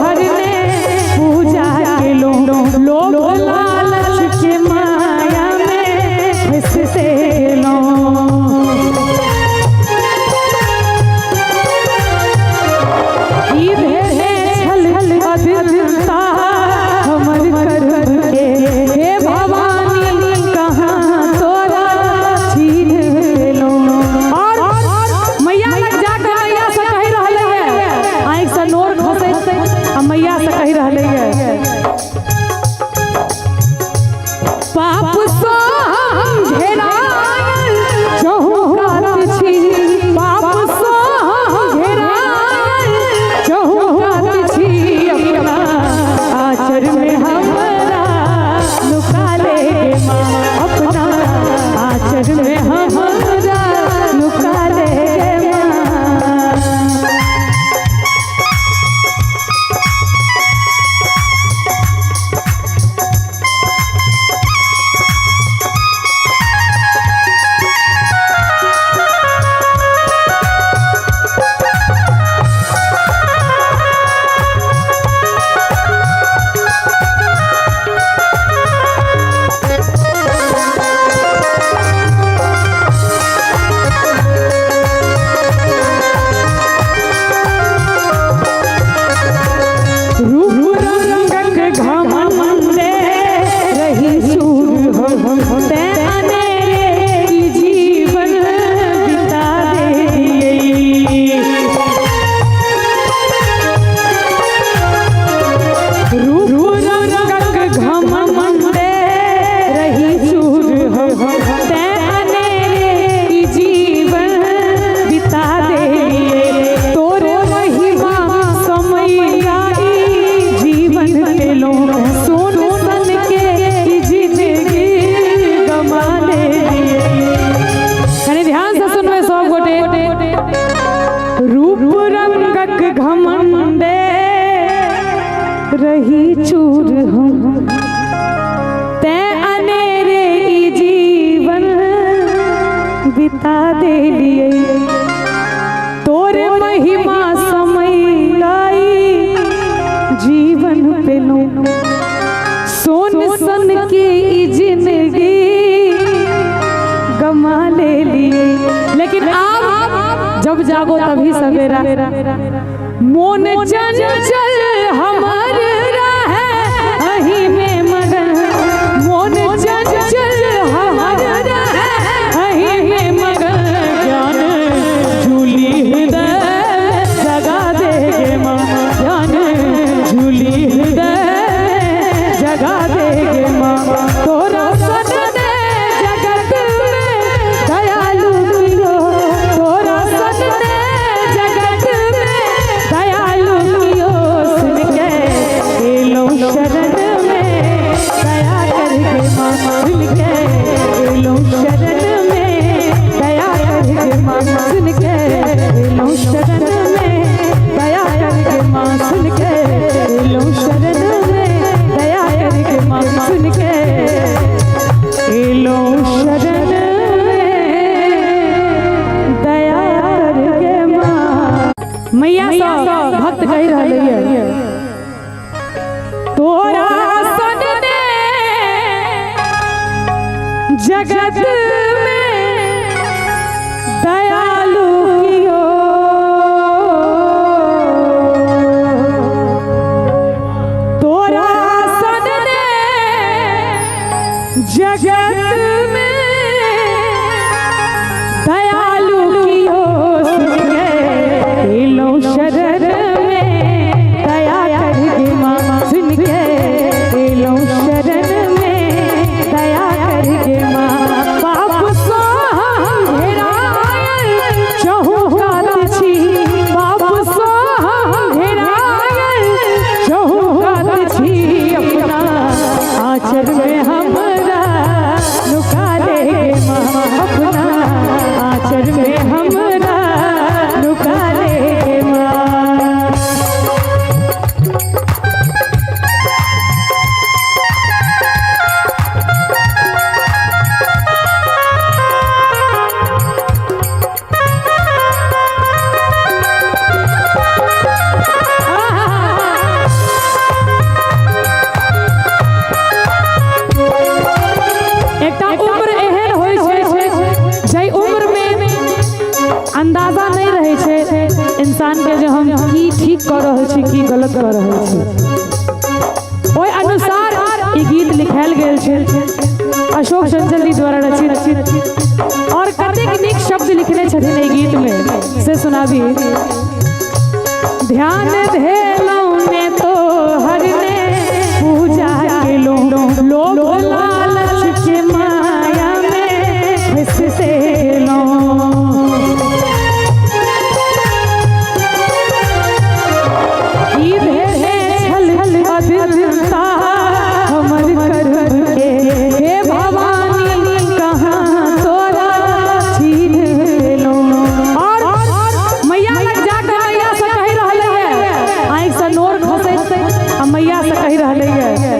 हर ने पूजा केलो लोग लालच के माया में फंसते लो रही चूर हम ते अनेरे ई जीवन बिता दे लिए तोरे महिमा समय लाई जीवन पे लो सोन सन की ई जिंदगी गमा ले लिए। लेकिन आप जब जागो तभी सवेरा मोन चंचल हमार रहे अही में मगन मोन चंचल हमार रहे अही में मगन जान झूली हृदय जगा देगे माँ जान झूली हृदय जगा देगे माँ तोरा सदने जगत में दयालु मिलो तोरा सदने जगत में दयालु मिलो सुन के लो शरण में दया करके माँ सुन के लो शरण में दया करके माँ सुन के लो शरण में दया करके माँ सुन के लो शरण में दया करके माँ सुन के लो शरण में दया करके माँ। मैया सब भक्त कह रहे हैं तोरा सदने जगत में दयालु कियो तोरा सदने जगत में दयालु कियो सुन के लो शरण में दया करके माँ सुन के लो शरण में दया करके माँ इंसान के जो हम की ठीक कर रहे छी की गलत कर रहे छी ओहि अनुसार ई गीत लिखायल गेल छै अशोक चंचल जी द्वारा रचित और कतेक नीक शब्द लिखने छथिन एहि गीत में से सुनाबी। ध्यान धेलौं ने तो हर ने पूजा केलो लोभ लालच के माया में फंसते लो हमर कर्म के हे भवानी कहाँ तोरा छीन लो। और मैया लग जाकर मैया से कह रहले है आँख से नोर खसै आ मैया से कह रहले है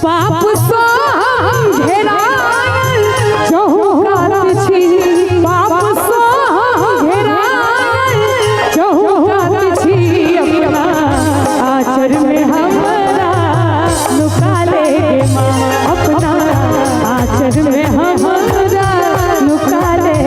पाप सो घेरा चहुकात छी पाप सो घेरा चहुकात छी अपना आचर में हमारा लुका ले माँ अपना आचर में हमारा लुका ले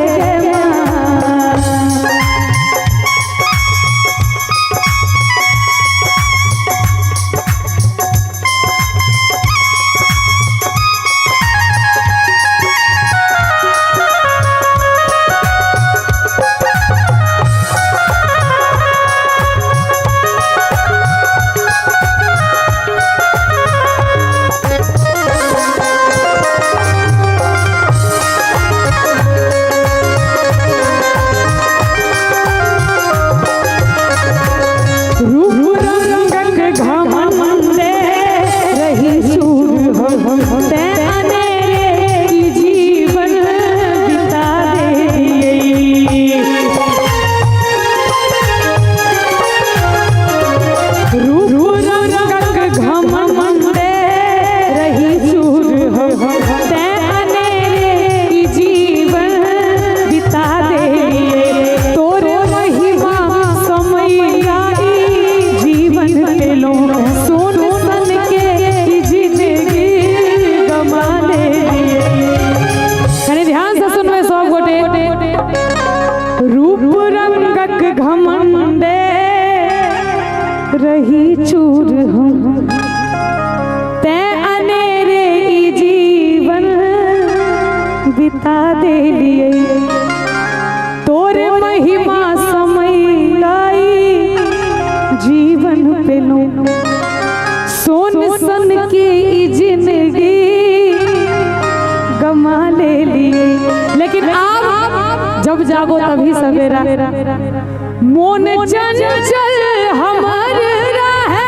रही चूर हम ते अनेरे ई जीवन बिता दे लिए तोर महिमा समय लाई जीवन पे लो सोन सन की ई जिंदगी गमा ले लिए। लेकिन आप जब जागो तभी सवेरा मोन चंचल हमार रहे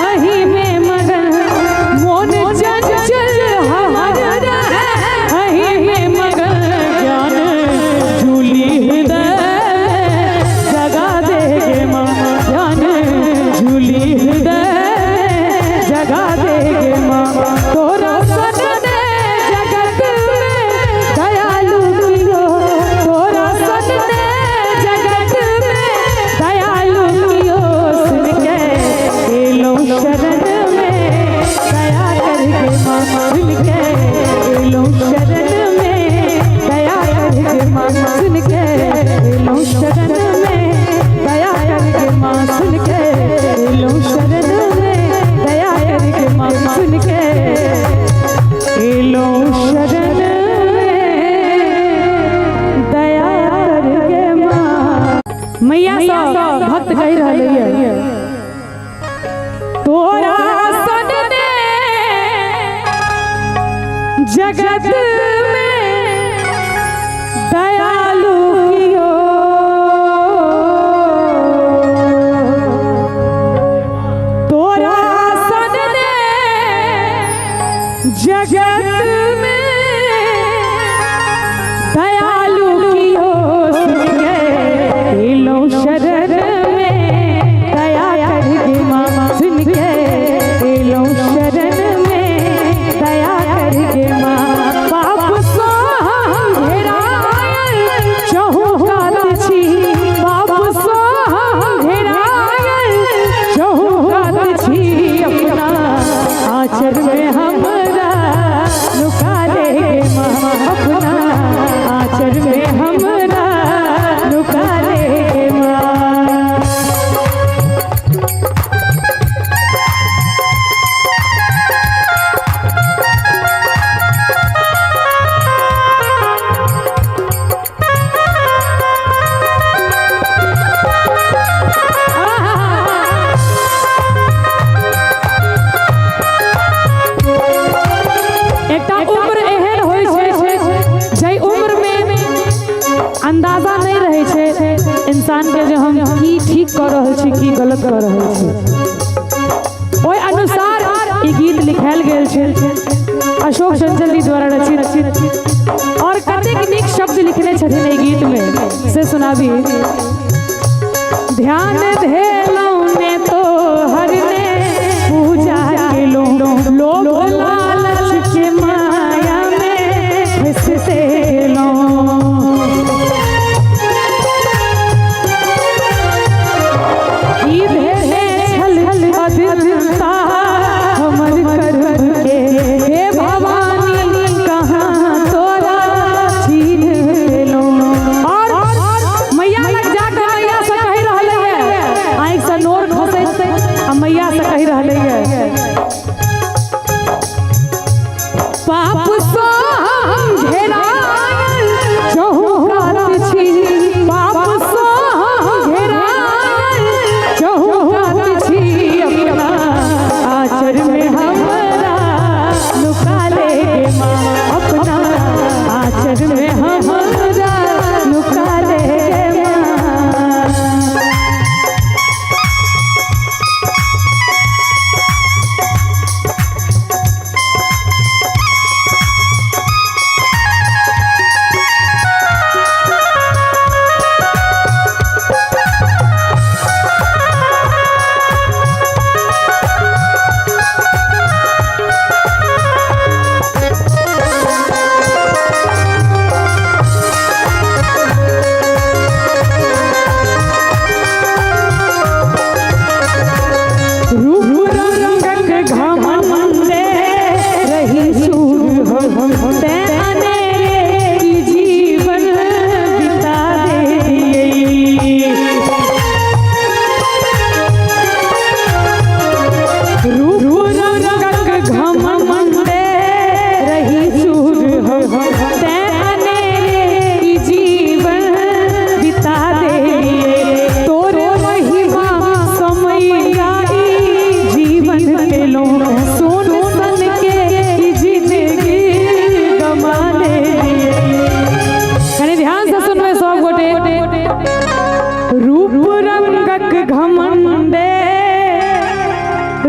अही में मगन मोन चंचल हमार रहे अही में मगन ज्ञान झूली हृदय जगा देगे माँ ज्ञान झूली हृदय जगा देगे माँ तोरा सन दे जगत में दयालु कियो तोरा सन दे जगत में दयालु कियो सुन के एलो शरण में दया करके माँ सुन के एलो शरण में दया करके माँ सुन के एलो शरण में दया करके माँ सुन के एलो शरण में दया करके माँ सुन के एलो शरण में दया करके माँ। मैया सब भक्त कह रहे हैं तोरा सन ने जगत में दयालु कियो तोरा सन ने जगत में दयालु कियो सुन के एलो शरण में दया करके माँ सुन के एलो शरण में दया करके माँ इंसान के जो हम की ठीक कर रहे छी की गलत कर रहे छी ओहि अनुसार ई गीत लिखायल गेल छै अशोक चंचल जी द्वारा रचित और कतेक नीक शब्द लिखने छथिन एहि गीत में से सुनाबी। ध्यान धेलौं ने तो हर ने पूजा केलो लोभ लालच के माया में फंसे लो ई धे छल अदिता हमर कर्म के हे भवानी कहाँ तोरा छीन लो और मैया लग जाकर मैया से कहि रहले है आँख से नोर खसे आ मैया से कहि रहले है पाप सो हम घेरायल चहुकात छी पाप सो हम घेरायल चहुकात छी अपना आचर में हमरा लुका ले माँ अपना आचर में हमरा लुका ले माँ।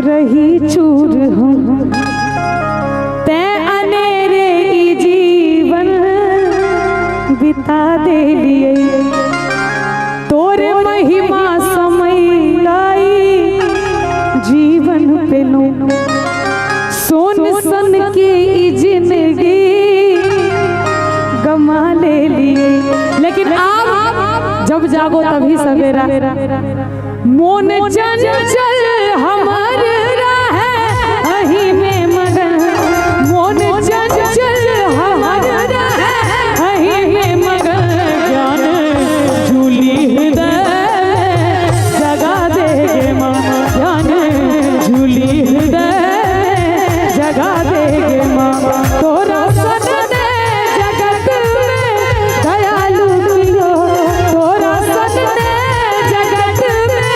रही चूर हम ते अनेरे ई जीवन बिता दे लिए तोरे महिमा समय लाई जीवन पे लो सोन सन की ई जिंदगी गमा ले लिए। लेकिन आप जब जागो तभी सवेरा मोन चंचल हमर रहे अही में मगन मोन चंचल हमर रहे अही में मगन ज्ञान झूली हृदय जगा देगे माँ ज्ञान झूली हृदय जगा देगे माँ तोरा सदने जगत में दयालु कियो तोरा सदने जगत में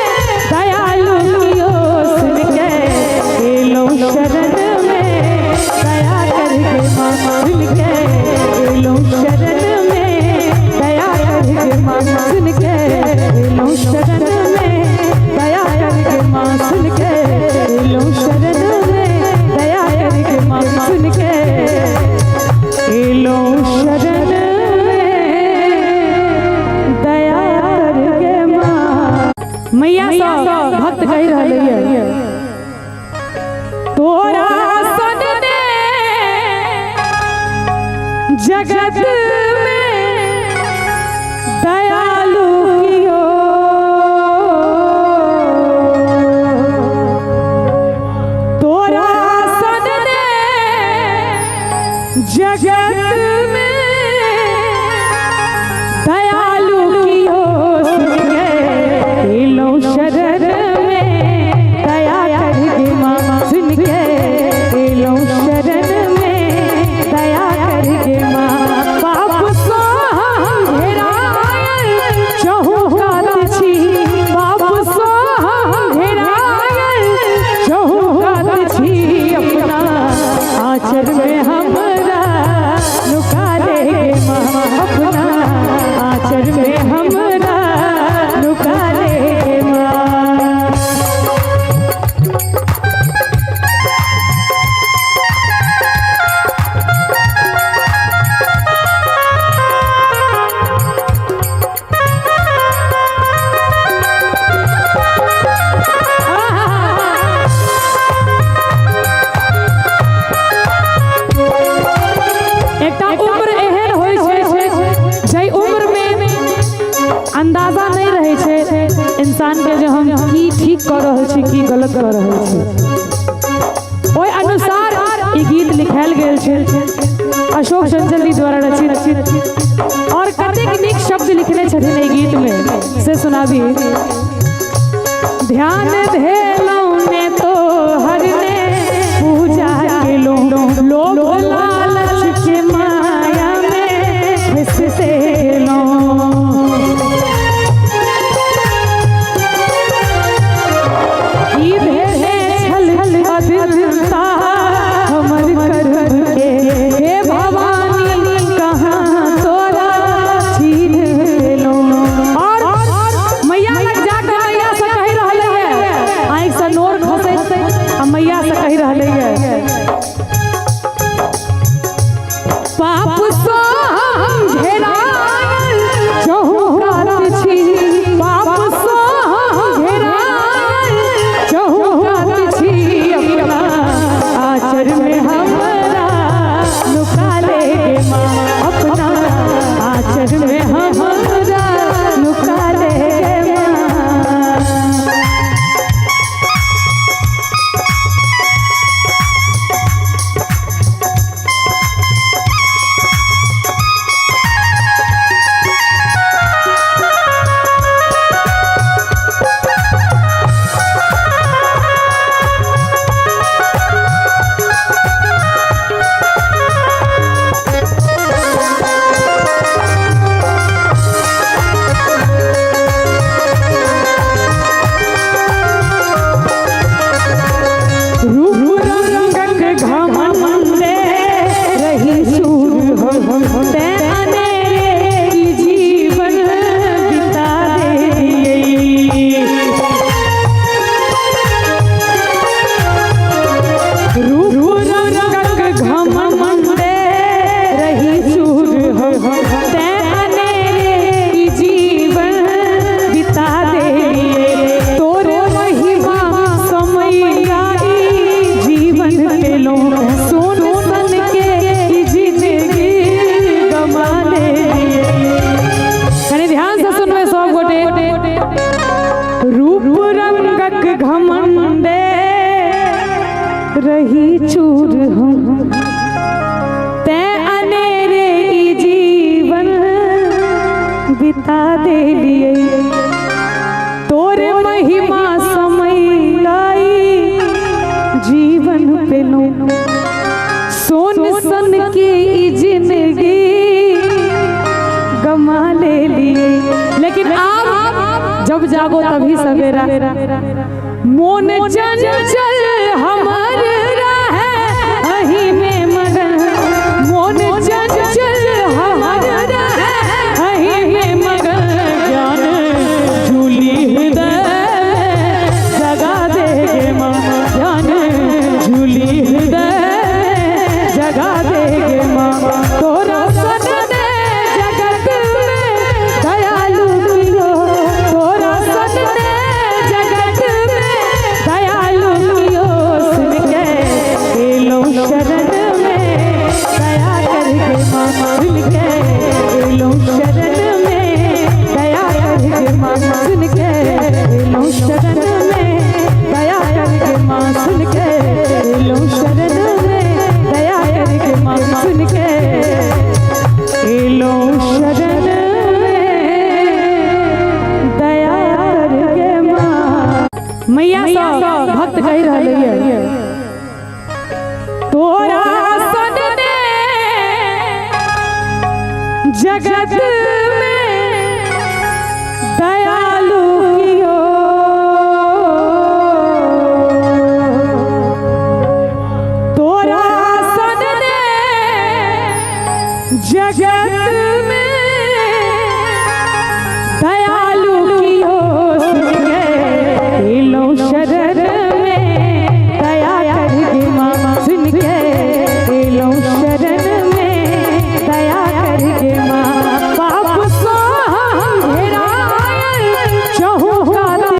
दयालु कियो सुन के एलो शरण में दया करके माँ सुन के एलो शरण में दया करके माँ सुन के एलो शरण में दया करके माँ सुन के एलो शरण में दया करके माँ सुन के एलो शरण में दया करके माँ। मैया सब भक्त कह रहे है तोरा सदने जगत में दयालु कियो तोरा सदने जगत में दयालु कियो सुन के एलो शरण में दया करके माँ सुन के एलो शरण में दया करके माँ अंदाजा नहीं रहे छे इंसान के जो हम की ठीक कर रहे छी की गलत कर रहे छी। ओय अनुसार ई गीत लिखायल गेल छे अशोक चंचल जी द्वारा रचित और कतेक नीक शब्द लिखने छथिन ई गीत में से सुनाबी। ध्यान धेलौ ने तो हरने पूजा केलो लोभ लालच के माया में फंसते लो। ई भेले छल अदिलता हमर कर्म के हे भवानी कहाँ तोरा छीन लो। और मैया लग जाकर मैया से कह रहले है आँख से नोर खसे आ मैया से कह रहले है पाप सो हम घेरायल चहुकात छी पाप सो हम घेरायल चहुकात छी। अपना आचर में हमरा लुका ले माँ अपना आचर में हमरा लुका ले रही चूर हम ते अनेरे ई जीवन बिता दे लिए तोरे महिमा समय लाई जीवन पे लो सोन सन की ई जिंदगी गमा ले लिए। लेकिन आप जब जागो तभी सवेरा मोन चंचल हमार रहे अही में मगन मोन चंचल हमार रहे अही में मगन ज्ञान झूली हृदय जगा देगे माँ ज्ञान झूली हृदय जगा देगे माँ। तोरा सन दे जगत में दयालु कियो तोरा सन दे जगत में दयालु कियो सुन के एलो शरण में दया करके माँ सुन के एलो शरण में दया करके माँ सुन के एलो शरण में दया करके माँ सुन के एलो शरण में दया करके माँ सुन के एलो शरण में दया करके माँ। मैया सब भक्त कह रहे हैं तोरा सन दे जगत